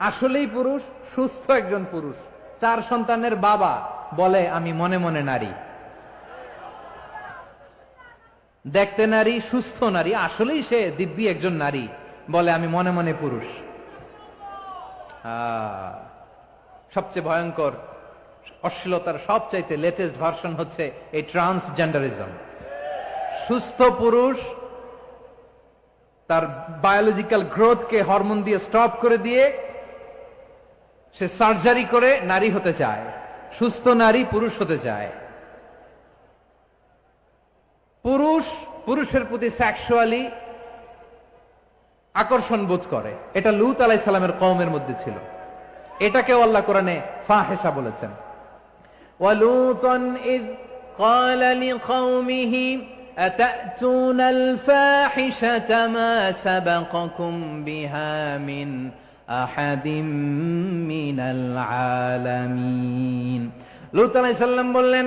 আসলেই পুরুষ, সুস্থ একজন পুরুষ, 4 সন্তানের বাবা, বলে আমি মনে মনে নারী। দেখতে নারী, সুস্থ নারী, আসলেই সে দিব্যি একজন নারী, বলে আমি মনে মনে পুরুষ। সবচেয়ে ভয়ঙ্কর অশ্লীলতার সবচাইতে লেটেস্ট ভার্সন হচ্ছে এই ট্রান্সজেন্ডারিজম। সুস্থ পুরুষ তার বায়োলজিক্যাল গ্রোথকে হরমোন দিয়ে স্টপ করে দিয়ে সে সার্জারি করে নারী হতে চায়, সুস্থ নারী পুরুষ হতে চায়। পুরুষ পুরুষের প্রতি সেক্সুয়ালি আকর্ষণ বোধ করে। এটা লূত আলাইহিস সালামের কওমের মধ্যে ছিল। এটাকেও আল্লাহ কোরআনে ফাহিশা বলেছেন। ওয়ালুতান ইয قال لقومه أتأتون الفاحشة ما سبقكم بها من أحد من العالمين। লূত আলাইহিস সালাম বললেন,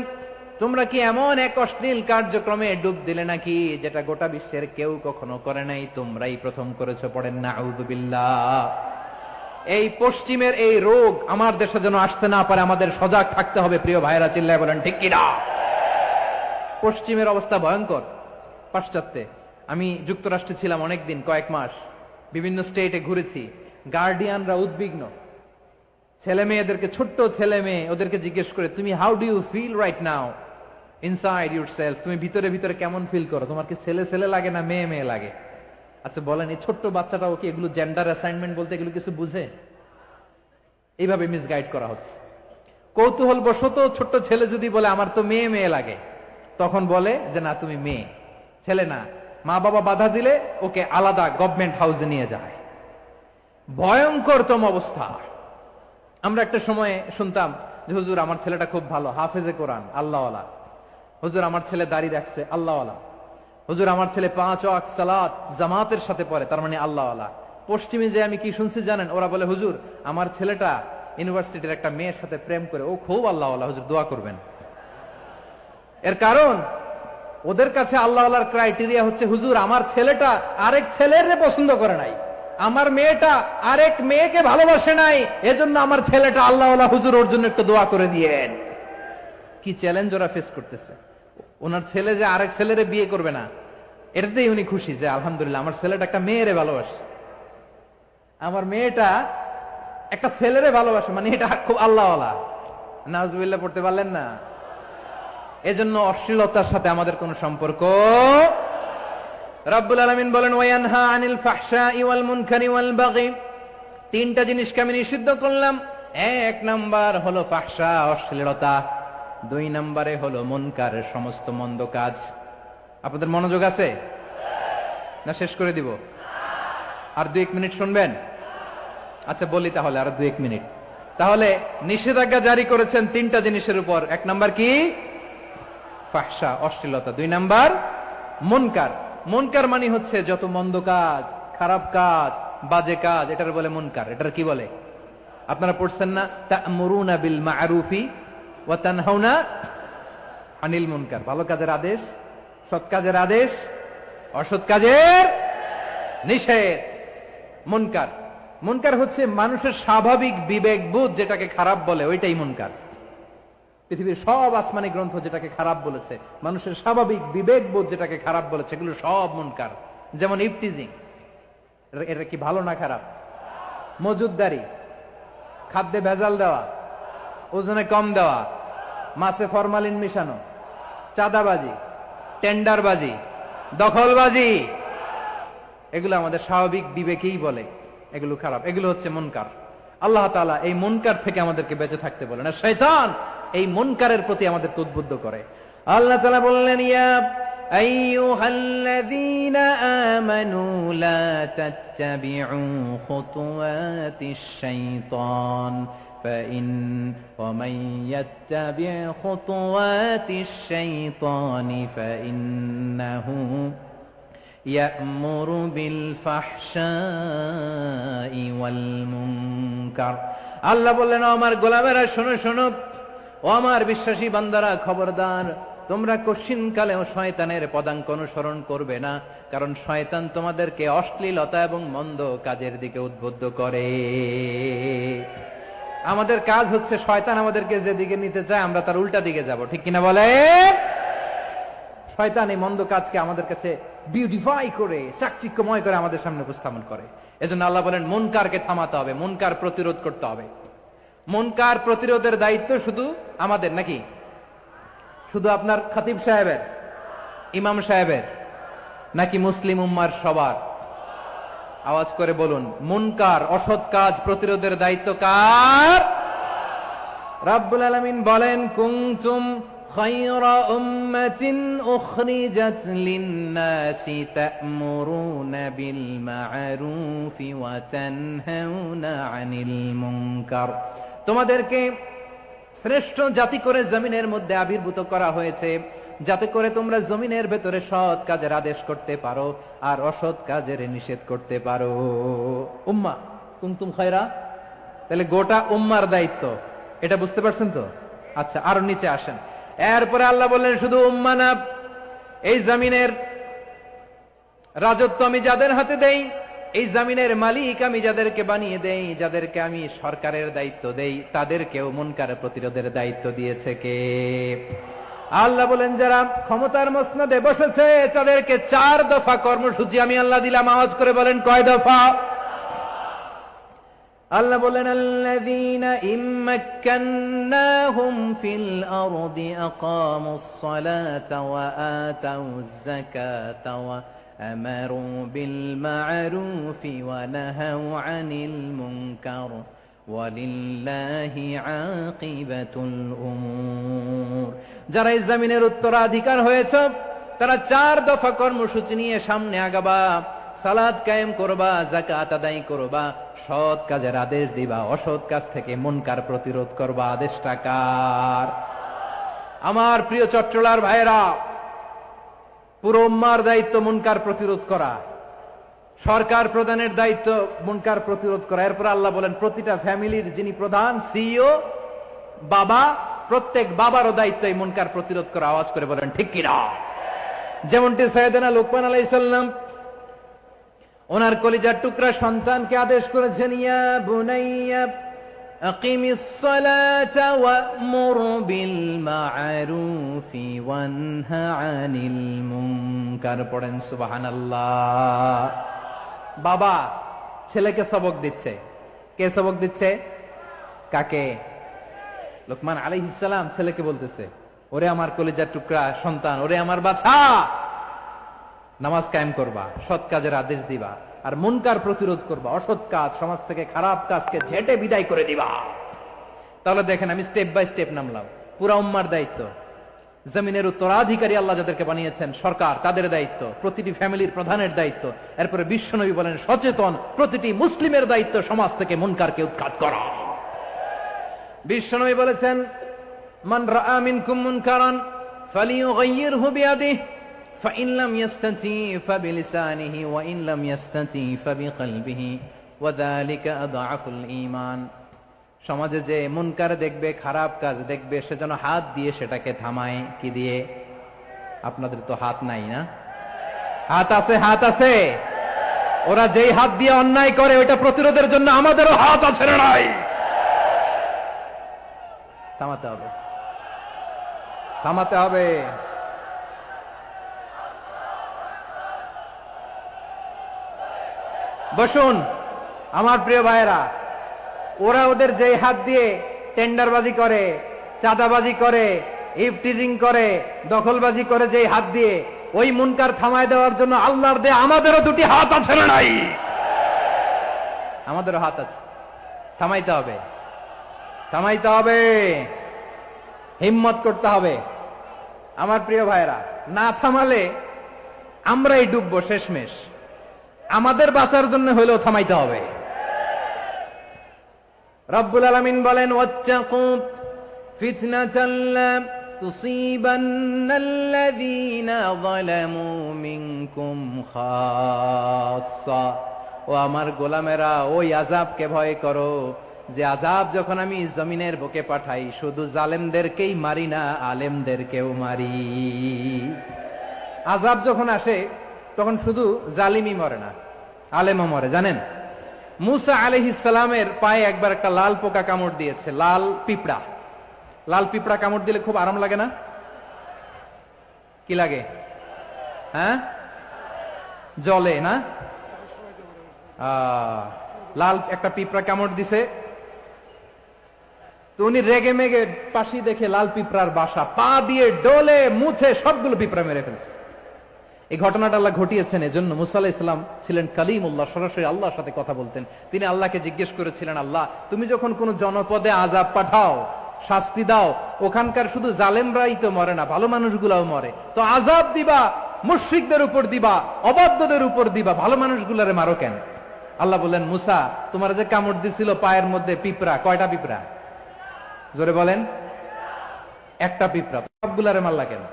তোমরা কি এমন এক অশ্লীল কার্যক্রমে ডুব দিলে নাকি যেটা গোটা বিশ্বের কেউ কখনো করে নাই, তোমরাই প্রথম করেছো। পড়েন নাউযুবিল্লাহ। এই পশ্চিমের এই রোগ আমার দেশে যেন আসতে না পারে, আমাদের সজাগ থাকতে হবে। প্রিয় ভাইরা চিল্লায় বলেন ঠিক কিনা? পশ্চিমের অবস্থা ভয়ঙ্কর। পাশ্চাত্যে আমি যুক্তরাষ্ট্রে ছিলাম অনেকদিন, কয়েক মাস, বিভিন্ন স্টেটে ঘুরেছি। গার্ডিয়ানরা উদ্বিগ্ন, ছেলে মেয়েদেরকে, ছোট্ট ছেলে মেয়ে, ওদেরকে জিজ্ঞেস করে, তুমি how do you feel right now inside yourself? তুমি ভিতরে ভিতরে কেমন ফিল করো? তোমার কি ছেলে ছেলে লাগে না মেয়ে মেয়ে লাগে? আচ্ছা বলেন, এই ছোট্ট বাচ্চাটাও কি এগুলো জেন্ডার অ্যাসাইনমেন্ট বলতে এগুলো কিছু বুঝে? এইভাবে মিসগাইড করা হচ্ছে। কৌতূহল বশত ছোট্ট ছেলে যদি বলে আমার তো মেয়ে মেয়ে লাগে, তখন বলে যে না তুমি মেয়ে, ছেলে না। মা বাবা বাধা দিলে ওকে আলাদা গভর্নমেন্ট হাউসে নিয়ে যায়। ভয়ঙ্করতম অবস্থা। আমরা একটা সময়ে শুনতাম যে হুজুর আমার ছেলেটা খুব ভালো, হাফেজে কোরআন, আল্লাহওয়ালা। হুজুর আমার ছেলে দাড়ি রাখছে, আল্লাহওয়ালা। হুজুর আমার ছেলে 5 ওয়াক্ত সালাত জামাতের সাথে পড়ে, তার মানে আল্লাহওয়ালা। পশ্চিমে যে আমি কি শুনছি জানেন? ওরা বলে হুজুর আমার ছেলেটা ইউনিভার্সিটির একটা মেয়ের সাথে প্রেম করে, ও খুব আল্লাহওয়ালা, হুজুর দোয়া করবেন। এর কারণ ওদের কাছে আল্লাহওয়ালার ক্রাইটেরিয়া হচ্ছে হুজুর আমার ছেলেটা আরেক ছেলের পছন্দ করে নাই, আমার মেয়েটা আরেক মেয়েকে ভালোবাসে নাই, এজন্য আমার ছেলেটা আল্লাহওয়ালা, হুজুর ওর জন্য একটু দোয়া করে দিয়েন। কি চ্যালেঞ্জ ওরা ফেস করতেছে। ওনার ছেলে যে আরেক ছেলেরে বিয়ে করবে না, এটাতেই উনি খুশি যে আলহামদুলিল্লাহ আমার ছেলেটা একটা মেয়েরে ভালোবাসে, আমার মেয়েটা একটা ছেলেরে ভালোবাসে, মানে এটা খুব আল্লাহওয়ালা। নাউজুবিল্লাহ পড়তে পারলেন না? এজন্য অশ্লীলতার সাথে আমাদের কোনো সম্পর্ক। রাব্বুল আলামিন বলেন ওয়ায়ানহা আনিল ফাহশাই ওয়াল মুনকারি ওয়াল বাগি। তিনটা জিনিসকে আমি নিষিদ্ধ করলাম। এক নাম্বার হলো ফাহশা, অশ্লীলতা। 2 নম্বরে হলো মুনকার, সমস্ত মন্দ কাজ। আপনাদের মনোযোগ আছে না? শেষ করে দিব? আর 2-1 মিনিট শুনবেন? আচ্ছা বলি তাহলে, আর 2-1 মিনিট। তাহলে নিষেধাজ্ঞা জারি করেছেন 3টা জিনিসের উপর। 1 নাম্বার কি? ফাহশা, অশ্লীলতা। 2 নাম্বার মুনকার। মুনকার মানে হচ্ছে যত মন্দ কাজ, খারাপ কাজ, বাজে কাজ, এটার বলে মুনকার। এটার কি বলে? আপনারা পড়ছেন না তা'মুরুনা বিল মা'রুফি ওয়া তানহাউনা আনিল মুনকার। ভালো কাজের আদেশ, সৎ কাজের আদেশ, অসৎ কাজের নিষেধ। মুনকার, মুনকার হচ্ছে মানুষের স্বাভাবিক বিবেক বোধ যেটাকে খারাপ বলে, ওইটাই মুনকার। পৃথিবীর সব আসমানি গ্রন্থ যেটাকে খারাপ বলেছে, মানুষের স্বাভাবিক বিবেক বোধ যেটাকে খারাপ বলেছে, এগুলো সব মুনকার। যেমন ইফটিজিং, এটা কি ভালো না খারাপ? মজুদদারি, খাদ্যে ভেজাল দেওয়া, ওজনে কম দেওয়া, মাছে ফরমালিন মিশানো, চাঁদাবাজি, টেন্ডারবাজি, দখলবাজি, এগুলো আমাদের স্বাভাবিক বিবেকেই বলে এগুলো খারাপ, এগুলো হচ্ছে মুনকার। আল্লাহ তাআলা এই মুনকার থেকে আমাদেরকে বেঁচে থাকতে বলেন, আর শয়তান এই মুনকারের প্রতি আমাদেরকে উদ্বুদ্ধ করে। আল্লাহ তাআলা বললেন ইয়া আইয়ুহাল্লাযীনা আমানু লা তাত্তাবিউ খুতুওয়াতিশ শাইতান ومن يتبع خطوات الشيطان فإنه يأمر بالفحشاء والمنكر। আল্লাহ বললেন আমার গোলামেরা শোনো শোনো, ও আমার বিশ্বাসী বান্দারা খবরদার, তোমরা কশিনকালেও শয়তানের পদাঙ্ক অনুসরণ করবে না, কারণ শয়তান তোমাদেরকে অশ্লীলতা এবং মন্দ কাজের দিকে উদ্বুদ্ধ করে। আমাদের কাজ হচ্ছে শয়তান আমাদেরকে যেদিকে নিতে চায় আমরা তার উল্টা দিকে যাব, ঠিক কিনা বলে? শয়তান এই মন্দ কাজকে আমাদের কাছে বিউটিফাই করে, চাকচিক্যময় করে আমাদের সামনে উপস্থাপন করে। এজন্য আল্লাহ বলেন মুনকারকে থামাতে হবে, মুনকার প্রতিরোধ করতে হবে। মুনকার প্রতিরোধের দায়িত্ব শুধু আমাদের নাকি? শুধু আপনার খতিব সাহেবের, ইমাম সাহেবের, নাকি মুসলিম উম্মার সবার? আওয়াজ করে বলুন, মুনকার অসৎ কাজ প্রতিরোধের দায়িত্ব কার? রাব্বুল আলামিন বলেন কুনতুম خير أمة أخرجت للناس تأمرون بالمعروف وتنهون عن المنكر তোমাদেরকে শ্রেষ্ঠ জাতি করে জমিনের মধ্যে আবির্ভূত করা হয়েছে যাতে করে তোমরা জমিনের ভেতরে সৎ কাজের আদেশ করতে পারো আর অসৎ কাজের নিষেধ করতে পারো। উম্মাহ কুনতুম খায়রা, তাহলে গোটা উম্মার দায়িত্ব, এটা বুঝতে পারছেন তো? আচ্ছা, আরো নিচে আসেন। এরপরে আল্লাহ বললেন শুধু উম্মাহ না, এই জমিনের রাজত্ব আমি যাদের হাতে দেই, এই জমিনের মালিক আমি যাদেরকে বানিয়ে দেই, যাদেরকে আমি সরকারের দায়িত্ব দেই, তাদেরকেও মুনকার প্রতিরোধের দায়িত্ব দিয়েছে কে? আল্লাহ বলেন যারা ক্ষমতার মসনদে বসেছে তাদেরকে 4 দফা কর্মসূচি আমি আল্লাহ দিলাম। আওয়াজ করে বলেন কয় দফা? আল্লাহ বলেন আল্লাযীনা ইম্মাক্কান্নাহুম ফিল আরদি আকামুস সালাতা ওয়া আতাউয যাকাতা ওয়া আমারু বিল মা'রুফি ওয়া নাহাউ আনিল মুনকার ওয়ালিল্লাহি আকিবাতুল উমুর। যারা এই জমিনের উত্তরাধিকার হয়েছে তারা 4 দফা কর্মসূচি নিয়ে সামনে আগাবা। সালাত কায়েম করবা, যাকাত আদায় করবা, সৎ কাজের আদেশ দিবা, অসৎ কাজ থেকে মুনকার প্রতিরোধ করবা। আদেশটা কার? আমার প্রিয় চট্টলার ভাইরা, পুরো উম্মার দায়িত্ব মুনকার প্রতিরোধ করা, সরকার প্রধানের দায়িত্ব মুনকার প্রতিরোধ করা। এরপর আল্লাহ বলেন প্রতিটা ফ্যামিলির যিনি প্রধান সিইও বাবা, প্রত্যেক বাবারও দায়িত্ব এই মুনকার প্রতিরোধ করা। আওয়াজ করে বলেন ঠিক কিনা? যেমনটি সাইয়েদনা লুকমান আলাইহিস সালাম ওনার কলিজার টুকরা সন্তানকে আদেশ করেছেন, ইয়া বুনাইয়া আকিমিস সালাতা ওয়া'মুর বিল মা'রুফি ওয়ানহা আনিল মুনকার। পড়েন সুবহানাল্লাহ। বাবা ছেলেকে সবক দিচ্ছে। কে সবক দিচ্ছে? কাকে? লুকমান আলাইহিস সালাম ছেলেকে বলতেছে, ওরে আমার কলিজার টুকরা সন্তান, ওরে আমার বাছা, নামাজ কায়েম করবা, সৎ কাজের আদেশ দিবা, আর মুনকার প্রতিরোধ করবা, অসৎ কাজ, সমাজ থেকে খারাপ কাজকে ঝেঁটে বিদায় করে দিবা। তাহলে দেখেন আমি স্টেপ বাই স্টেপ নামলাম। পুরা উম্মার দায়িত্ব, জমিনের উত্তরাধিকারী আল্লাহ যাদেরকে বানিয়েছেন সরকার, তাদের দায়িত্ব, প্রতিটি ফ্যামিলির প্রধানের দায়িত্ব। এরপরে বিশ্বনবী বলেন সচেতন প্রতিটি মুসলিমের দায়িত্ব সমাজ থেকে মুনকারকে উৎখাত করা। বিশ্বনবী বলেছেন মান রাআ মিনকুম মুনকারান ফালিয়ুগাইয়িরহু বিয়াদিহি ফাইন লাম ইয়াস্তাতি ফাবিলিসানিহি ওয়া ইন লাম ইয়াস্তাতি ফাবিকলবিহি ওয়া যালিকা আযআফুল ঈমান। সমাজে যে মুনকার দেখবে, খারাপ কাজ দেখবে, সে যেন হাত দিয়ে সেটাকে থামায়। কি দিয়ে? আপনাদের তো হাত নাই না? হাত আছে, হাত আছে। ওরা যেই হাত দিয়ে অন্যায় করে ওইটা প্রতিরোধের জন্য আমাদেরও হাত আছে না নাই? থামাতে হবে, থামাতে হবে। বসুন আমার প্রিয় ভাইয়েরা, ওরা ওদের যে হাত দিয়ে টেন্ডারবাজি করে, চাঁদাবাজি করে, ইফটিজিং করে, দখলবাজি করে, যে হাত দিয়ে, ওই মুনকার থামায় দেওয়ার জন্য আল্লাহর দেয়া আমাদেরও 2টি হাত আছে না নাই? আমাদেরও হাত আছে। থামাইতে হবে, থামাইতে হবে, হিম্মত করতে হবে। আমার প্রিয় ভাইয়েরা, না থামালে আমরাই ডুববো শেষমেশ। আমাদের বাঁচার জন্য হলেও থামাইতে হবে। রব্বুল আলামিন বলেন ওয়াত্তাকু ফিতনাতাল লা তুসিবান্নাল্লাযীনা যালামু মিনকুম খাসসা। ও আমার গোলামেরা, ওই আযাবকে ভয় করো যে আযাব যখন আমি জমিনের বুকে পাঠাই শুধু জালেমদেরকেই মারি না, আলেমদেরকেও মারি। আযাব যখন আসে তখন শুধু জালিমই মরে না, আলেমও মরে। জানেন মুসা আলাইহিস সালামের পায়ে একবার একটা লাল পোকা কামড় দিয়েছে, লাল পিঁপড়া। লাল পিঁপড়া কামড় দিলে খুব আরাম লাগে না? কি লাগে? হ্যাঁ, জলে না? লাল একটা পিঁপড়া কামড় দিছে, তো উনি রেগে মেগে পাশি দেখে লাল পিঁপড়ার বাসা, পা দিয়ে ডলে মুছে সবগুলো পিঁপড়া মেরে ফেলছে। এই ঘটনাটা আল্লাহ ঘটিয়েছেন এজন্য মুসা আলাইহিস সালাম ছিলেন কালিমুল্লাহ, সরাসরি আল্লাহর সাথে কথা বলতেন। তিনি আল্লাহকে জিজ্ঞেস করেছিলেন, আল্লাহ তুমি যখন কোন জনপদে আযাব পাঠাও শাস্তি দাও। ওখানকার শুধু জালেমরাই তো মরে না, ভালো মানুষগুলাও মরে। তো আযাব দিবা মুশরিকদের উপর দিবা, অবাধ্যদের উপর দিবা, ভালো মানুষগুলারে মারো কেন? আল্লাহ বললেন, মুসা তোমার যে কামড় দিছিল পায়ের মধ্যে পিঁপড়া, কয়টা পিঁপড়া? জোরে বলেন। একটা পিঁপড়া, সবগুলারে মারলা কেন?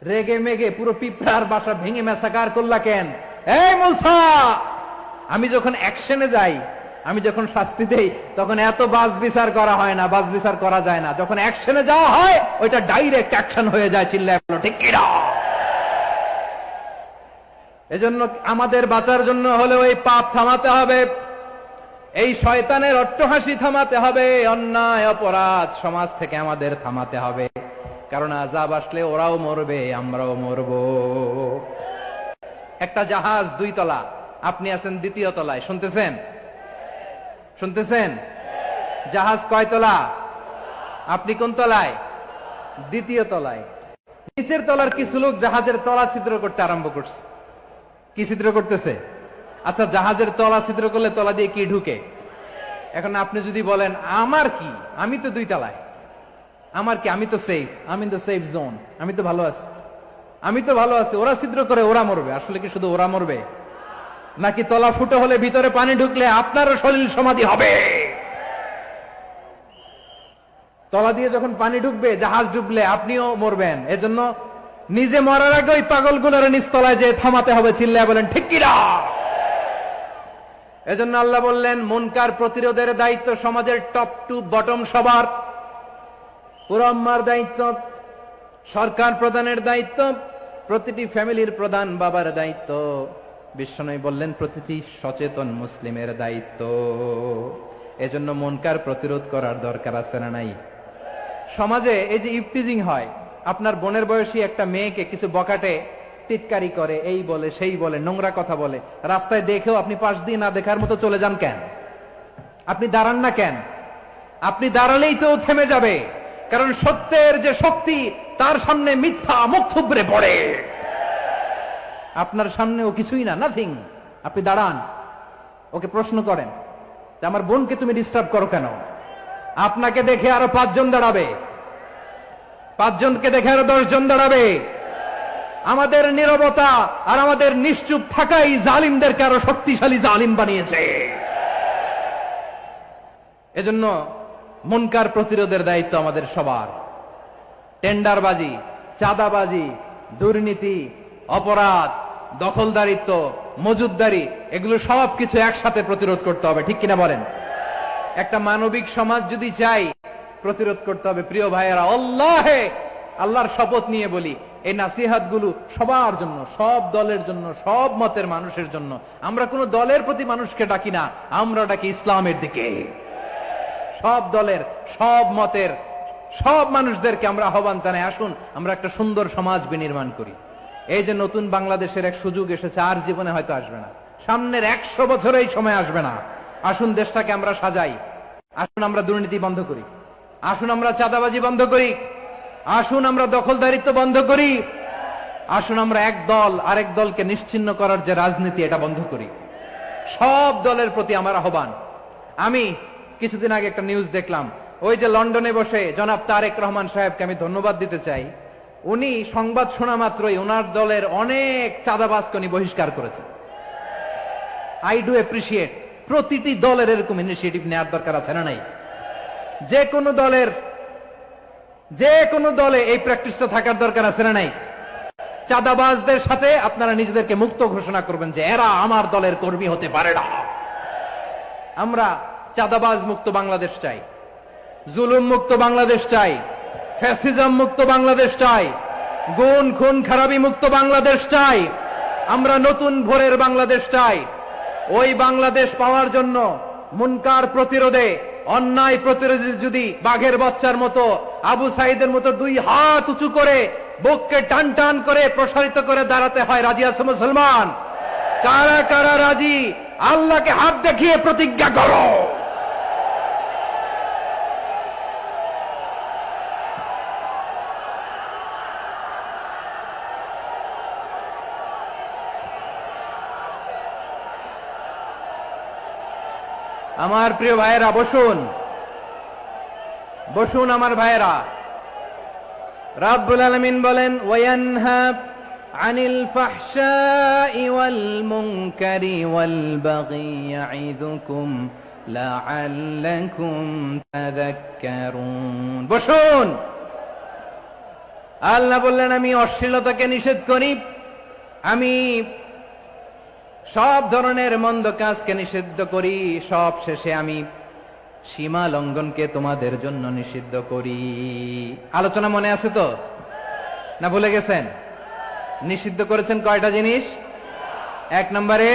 রেগে মেগে পুরো পিঁপড়ার বাসা ভেঙে মেসাকার করলা কেন? এই মুসা, আমি যখন অ্যাকশনে যাই, আমি যখন শাস্তি দেই, তখন এত বাস বিচার করা হয় না, বাস বিচার করা যায় না। যখন অ্যাকশনে যাওয়া হয়, ওইটা ডাইরেক্ট অ্যাকশন হয়ে যায়। চিল্লায় বলো ঠিক কি না? এজন্য আমাদের বাঁচার জন্য হলে ওই পাপ থামাতে হবে, এই শয়তানের অট্টহাসি থামাতে হবে, অন্যায় অপরাধ সমাজ থেকে আমাদের থামাতে হবে। কারণ আযাব আসলে ওরাও মরবে, আমরাও মরব। একটা জাহাজ 2 তলা, আপনি আছেন 2য় তলায়। শুনতেছেন? শুনতেছেন? জাহাজ কয় তলা? আপনি কোন তলায়? 2য় তলায়। নিচের তলার কিছু লোক জাহাজের তলা ছিদ্র করতে আরম্ভ করছে। কি ছিদ্র করতেছে? আচ্ছা, জাহাজের তলা ছিদ্র করলে তলা দিয়ে কি ঢুকে? এখন আপনি যদি বলেন আমার কি, আমি তো 2 তলায়, আমার কি, আমি তো সেফ, আমি ইন দ্য সেফ জোন, আমি তো ভালো আছি, আমি তো ভালো আছি, ওরা ছিদ্র করে ওরা মরবে। আসলে কি শুধু ওরা মরবে, নাকি তলা ফুটো হলে ভিতরে পানি ঢুকলে আপনারও শরীর সমাধি হবে? তলা দিয়ে যখন পানি ঢুকবে, জাহাজ ডুবলে আপনিও মরবেন। এজন্য নিজে মরার আগে ওই পাগলগুলোর নিচতলায় যে থামাতে হবে। চিল্লায় বলেন ঠিক কি না? এজন্য আল্লাহ বললেন, মুনকার প্রতিরোধের দায়িত্ব সমাজের টপ টু বটম সবার। পুরো আম্মার দায়িত্ব, সরকার প্রধানের দায়িত্ব, প্রতিটি ফ্যামিলির প্রধান বাবার দায়িত্ব, বিশ্বনবী বললেন প্রতিটি সচেতন মুসলিমের দায়িত্ব। এজন্য মুনকার প্রতিরোধ করার দরকার আছে না নাই? সমাজে এই যে ইফটিজিং হয়, আপনার বোনের বয়সী একটা মেয়েকে কিছু বকাটে টিটকারি করে, এই বলে সেই বলে, নোংরা কথা বলে, রাস্তায় দেখেও আপনি পাশ দিয়ে না দেখার মতো চলে যান কেন? আপনি দাঁড়ান না কেন? আপনি দাঁড়ালেই তো থেমে যাবে। কারণ সত্যের যে শক্তি, তার সামনে মিথ্যা মুখ থুবড়ে পড়ে। আপনার সামনে ও কিছুই না, নাথিং। আপনি দাঁড়ান, ওকে প্রশ্ন করেন যে আমার বোনকে তুমি ডিস্টার্ব করো কেন? আপনাকে দেখে আরো 5 জন দাঁড়াবে, 5 জনকে দেখে আরো 10 জন দাঁড়াবে। আমাদের নীরবতা আর আমাদের নিশ্চুপ থাকাই জালিমদেরকে আরো শক্তিশালী জালিম বানিয়েছে। এজন্য মুনকার প্রতিরোধের দায়িত্ব আমাদের সবার। টেন্ডারবাজি, চাঁদাবাজি, দুর্নীতি, অপরাধ, দখলদারিত্ব, মজুদদারি, এগুলো সবকিছু একসাথে প্রতিরোধ করতে হবে। ঠিক কিনা বলেন? একটা মানবিক সমাজ যদি চাই, প্রতিরোধ করতে হবে। প্রিয় ভাইয়েরা, আল্লাহর শপথ নিয়ে বলি, এই নাসিহাত গুলো সবার জন্য, সব দলের জন্য, সব মতের মানুষের জন্য। আমরা কোন দলের প্রতি মানুষকে ডাকি না, আমরা ডাকি ইসলামের দিকে। সব দলের, সব মতের, সব মানুষদেরকে আমরা আহ্বান জানাই, আসুন আমরা একটা সুন্দর সমাজ বিনির্মাণ করি। এই যে নতুন বাংলাদেশের এক সুযোগ এসেছে, আর জীবনে হয়তো আসবে না, সামনের 100 বছরে এই সময় আসবে না। আসুন দেশটাকে আমরা সাজাই, আসুন আমরা দুর্নীতি বন্ধ করি, আসুন আমরা চাঁদাবাজি বন্ধ করি, আসুন আমরা দখলদারিত্ব বন্ধ করি, আসুন আমরা এক দল আরেক দলকে নিশ্চিহ্ন করার যে রাজনীতি, এটা বন্ধ করি। সব দলের প্রতি আমার আহ্বান। আমি কিছুদিন আগে একটা নিউজ দেখলাম, ওই যে লন্ডনে বসে জনাব তারেক রহমান সাহেবকে আমি ধন্যবাদ দিতে চাই। উনি সংবাদ শোনা মাত্রই ওনার দলের অনেক চাঁদাবাজকে উনি বহিষ্কার করেছেন। I do appreciate. প্রতিটি দলের এরকম ইনিশিয়েটিভ নেওয়ার দরকার আছে না নাই? যে কোনো দলে এই প্র্যাকটিসটা থাকার দরকার আছে না নাই? চাঁদাবাজদের সাথে আপনারা নিজেদেরকে মুক্ত ঘোষণা করবেন যে এরা আমার দলের কর্মী হতে পারে না। আমরা চাঁদাবাজ মুক্ত বাংলাদেশ চাই, জুলুম মুক্ত বাংলাদেশ চাই, ফ্যাসিজম মুক্ত বাংলাদেশ চাই, গুণ খুন খারাপি মুক্ত বাংলাদেশ চাই। আমরা নতুন ভোরের বাংলাদেশ চাই। ওই বাংলাদেশ পাওয়ার জন্য মুনকার প্রতিরোধে, অন্যায় প্রতিরোধে যদি বাঘের বাচ্চার মতো, আবু সাইদের মতো 2 হাত উঁচু করে, বুককে টান টান করে প্রসারিত করে দাঁড়াতে হয়, রাজি আছে মুসলমান? কারা কারা রাজি? আল্লাহকে হাত দেখিয়ে প্রতিজ্ঞা করো। আমার প্রিয় ভাইয়েরা, বসুন বসুন আমার ভাইয়েরা। রাব্বুল আলামিন বলেন ওয়ায়ানহা আনিল ফাহশাই ওয়াল মুনকারি ওয়াল বাগি ইয়াইযুকুম লাআল্লাকুম তাযাক্কারুন। বসুন। আল্লাহ বললেন আমি অশ্লীলতাকে নিষেধ করি, আমি সব ধরনের মন্দ কাজকে নিষিদ্ধ করি, সব শেষে আমি সীমা লঙ্ঘনকে তোমাদের জন্য নিষিদ্ধ করি। আলোচনা মনে আছে তো, না ভুলে গেছেন? নিষিদ্ধ করেছেন কয়টা জিনিস? 1 নম্বরে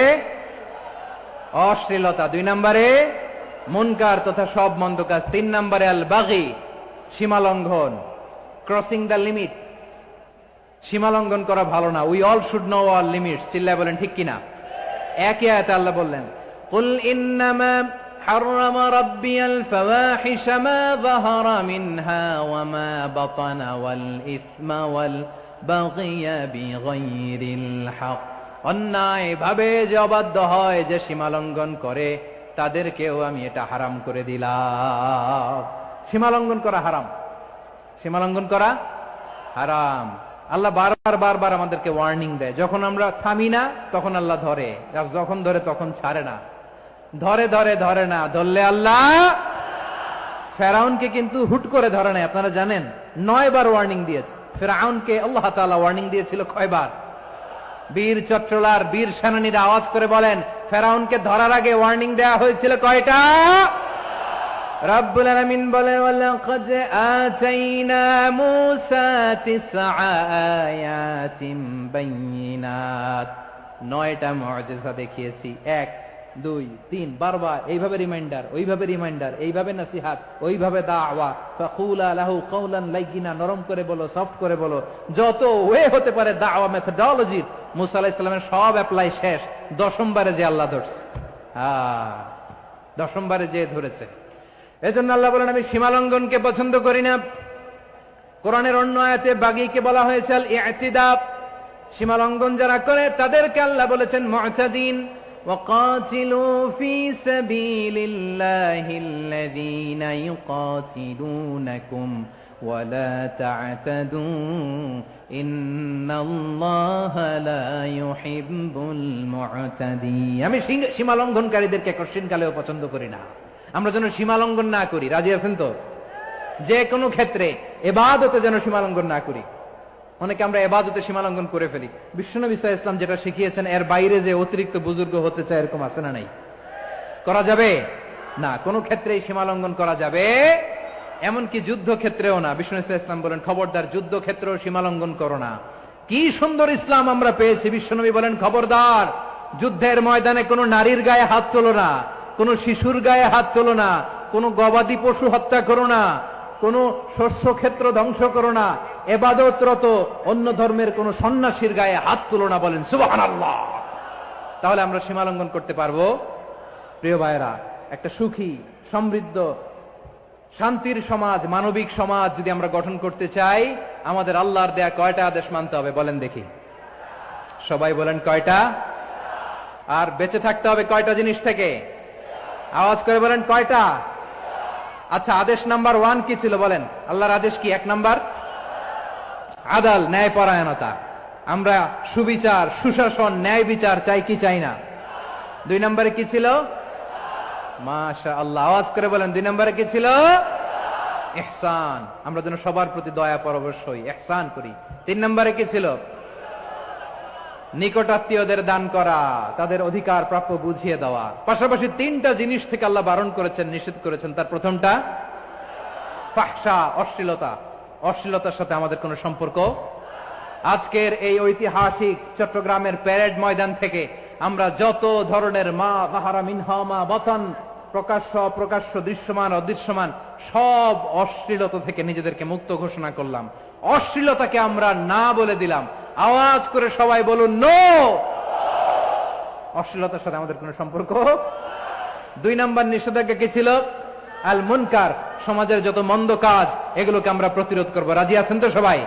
অশ্লীলতা, 2 নম্বরে মুনকার তথা সব মন্দ কাজ, 3 নম্বরে আল বাগি সীমা লঙ্ঘন, ক্রসিং দ্য লিমিট। সীমা লঙ্ঘন করা ভালো না। We all should know our limits. চিল্লায় বলেন ঠিক কিনা? একই আয়াতে আল্লাহ বললেন কুল ইন্নামা حرم ربي الفواحش ما ظهر منها وما بطن والإثم والبغي بغير الحق। অন্যায় ভাবে যে অবাধ্য হয়, যে সীমা লঙ্ঘন করে, তাদেরকেও আমি এটা হারাম করে দিলাম। সীমা লঙ্ঘন করা হারাম, সীমা লঙ্ঘন করা হারাম। আল্লাহ বারবার বারবার আমাদেরকে ওয়ার্নিং দেয়। যখন আমরা থামি না তখন আল্লাহ ধরে, যখন ধরে তখন ছাড়ে না। ধরে ধরে ধরে না, ধরলে আল্লাহ। ফেরাউনকে কিন্তু হুট করে ধরে নাই, আপনারা জানেন 9 বার ওয়ার্নিং দিয়েছে। ফেরাউনকে আল্লাহ তাআলা ওয়ার্নিং দিয়েছিল কয়বার? বীর চট্টলার বীর সেনানীরা আওয়াজ করে বলেন ফেরাউনকে ধরার আগে ওয়ার্নিং দেওয়া হয়েছিল কয়টা? রাব্বুল আলামিন বলেন ওয়ালাকাদ আতাইনা মূসা 9 আয়াতিন বাইয়িনাত। 9টা মুআজিজা দেখিয়েছি। 1 2 3 বারবার এইভাবে রিমাইন্ডার, ওইভাবে রিমাইন্ডার, এইভাবে নসিহাত, ওইভাবে দাওয়া। ফাকুলা লাহু কাওলান লাইয়িনা, নরম করে বলো, সফট করে বলো, যত ওয়ে হতে পারে দাওয়া মেথডোলজি। মুসা আলাইহিস সালামের সব অ্যাপ্লাই শেষ। 10ম বারে যে আল্লাহ ধরছে, 10ম বারে যে ধরেছে। এজন্য আল্লাহ বলেন আমি সীমা লঙ্ঘনকে পছন্দ করি না। কোরআনের অন্য আয়াতে বাগীকে বলা হয়েছে আল ইতিদা। সীমা লঙ্ঘন যারা করে তাদেরকে আল্লাহ বলেছেন মুতাদিন। وقاتلوا في سبيل الله الذين يقاتلونكم ولا تعتدوا إن الله لا يحب المعتدين। আমি সীমা লঙ্ঘনকারীদেরকে কোশ্চেন কালেও পছন্দ করি না। আমরা যেন সীমা লঙ্ঘন না করি। রাজি আছেন তো? যে কোনো ক্ষেত্রে ইবাদতে যেন সীমা লঙ্ঘন না করি। অনেকে আমরা ইবাদতে সীমা লঙ্ঘন করে ফেলি। বিশ্বনবী সাল্লাল্লাহু আলাইহি ওয়াসাল্লাম যেটা শিখিয়েছেন এর বাইরে যে অতিরিক্ত বুজুর্গ হতে চায়, এরকম আছে না নাই? করা যাবে না, কোনো ক্ষেত্রেই সীমা লঙ্ঘন করা যাবে, এমনকি যুদ্ধ ক্ষেত্রেও না। বিশ্বনবী সাল্লাল্লাহু আলাইহি ওয়াসাল্লাম বলেন খবরদার যুদ্ধ ক্ষেত্রেও সীমা লঙ্ঘন করো না। কি সুন্দর ইসলাম আমরা পেয়েছি। বিশ্বনবী বলেন খবরদার যুদ্ধের ময়দানে কোনো নারীর গায়ে হাত তোলো না, কোনো শিশুর গায়ে হাত তোলো না, কোনো গবাদি পশু হত্যা করো না, কোনো শস্য ক্ষেত্র ধ্বংস করো না, ইবাদতরত অন্য ধর্মের কোন সন্ন্যাসীর গায়ে হাত তুলো না। বলেন সুবহানাল্লাহ। তাহলে আমরা সীমা লঙ্ঘন করতে পারবো? প্রিয় ভাইরা, একটা সুখী সমৃদ্ধ শান্তির সমাজ, মানবিক সমাজ যদি আমরা গঠন করতে চাই, আমাদের আল্লাহর দেয়া কয়টা আদেশ মানতে হবে বলেন দেখি? সবাই বলেন কয়টা? আর বেঁচে থাকতে হবে কয়টা জিনিস থেকে? আওয়াজ করে বলেন কয়টা? আচ্ছা, আদেশ নাম্বার 1 কি ছিল বলেন? আল্লাহর আদেশ কি? 1 নাম্বার আদাল, ন্যায় পরায়ণতা। আমরা সুবিচার, সুশাসন, ন্যায় বিচার চাই কি চাই না? 2 নম্বরে কি ছিল? মাশাআল্লাহ, আওয়াজ করে বলেন 2 নম্বরে কি ছিল? ইহসান। আমরা যেন সবার প্রতি দয়া পরবশ হই, ইহসান করি। 3 নম্বরে কি ছিল? নিকটাত্মীয়দের দান করা, তাদের অধিকার প্রাপ্য বুঝিয়ে দেওয়া। পাশাপাশি 3টা জিনিস থেকে আল্লাহ বারণ করেছেন, নিষেধ করেছেন। তার প্রথমটা ফাহশা, অশ্লীলতা। অশ্লীলতার সাথে আমাদের কোনো সম্পর্ক। আজকের এই ঐতিহাসিক চট্টগ্রামের প্যারেড ময়দান থেকে আমরা যত ধরনের মা যাহারা মিনহা মা বাতান, প্রকাশ্য অপ্রকাশ্য, দৃশ্যমান অদৃশ্যমান, সব অশ্লীলতা থেকে নিজেদেরকে মুক্ত ঘোষণা করলাম। অশ্লীলতাকে আমরা না বলে দিলাম। আওয়াজ করে সবাই বলুন নো। অশ্লীলতার সাথে আমাদের কোনো সম্পর্ক। 2 নম্বর নিষেধাজ্ঞা কি ছিল? আল মুনকার, সমাজের যত মন্দ কাজ এগুলোকে আমরা প্রতিরোধ করব। রাজি আছেন তো সবাই?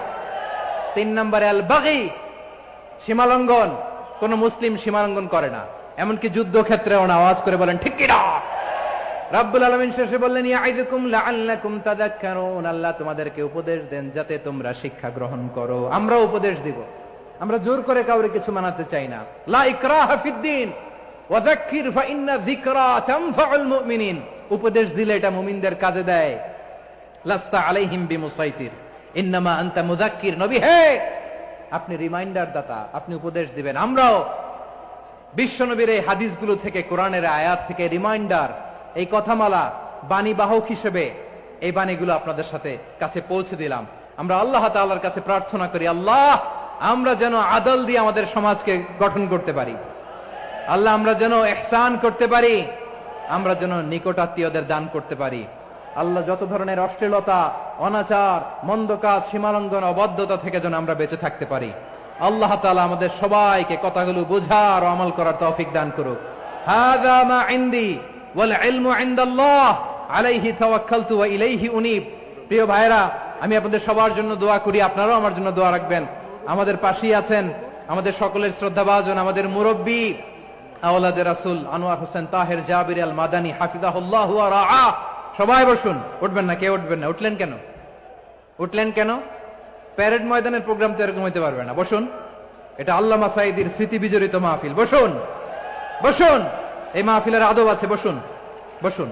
3 নম্বরে আল বাগি, সীমালঙ্ঘন। কোন মুসলিম সীমালঙ্ঘন করে না, এমনকি যুদ্ধ ক্ষেত্রেও না। আওয়াজ করে বলেন ঠিক কি না? রাব্বুল আলামিন শেষে বললেন ইয়াইদুকুম লাআল্লাকুম তাযাক্কারুন, আল্লাহ তোমাদেরকে উপদেশ দেন যাতে তোমরা শিক্ষা গ্রহণ করো। আমরা উপদেশ দিব, আমরা জোর করে কাউরে কিছু মানাতে চাই না। লা ইকরাহা ফিদ্দিন ওয়া যাক্কির ফা ইন্না যিকরা তানফাউল মুমিনিন, উপদেশ দিলে এটা মুমিনদের কাজে দেয়। লাস্তা আলাইহিম বিমুসাইতির ইন্নামা আনতা মুযাক্কির, নবী হে আপনি রিমাইন্ডার দাতা, আপনি উপদেশ দিবেন। আমরাও বিশ্বনবীর এই হাদিসগুলো থেকে, কোরআনের আয়াত থেকে রিমাইন্ডার, এই কথামালা বাণী বাহক হিসেবে এই বাণীগুলো আপনাদের সাথে কাছে পৌঁছে দিলাম। আমরা আল্লাহ তাআলার কাছে প্রার্থনা করি, আল্লাহ আমরা যেন আদল দিয়ে আমাদের সমাজকে গঠন করতে পারি। আল্লাহ আমরা যেন ইহসান করতে পারি, আমরা যেন নিকটাত্মীয়দের দান করতে পারি। আল্লাহ যত ধরনের অশ্লীলতা, অনাচার, মন্দ কাজ, সীমালঙ্ঘন, অবাধ্যতা থেকে যেন আমরা বেঁচে থাকতে পারি। আল্লাহ তাআলা আমাদের সবাইকে কথাগুলো বোঝার ও আমল করার তৌফিক দান করুক। হাযা মা ইনদি ওয়াল ইলমু ইনদাল্লাহ আলাইহি তাওয়াক্কালতু ওয়া ইলাইহি উনীব। প্রিয় ভাইরা, আমি আপনাদের সবার জন্য দোয়া করি, আপনারাও আমার জন্য দোয়া রাখবেন। আমাদের পাশেই আছেন আমাদের সকলের শ্রদ্ধাভাজন, আমাদের মুরব্বী আওলাদে রাসূল আনোয়ার হোসেন তাহের জাবির আল মাদানী হাফিজাহুল্লাহ ওয়া রাআ। সবাই বসুন, উঠবেন না, কেউ উঠবেন না। উঠলেন কেন? উঠলেন কেন? প্যারেড ময়দানের প্রোগ্রাম তো এরকম হইতে পারবে না। বসুন, এটা আল্লামা সাঈদীর স্মৃতি বিজড়িত মাহফিল। বসুন, বসুন, এই মাহফিলের আদব আছে। বসুন, বসুন।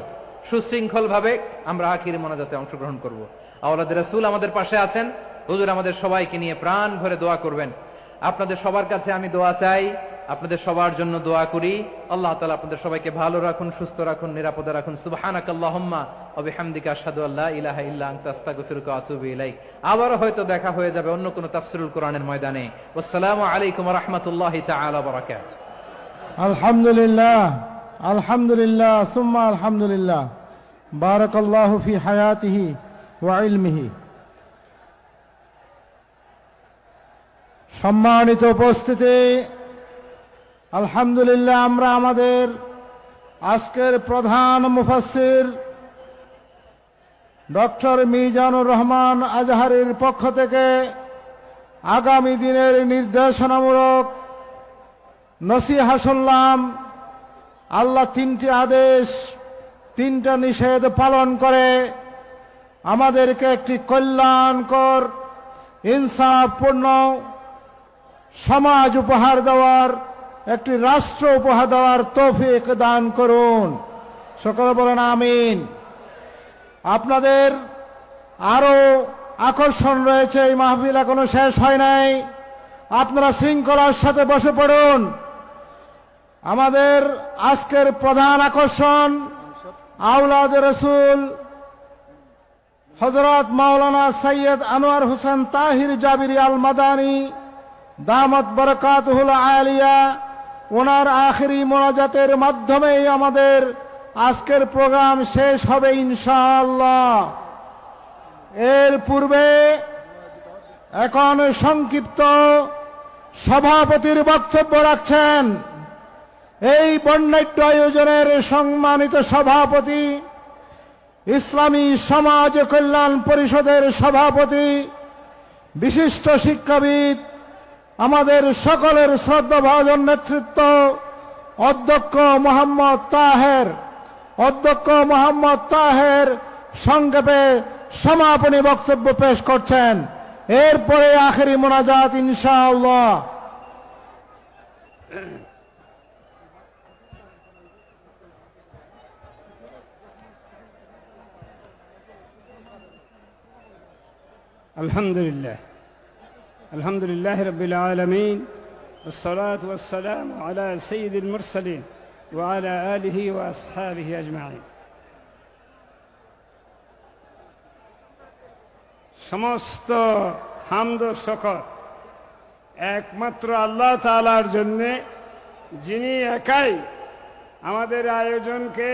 সুশৃঙ্খল ভাবে আমরা আখির মোনাজাতে অংশগ্রহণ করব। আওলাদে রাসূল আমাদের পাশে আছেন, হুজুর আমাদের সবাইকে নিয়ে প্রাণ ভরে দোয়া করবেন। আপনাদের সবার কাছে আমি দোয়া চাই, আপনাদের সবার জন্য দোয়া করি। আল্লাহ তাআলা আপনাদের সবাইকে ভালো রাখুন, সুস্থ রাখুন, নিরাপদে রাখুন। সুবহানাকাল্লাহুম্মা ওয়া বিহামদিকা আশহাদু আল্লা ইলাহা ইল্লা আনতা আস্তাগফিরুকা ওয়া আতুবু ইলাইক। আবারও হয়তো দেখা হয়ে যাবে অন্য কোনো তাফসীরুল কোরআনের ময়দানে। আসসালামু আলাইকুম ওয়া রাহমাতুল্লাহি তাআলা ওয়া বারাকাতুহু। আলহামদুলিল্লাহ, আলহামদুলিল্লাহ, সুম্মা আলহামদুলিল্লাহ। বারাকাল্লাহু ফি হায়াতিহি ওয়া ইলমিহি। সম্মানিত উপস্থিতি, আলহামদুলিল্লাহ আমরা আমাদের আজকের প্রধান মুফাসসির ডক্টর মিজানুর রহমান আজহারীর পক্ষ থেকে আগামী দিনের নির্দেশনামূলক নসিহা শুনলাম। আল্লাহ 3টি আদেশ 3টা নিষেধ পালন করে আমাদেরকে একটি কল্যাণকর, ইনসাফপূর্ণ সমাজ উপহার দেওয়ার, একটি রাষ্ট্র উপহার দেওয়ার তৌফিক দান করুন। সকলে বলেন আমিন। আপনাদের আরো আকর্ষণ রয়েছে, এই মাহফিল এখনো শেষ হয় নাই। আপনারা শৃঙ্খলার সাথে বসে পড়ুন। আমাদের আজকের প্রধান আকর্ষণ আওলাদে রাসূল হযরত মাওলানা সৈয়দ আনোয়ার হোসেন তাহির জাবিরি আল মাদানী দামাত বারাকাতুহুল আলিয়া, ওনার আখিরি মোনাজাতের মাধ্যমেই আমাদের আজকের প্রোগ্রাম শেষ হবে ইনশাআল্লাহ। এর পূর্বে এখন সংক্ষিপ্ত সভাপতির বক্তব্য রাখছেন এই বর্ণাঢ্য আয়োজনের সম্মানিত সভাপতি, ইসলামী সমাজ কল্যাণ পরিষদের সভাপতি, বিশিষ্ট শিক্ষাবিদ, আমাদের সকলের শ্রদ্ধাভাজন নেতৃত্ব অধ্যক্ষ মোহাম্মদ তাহের সংক্ষেপে সমাপনী বক্তব্য পেশ করছেন। এরপরে আখেরি মোনাজাত ইনশাআল্লাহ। আলহামদুলিল্লাহ, আলহামদুলিল্লাহ রাব্বিল আলামিন, والصلاة والسلام على سيد المرسلين وعلى آله وأصحابه أجمعين। সমস্ত হামদ ও শকর একমাত্র আল্লাহ তাআলার জন্য, যিনি একাই আমাদের আয়োজনকে,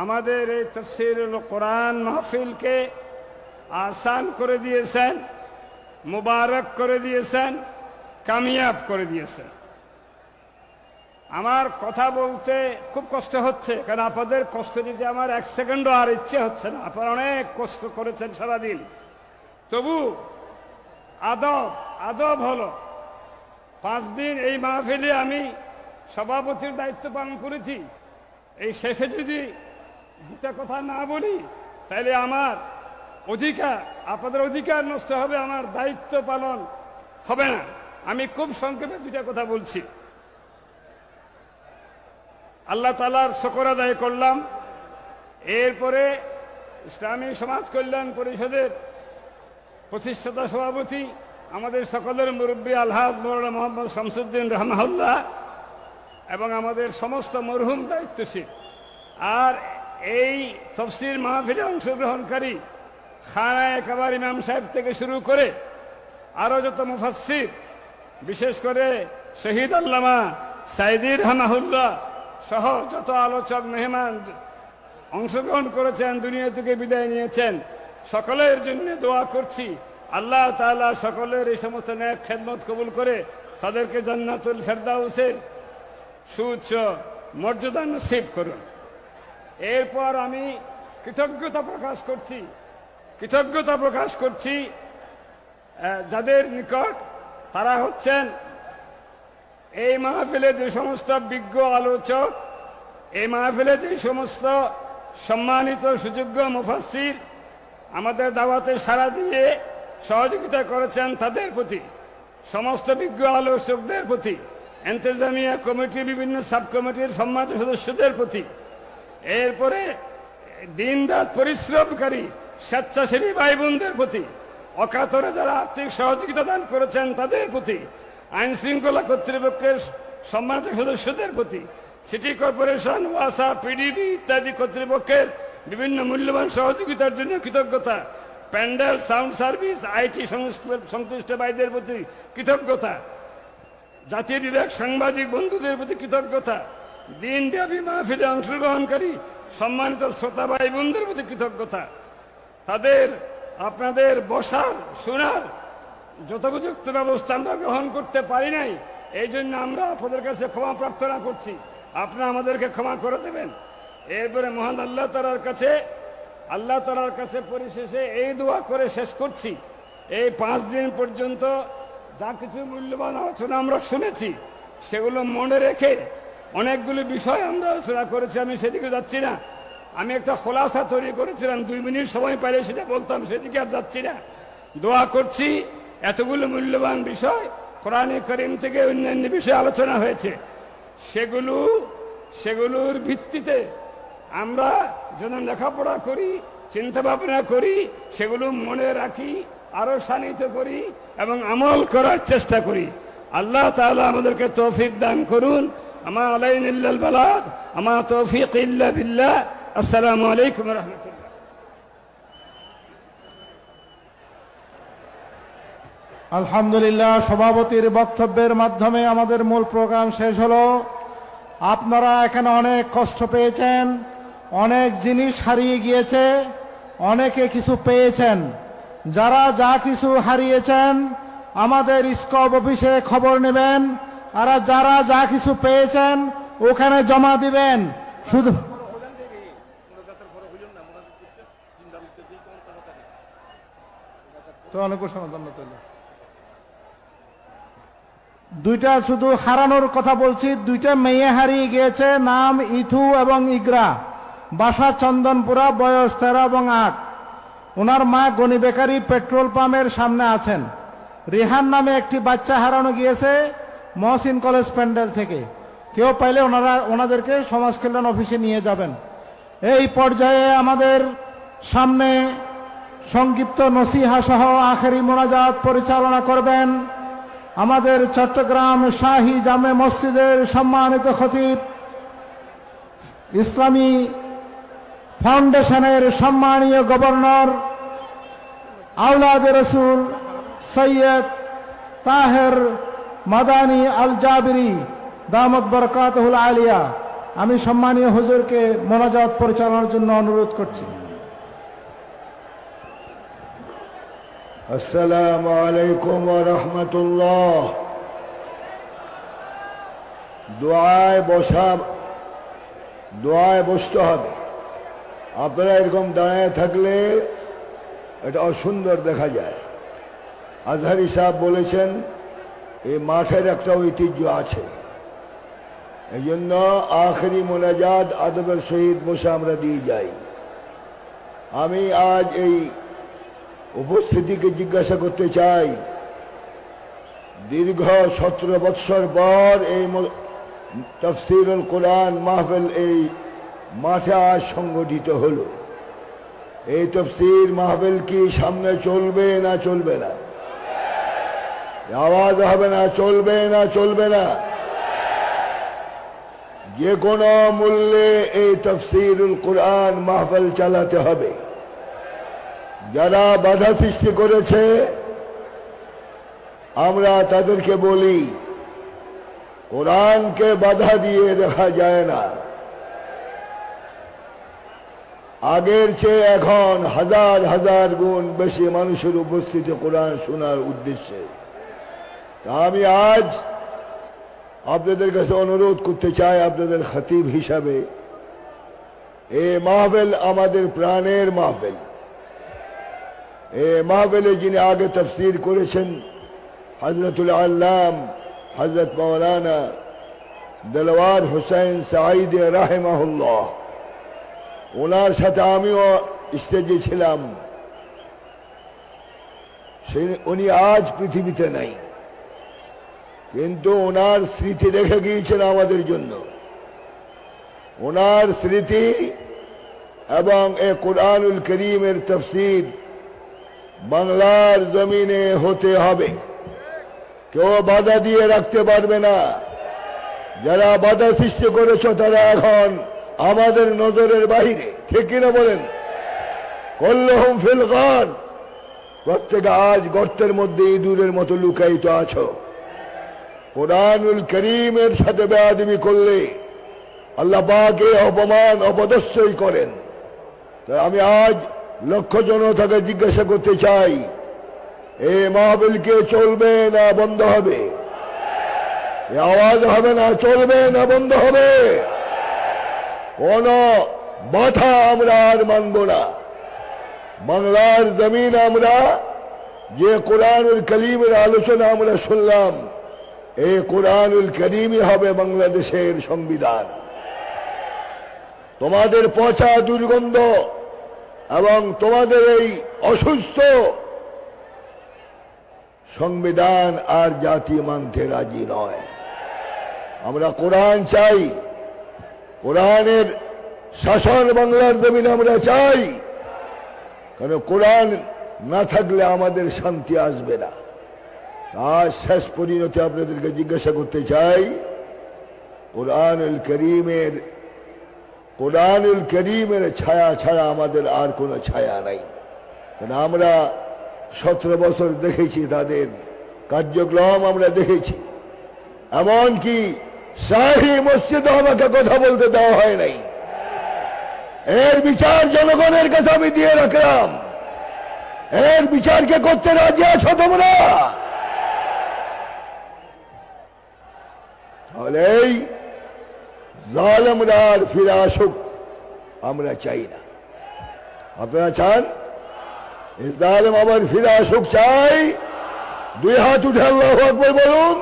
আমাদের এই তাফসীরুল কোরআন মাহফিলকে আসান করে দিয়েছেন, মুবারক করে দিয়েছেন, কামিয়াব করে দিয়েছেন। আমার কথা বলতে খুব কষ্ট হচ্ছে, কারণ আপনাদের কষ্ট দিতে আমার 1 সেকেন্ডও আর ইচ্ছে হচ্ছে না। আপনারা অনেক কষ্ট করেছেন সারাদিন, তবু আদব হলো 5 দিন এই মাহফিলে আমি সভাপতির দায়িত্ব পালন করেছি। এই শেষে যদি দুটা কথা না বলি তাহলে আমার অধিকার, আপনাদের অধিকার নষ্ট হবে, আমার দায়িত্ব পালন হবে না। আমি খুব সংক্ষেপে দুটা কথা বলছি। আল্লাহ তাআলার শুকর আদায় করলাম। এরপরে ইসলামী সমাজ কল্যাণ পরিষদের প্রতিষ্ঠাতা সভাপতি, আমাদের সকলের মুরব্বী আলহাজ মৌলানা মোহাম্মদ শামসুদ্দিন রহমাহুল্লাহ এবং আমাদের সমস্ত মরহুম দায়িত্বশীল, আর এই তফসির মাহফিলে অংশগ্রহণকারী খানায়ে কাবার ইমাম সাহেব থেকে শুরু করে আরো যত মুফাসসির, বিশেষ করে শহীদ আল্লামা সাইদি রহমাহুল্লাহ সহ যত আলোচক মেহমান অংশগ্রহণ করেছেন, দুনিয়া থেকে বিদায় নিয়েছেন, সকলের জন্য দোয়া করছি। আল্লাহ তাআলা সকলের এই সমস্ত নেক খেদমত কবুল করে তাদেরকে জান্নাতুল ফেরদাউসের সুউচ্চ মর্যাদা নসিব করুন। এরপর আমি কৃতজ্ঞতা প্রকাশ করছি যাদের নিকট, তারা হচ্ছেন এই মাহফিলে যে সমস্ত বিজ্ঞ আলোচক, এই মাহফিলে যে সমস্ত সম্মানিত সুযোগ্য মুফাসসির আমাদের দাওয়াতে সাড়া দিয়ে সহযোগিতা করেছেন, তাদের প্রতি, সমস্ত বিজ্ঞ আলোচকদের প্রতি, ইন্তেজামিয়া কমিটির বিভিন্ন সাব কমিটির সম্মানিত সদস্যদের প্রতি, এরপরে দিনরাত পরিশ্রমকারী স্বেচ্ছাসেবী ভাই বোনদের প্রতি, অকাতরে যারা আর্থিক সহযোগিতা দান করেছেন তাদের প্রতি, আইন শৃঙ্খলা কর্তৃপক্ষের সম্মানিত সদস্যদের প্রতি, সিটি কর্পোরেশন, ওয়াসা, পিডিবি ইত্যাদি কর্তৃপক্ষের বিভিন্ন মূল্যবান সহযোগিতার জন্য কৃতজ্ঞতা, প্যান্ডেল, সাউন্ড সার্ভিস, আইটি সংশ্লিষ্ট ভাইদের প্রতি কৃতজ্ঞতা, জাতীয় বিভাগ সাংবাদিক বন্ধুদের প্রতি কৃতজ্ঞতা, দিনব্যাপী মাহফিলে অংশগ্রহণকারী সম্মানিত শ্রোতা ভাই বোনদের প্রতি কৃতজ্ঞতা। তাদের আপনাদের বসার শোনার যথোপযুক্ত ব্যবস্থা আমরা গ্রহণ করতে পারি নাই, এই জন্য আমরা আপনাদের কাছে ক্ষমা প্রার্থনা করছি। আপনারা আমাদেরকে ক্ষমা করে দেবেন। এরপরে মহান আল্লাহ তাআলার কাছে পরিশেষে এই দোয়া করে শেষ করছি, এই 5 দিন পর্যন্ত যা কিছু মূল্যবান আলোচনা আমরা শুনেছি সেগুলো মনে রেখে অনেকগুলো বিষয় আমরা আলোচনা করেছি, আমি সেদিকে যাচ্ছি না। আমি একটা খোলাসা তৈরি করেছিলাম, 2 মিনিট সময় পাইলে সেটা বলতাম, সেদিকে আর যাচ্ছি না। দোয়া করছি এতগুলো মূল্যবান বিষয় কোরআনে কারীম থেকে অন্যান্য বিষয়ে আলোচনা হয়েছে, সেগুলোর ভিত্তিতে আমরা যেন লেখাপড়া করি, চিন্তা ভাবনা করি, সেগুলো মনে রাখি, আরো শানিত করি এবং আমল করার চেষ্টা করি। আল্লাহ তাআলা আমাদেরকে তৌফিক দান করুন। আমা আলাইনা ইল্লাল বালাগ, আমা তৌফিক ইল্লা বিল্লাহ। আসসালামু আলাইকুম ওয়া রাহমাতুল্লাহ। আলহামদুলিল্লাহ, সভাপতির বক্তব্যের মাধ্যমে আমাদের মূল প্রোগ্রাম শেষ হলো। আপনারা এখানে অনেক কষ্ট পেয়েছেন, অনেক জিনিস হারিয়ে গিয়েছে, অনেকে কিছু পেয়েছেন। যারা যা কিছু হারিয়েছেন আমাদের স্কপ অফিসে খবর নেবেন, আর যারা যা কিছু পেয়েছেন ওখানে জমা দিবেন। শুধু তো অনেক সমাধান দুইটা শুধু হারানোর কথা বলছি। 2টা মেয়ে হারিয়ে গিয়েছে, নাম ইথু এবং ইগরা, বাসা চন্দনপুরা, বয়স 13 এবং 8। ওনার মা গনি বেকারি পেট্রোল পাম্পের সামনে আছেন। রিহান নামে একটি বাচ্চা হারানো গিয়েছে মহসিন কলেজ প্যান্ডেল থেকে। কেউ পাইলে ওনাদেরকে সমাজ কল্যাণ অফিসে নিয়ে যাবেন। এই পর্যায়ে আমাদের সামনে সংক্ষিপ্ত নসিহা সহ আখেরি মোনাজাত পরিচালনা করবেন আমাদের চট্টগ্রাম শাহী জামে মসজিদের সম্মানিত খতিব, ইসলামী ফাউন্ডেশনের সম্মানীয় গভর্নর আওলাদে রসুল সৈয়দ তাহের মাদানী আল জাবিরি দামত বরকাতুল আলিয়া। আমি সম্মানীয় হুজুরকে মোনাজাত পরিচালনার জন্য অনুরোধ করছি। আসসালামু আলাইকুম ওয়া রাহমাতুল্লাহ। দোয়ায় বসতে হবে। আপনারা এরকম দাঁড়ায় থাকলে এটা অসুন্দর দেখা যায়। আজহারি সাহেব বলেছেন এই মাঠের একটা ঐতিহ্য আছে, এই জন্য আখেরি মোনাজাত আদবের সহিত বসে আমরা দিয়ে যাই। আমি আজ এই উপস্থিতিকে জিজ্ঞাসা করতে চাই, দীর্ঘ 17 বৎসর পর এই তাফসীরুল কোরআন মাহফিল এই মাঠে আজ সংগঠিত হলো। এই তাফসীর মাহফিল কি সামনে চলবে না চলবে না? আওয়াজ হবে না, চলবে না চলবে না? যে কোনো মূল্যে এই তাফসীরুল কোরআন মাহফিল চালাতে হবে। যারা বাধা সৃষ্টি করেছে আমরা তাদেরকে বলি, কোরআনকে বাধা দিয়ে দেখা যায় না। আগের চেয়ে এখন হাজার হাজার গুণ বেশি মানুষের উপস্থিতি কোরআন শোনার উদ্দেশ্যে। আমি আজ আপনাদের কাছে অনুরোধ করতে চাই, আপনাদের খতিব হিসাবে, এই মাহফিল আমাদের প্রাণের মাহফিল। এই মাহফিলে যিনি আগে তাফসীর করেছেন হযরতুল আল্লাম হযরত মাওলানা দিলওয়ার হোসেন সাঈদ রাহিমাহুল্লাহ, ওনার সাথে আমিও স্টেজে ছিলাম। উনি আজ পৃথিবীতে নাই, কিন্তু ওনার স্মৃতি রেখে গিয়েছেন আমাদের জন্য। ওনার স্মৃতি এবং এ কোরআনুল করিমের তাফসীর বাংলার জমিনে হতে হবে। কেউ বাধা দিয়ে রাখতে পারবে না। যারা বাধা সৃষ্টি করেছ তারা এখন আমাদের নজরের বাইরে, ঠিক কিনা বলেন? কুল্লুহুম ফিল গার, প্রত্যেকে আজ গর্তের মধ্যে ইঁদুরের মতো লুকায়িত আছো। কোরআনুল করিমের সাথে বেয়াদবি করলে আল্লাহ পাক এই অপমান অপদস্থই করেন। তাই আমি আজ লক্ষ জনতাকে জিজ্ঞাসা করতে চাই, এই মাহফিল কে চলবে না বন্ধ হবে? আওয়াজ হবে না, চলবে না বন্ধ হবে? কোন বাধা আমরা আর মানব না। বাংলার জমিন আমরা যে কোরআনুল করিমের আলোচনা আমরা শুনলাম, এই কোরআনুল করিমই হবে বাংলাদেশের সংবিধান। তোমাদের পচা দুর্গন্ধ এবং তোমাদের এই অসুস্থ সংবিধান আর জাতি মানতে রাজি নয়। আমরা কোরআন চাই, কোরআনের শাসন বাংলার জমিনে আমরা চাই। কারণ কোরআন না থাকলে আমাদের শান্তি আসবে না। আর শেষ পরিণতি আপনাদেরকে জিজ্ঞাসা করতে চাই, কোরআনুল করিমের ছায়া ছাড়া আমাদের আর কোনো ছায়া নাই। কারণ আমরা 17 বছর দেখেছি তাদের কার্যক্রম, আমরা দেখেছি। এমনকি শাহী মসজিদে আমাকে কথা বলতে দেওয়া হয় নাই। এর বিচার জনগণের কাছে আমি দিয়ে রাখলাম। এর বিচারকে করতে রাজি আছো তোমরা? তাহলে এই জালেমরা আর ফিরে আসুক আমরা চাই না। আপনারা চান এই জালেম আবার ফিরে আসুক? চাই? দুই হাত উঠে আল্লাহু আকবার বলুন।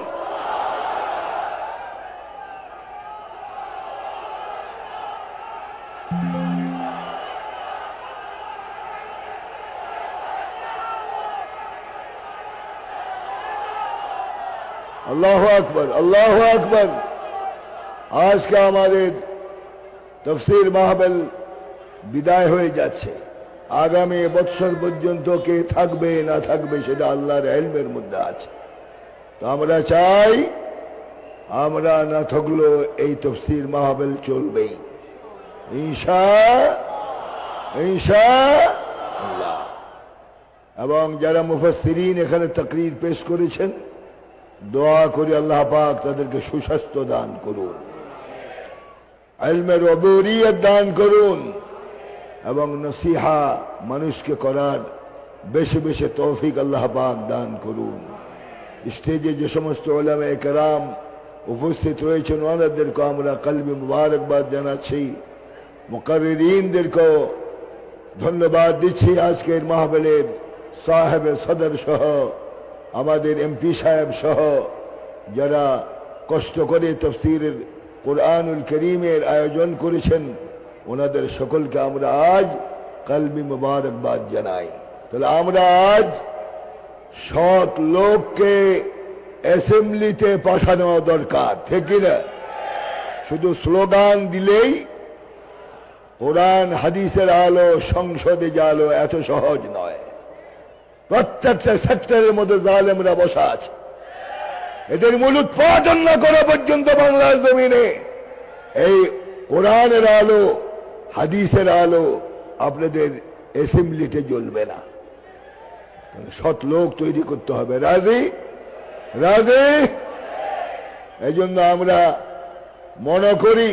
আল্লাহু আকবার, আল্লাহু আকবার। আজকে আমাদের তাফসীর মাহফিল বিদায় হয়ে যাচ্ছে। আগামী বৎসর পর্যন্ত কে থাকবে না থাকবে সেটা আল্লাহর ইলমের মধ্যে আছে। তো আমরা চাই, আমরা না থাকলেও এই তাফসীর মাহফিল চলবেই ইনশাআল্লাহ। এবং যারা মুফাসসিরিন এখানে তাকরীর পেশ করেছেন, দোয়া করি আল্লাহ পাক তাদেরকে সুস্বাস্থ্য দান করুন, ইলমের অবুরিয়ত দান করুন, এবং নসিহা মানুষকে করার বেশি বেশি তৌফিক আল্লাহ পাক দান করুন। স্টেজে যে সমস্ত উলামায়ে কেরাম উপস্থিত রয়েছেন ওনাদেরকে আমরা কলবি মুবারকবাদ জানাচ্ছি। মুকাররিনদেরকেও ধন্যবাদ দিচ্ছি। আজকের মাহফিলের সাহেবে সদর সহ আমাদের এমপি সাহেব সহ যারা কষ্ট করে তাফসীরের কোরআনুল করিমের আয়োজন করেছেন ওনাদের সকলকে আমরা আজ কলবি মুবারকবাদ জানাই। তাহলে আমরা আজ সৎ লোককে অ্যাসেম্বলিতে পাঠানো দরকার, ঠিক কিনা? শুধু স্লোগান দিলেই কোরআন হাদিসের আলো সংসদে জালো এত সহজ নয়। প্রত্যেকটা সেক্টরের মধ্যে জালেমরা বসা আছে, এদের মূল উৎপাদন না করা পর্যন্ত বাংলার জমিনে এই কোরআনের আলো হাদিসের আলো আপনাদের অ্যাসেম্বলিতে জ্বলবে না। সৎ লোক তৈরি করতে হবে। রাজি? রাজি? এই জন্য আমরা মনে করি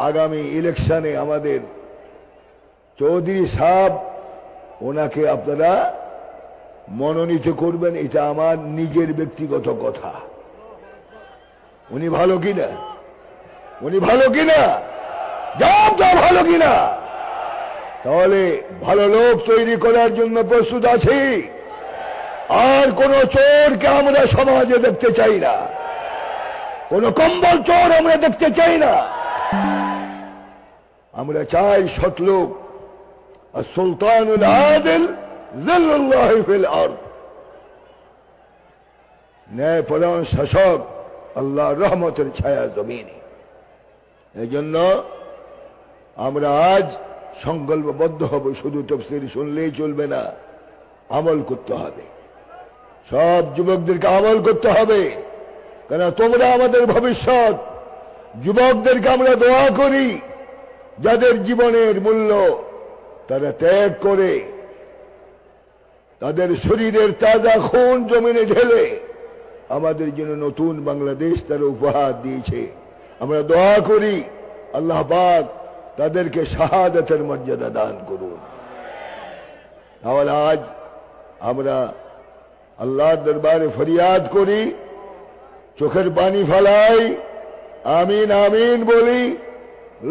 আগামী ইলেকশনে আমাদের চৌধুরী সাহেব, ওনাকে আপনারা মনোনীত করবেন। এটা আমার নিজের ব্যক্তিগত কথা। উনি ভালো কিনা? উনি ভালো কিনা? জবাবটা ভালো কিনা? তাহলে ভালো লোক তৈরি করার জন্য প্রস্তুত আছি। আর কোন চোরকে আমরা সমাজে দেখতে চাই না, কোন কম্বল চোর আমরা দেখতে চাই না। আমরা চাই সৎ লোক। আর সুলতানুল আদিল জিল্লুল্লাহি ফিল আরদ, ন্যায়পরায়ণ শাসক আল্লাহর রহমতের ছায়া জমিনে। এই জন্য আমরা আজ সংকল্পবদ্ধ হব। শুধু তাফসীর শুনলেই চলবে না, আমল করতে হবে। সব যুবকদেরকে আমল করতে হবে, কেন তোমরা আমাদের ভবিষ্যৎ। যুবকদেরকে আমরা দোয়া করি যাদের জীবনের মূল্য তারা ত্যাগ করে তাদের শরীরের তাজা খুন জমিনে ঢেলে আমাদের জন্য নতুন বাংলাদেশ তারা উপহার দিয়েছে। আমরা দোয়া করি আল্লাহ পাক তাদেরকে শাহাদাতের মর্যাদা দান করুন। তাহলে আজ আমরা আল্লাহর দরবারে ফরিয়াদ করি, চোখের পানি ফেলাই, আমিন আমিন বলি।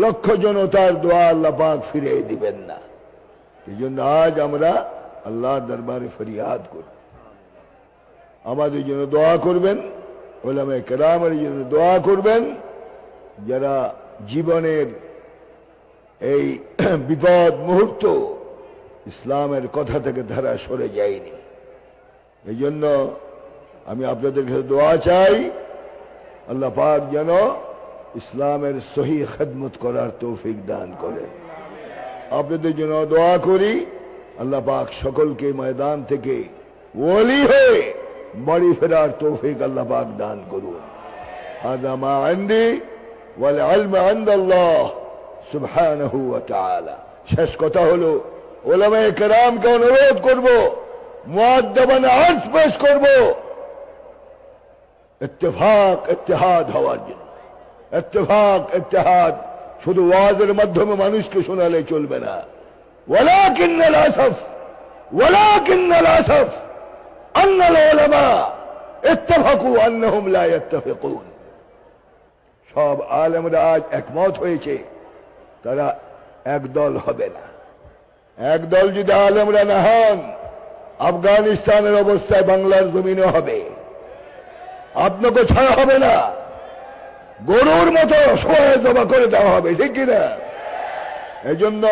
লক্ষ জনতার দোয়া আল্লাহ পাক ফিরিয়ে দিবেন না। এই জন্য আজ আমরা আল্লাহর দরবারে ফরিয়াদ করি। আমাদের জন্য দোয়া করবেন, উলামায়ে কেরামের জন্য দোয়া করবেন, যারা জীবনের এই বিপদ মুহূর্ত ইসলামের কথা থেকে ধারা সরে যায়নি। এই জন্য আমি আপনাদের কাছে দোয়া চাই, আল্লাহ পাক যেন ইসলামের সহি খেদমত করার তৌফিক দান করেন। আপনাদের জন্য দোয়া করি, আল্লাহ পাক সকলকে ময়দান থেকে ওলি হয়ে বাড়ি ফেরার তৌফিক আল্লাহ পাক দান করুন। হাদা মা ইনদি ওয়াল ইলমু ইনদাল্লাহ সুবহানাহু ওয়া তাআলা। শেষ কথা হলো, উলামায়ে কেরামকে অনুরোধ করব, মুআদ্দাবান আরজ পেশ করব ইত্তেফাক ইত্তেহাদ হওয়ার জন্য। ইত্তেফাক ইত্তেহাদ শুধু ওয়াজের মাধ্যমে মানুষকে শোনালে চলবে না। ওয়ালাকিন্নাল আসফ আন্নাল উলামা ইত্তাফাকু আন্নাহুম লা ইত্তাফিকুন। সব আলেমরা আজ একমত হয়েছে তারা একদল হবে না। একদল যদি আলেমরা না হন, আফগানিস্তানের অবস্থায় বাংলার জমিনে হবে। আপনাকে ছাড়া হবে না, গরুর মতো সহায় জমা করে দেওয়া হবে, ঠিক কিনা? এই জন্য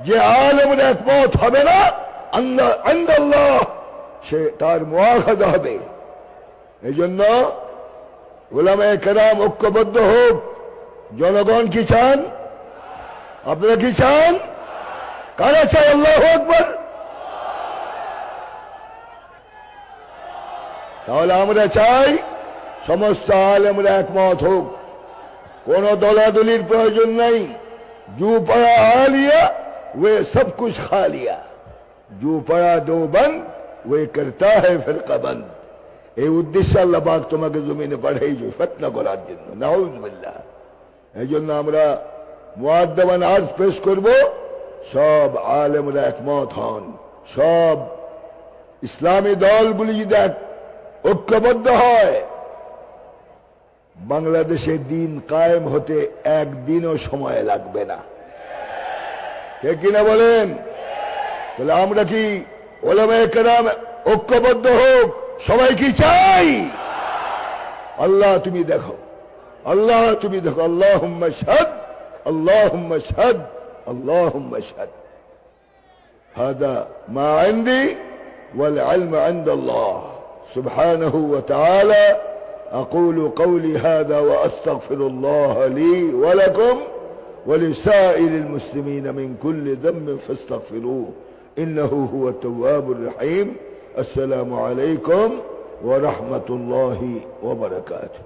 যে আলেমরা একমত হবে না, আল্লাহ সে তার মুআখাযা হবে। এই জন্য উলামায়ে কেরাম ঐক্যবদ্ধ হোক। জনগণ কি চান? আপনারা কি চান? কারা চাই? আল্লাহু আকবার। তাহলে আমরা চাই সমস্ত আলেমরা একমত হোক, কোন দলাদলির প্রয়োজন নাই। জু পড়া आ लिया वे सब कुछ खा लिया, जू पड़ा दो बंद वे करता है फिरका बंद। এই উদ্দেশ্যে আল্লাহ পাক তোমাকে জমিনে পাঠাইছে ফিতনা করার জন্য। নাউযুবিল্লাহ। এই জন্য আমরা মুআদ্দাবান আরজ পেশ করব, সব আলেমরা একমত হন। সব ইসলামী দলগুলি যদি ঐক্যবদ্ধ হয়, বাংলাদেশে দিন কায়েম হতে একদিনও সময় লাগবে না, ঠিক কিনা বলেন? তাহলে আমরা কি উলামায়ে কেরাম ঐক্যবদ্ধ হোক, সবাই কি চাই? আল্লাহ তুমি দেখো আল্লাহ তুমি দেখো, আল্লাহুম্মা শাহাদ, আল্লাহুম্মা শাহাদ, আল্লাহুম্মা শাহাদ। هذا ما عندي والعلم عند الله سبحانه وتعالى. أقول قولي هذا وأستغفر الله لي ولكم ولسائر المسلمين من كل ذنب فاستغفروه إنه هو التواب الرحيم. السلام عليكم ورحمة الله وبركاته.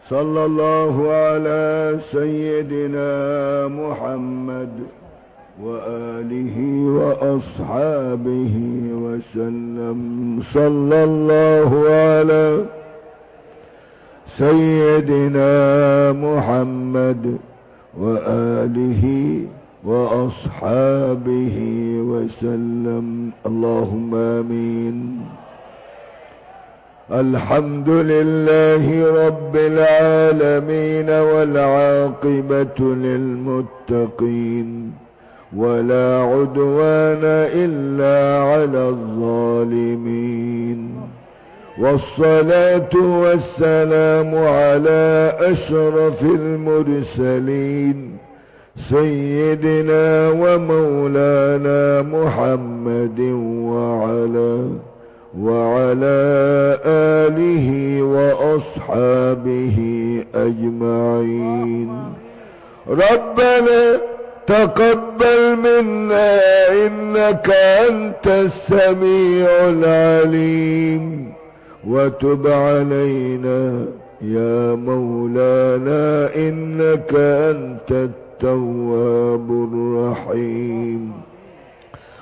صلى الله على سيدنا محمد وآله وأصحابه وسلم. صلى الله على سيدنا محمد وآله وأصحابه وسلم. اللهم آمين. الحمد لله رب العالمين والعاقبة للمتقين ولا عدوان إلا على الظالمين، والصلاة والسلام على أشرف المرسلين سيدنا ومولانا محمد وعلى آله وأصحابه أجمعين. ربنا تقبل منا إنك أنت السميع العليم، وتب علينا يا مولانا إنك أنت التواب الرحيم.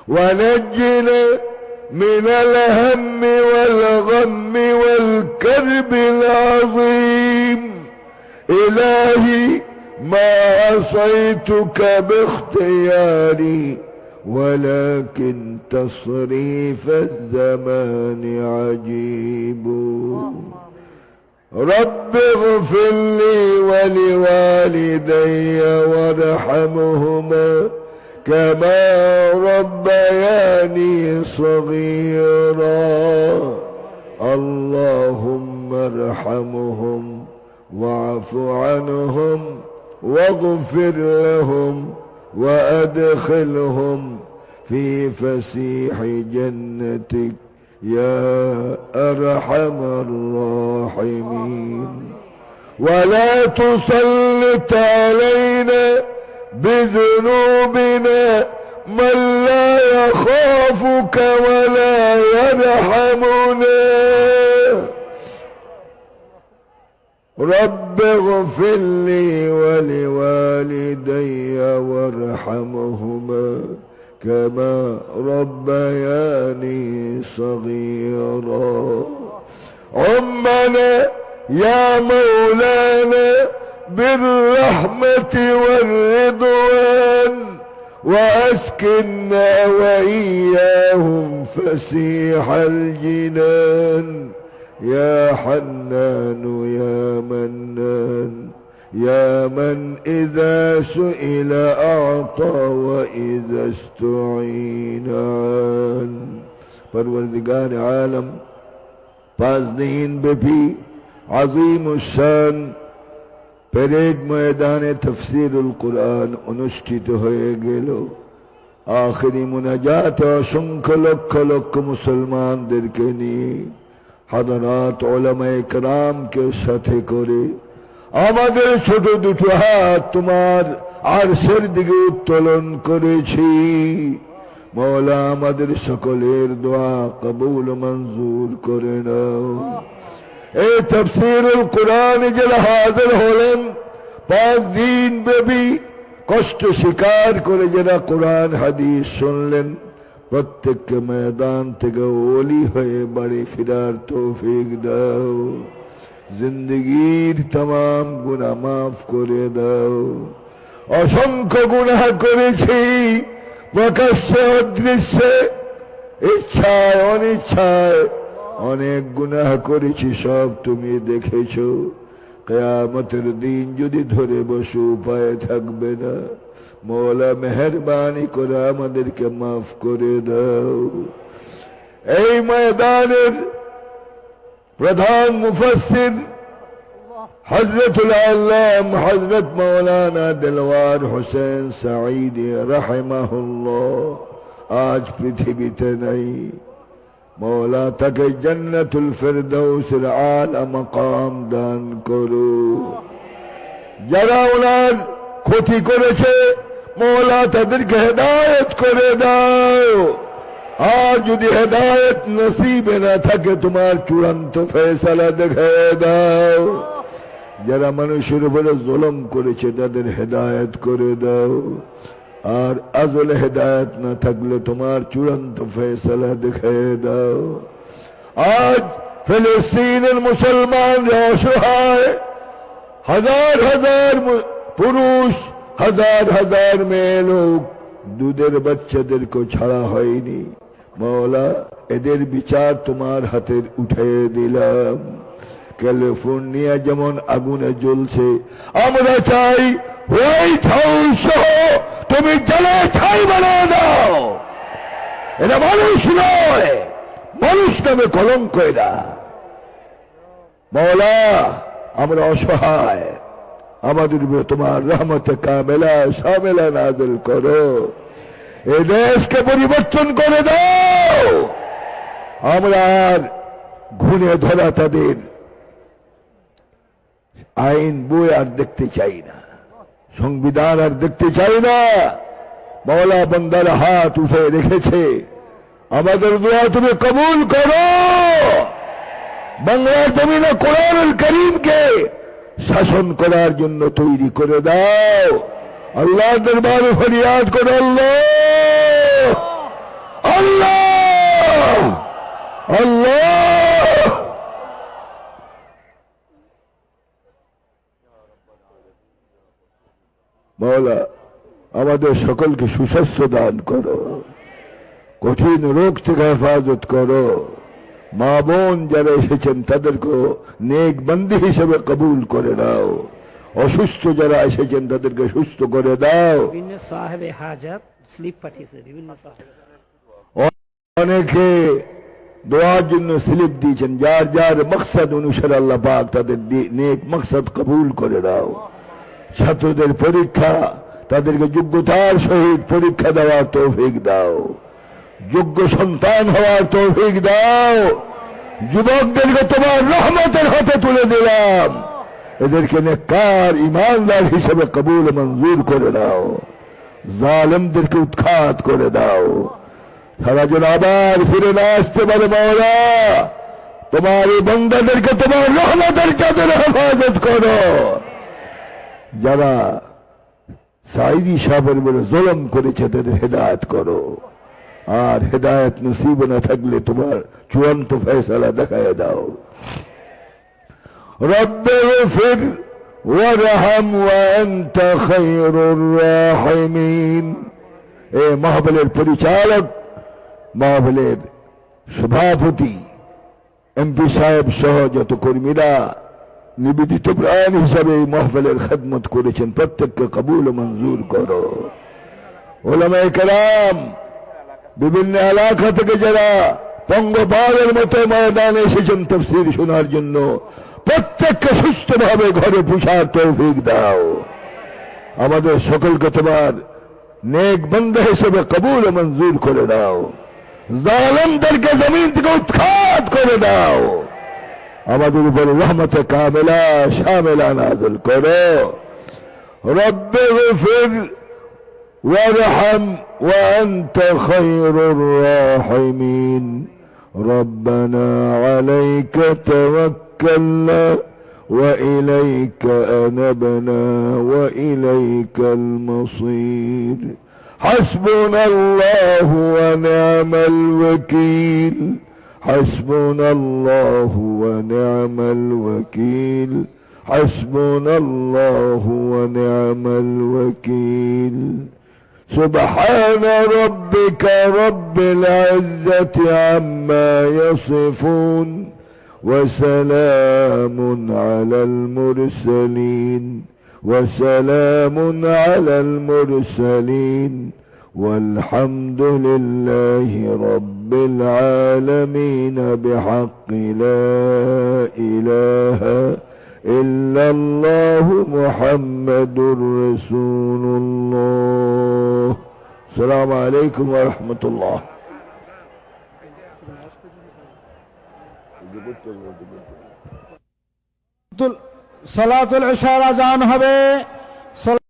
ونجنا من الهم والغم والكرب العظيم. إلهي ما عصيتك باختياري ولكن تصريف الزمان عجيب. رب اغفر لي ولوالدي وارحمهما كما ربياني صغيرا. اللهم ارحمهم واعف عنهم واغفر لهم وادخلهم في فسيح جنتك يا ارحم الراحمين. ولا تسلط علينا بذنوبنا من لا يخافك ولا يرحمنا. رب اغفر لي ولوالدي وارحمهما كما ربياني صغيرا. عمنا يا مولانا بالرحمة والرضوان، وأسكننا وإياهم فسيح الجنان. يا حنان يا منان يا من إذا سئل أعطى وإذا استعين عان. پروردگار عالم 5 দিন ব্যাপী عظيم الشان প্যারেড ময়দানে তাফসীরুল কুরআন অনুষ্ঠিত হয়ে গেল। আখিরি মুনাজাতে অসংখ্য লক্ষ লক্ষ মুসলমানদেরকে নিয়ে হাদারাত উলামায়ে কেরামকে সাথে করে আমাদের ছোট দুটো হাত তোমার আরশের দিকে উত্তোলন করেছি। মওলা আমাদের সকলের দোয়া কবুল মঞ্জুর করে নাও। এই তাফসীরুল কুরআন যারা হাজির হলেন 5 দিন ব্যাপী কষ্ট স্বীকার করে যারা কোরআন হাদিস শুনলেন, প্রত্যেককে ময়দান থেকে ওলি হয়ে বাড়ি ফেরার তৌফিক দাও। জিন্দগির तमाम গুনাহ মাফ করে দাও। অসংখ্য গুনাহ করেছি, প্রকাশ্যে অদৃশ্যে, ইচ্ছায় অনিচ্ছায় অনেক গুনাহ করেছি, সব তুমি দেখেছো। কিয়ামতের দিন যদি ধরে বসে উপায় থাকবে না। মওলা মেহেরবানি করে আমাদেরকে মাফ করে দাও। এই ময়দানের প্রধান মুফাসসির হযরতুল আল্লাম হযরত মাওলানা দিলওয়ার হোসেন সাঈদী রাহিমাহুল্লাহ আজ পৃথিবীতে নাই। মওলা তাকে জান্নাতুল ফিরদাউসের আলা মাকাম দান করো। যারা ওনার ক্ষতি করেছে মওলা তাদেরকে হেদায়েত করে দাও। আর যদি হেদায়েত নসিবে না থাকে তোমার চূড়ান্ত ফয়সালা দেখিয়ে দাও। যারা মানুষের উপরে জুলুম করেছে তাদের হেদায়েত করে দাও। আর আজলে হেদায়েত না থাকলে তোমার চূড়ান্ত ফয়সালা দেখিয়ে দাও। আজ ফিলিস্তিনের মুসলমানরা অসহায়, হাজার হাজার পুরুষ, হাজার হাজার মেয়ে লোক দুধের বাচ্চাদেরকে ছাড়া হয়নি। মওলা এদের বিচার তোমার হাতের উঠিয়ে দিলাম। ক্যালিফোর্নিয়া যেমন আগুনে জ্বলছে, আমরা চাই হোয়াইট হাউস সহ তুমি জ্বালা ছাই বানিয়ে দাও। এটা মানুষ নয়, মানুষ নামে কলঙ্ক এরা। মওলা আমরা অসহায়, আমাদের উপরে তোমার রহমতে কামেলা শামেলা নাযিল করো। এই দেশকে পরিবর্তন করে দাও। আমরা আর ঘুণে ধরা তাদের আইন বই আর দেখতে চাই না, সংবিধান আর দেখতে চাই না। মওলা বান্দার হাত উঠে রেখেছে, আমাদের দোয়া তুমি কবুল করো। বাংলার জমিনে কোরআনুল কারীমকে শাসন করার জন্য তৈরি করে দাও। আল্লাহ দরবারে ফরিয়াদ করো, আল্লাহ আল্লাহ আল্লাহ। মওলা আমাদের সকলকে সুস্বাস্থ্য দান করো, কঠিন রোগ থেকে হেফাজত করো। মা বোন যারা এসেছেন তাদেরকে নেক বান্দি হিসেবে কবুল করে দাও। অসুস্থ যারা এসেছেন তাদেরকে সুস্থ করে দাও। বিভিন্ন সাহেবে হাজাত স্লিপ পাঠিয়েছে, বিভিন্ন অনেকে দোয়ার জন্য স্লিপ দিয়েছেন। যার যার মকসদ অনুসারে আল্লাহ পাক তাদের নেক মকসদ কবুল করে দাও। ছাত্রদের পরীক্ষা, তাদেরকে যোগ্যতার সহিত পরীক্ষা দেওয়ার তৌফিক দাও। যোগ্য সন্তান হওয়ার তৌফিক দাও। যুবকদেরকে তোমার রহমতের হাতে তুলে দিলাম, এদেরকে নেককার ইমানদার হিসেবে কবুল মঞ্জুর করে দাও। জালেমদেরকে উৎখাত করে দাও। সারা যেন আবার ফিরে না আসতে পারে মওলা। তোমার এই বান্দাদেরকে তোমার রহমতের চাদরে হেফাজত করো। যারা সাঈদী সাহেবের উপরে জুলুম করেছে তাদের হেদায়েত করো। আর হেদায়েত নসিব না থাকলে তোমার চূড়ান্ত ফয়সালা দেখায় দাও। রব্বিগফির ওয়ারহাম ওয়া আনতা খায়রুর রাহিমিন। এ মাহফিলের পরিচালক, মাহফিলের সভাপতি, এমপি সাহেব সহ যত কর্মীরা নিবেদিত প্রাণ হিসাবে এই মাহফিলের খেদমত করেছেন, প্রত্যেককে কবুল মঞ্জুর করো। উলামায়ে কেরাম, বিভিন্ন এলাকা থেকে যারা পঙ্গপালের মতো ময়দানে এসেছেন তাফসীর শোনার জন্য, প্রত্যেককে সুস্থভাবে ঘরে পৌঁছার তৌফিক দাও। আমাদের সকলকে তোমার নেক বান্দা হিসেবে কবুল মঞ্জুর করে দাও। জালেমদেরকে জমিন থেকে উৎখাত করে দাও। আমাদের উপরে রহমতে কামেলা শামেলা নাযিল করো। রব্বিগফির ওয়ারহাম ওয়া আনতা খায়রুর রাহিমিন। রব্বানা আলাইকা তাওয়াক্কালনা ওয়া ইলাইকা আনাবনা ওয়া ইলাইকাল মাসীর। হাসবুনাল্লাহু ওয়া নি'মাল ওয়াকিল। حسبنا الله ونعم الوكيل. حسبنا الله ونعم الوكيل. سبحان ربك رب العزة عما يصفون وسلام على المرسلين وسلام على المرسلين والحمد لله رب العالمين بحق لا إله إلا الله محمد رسول الله. السلام عليكم ورحمة الله. সালাতুল ইশার আজান হবে।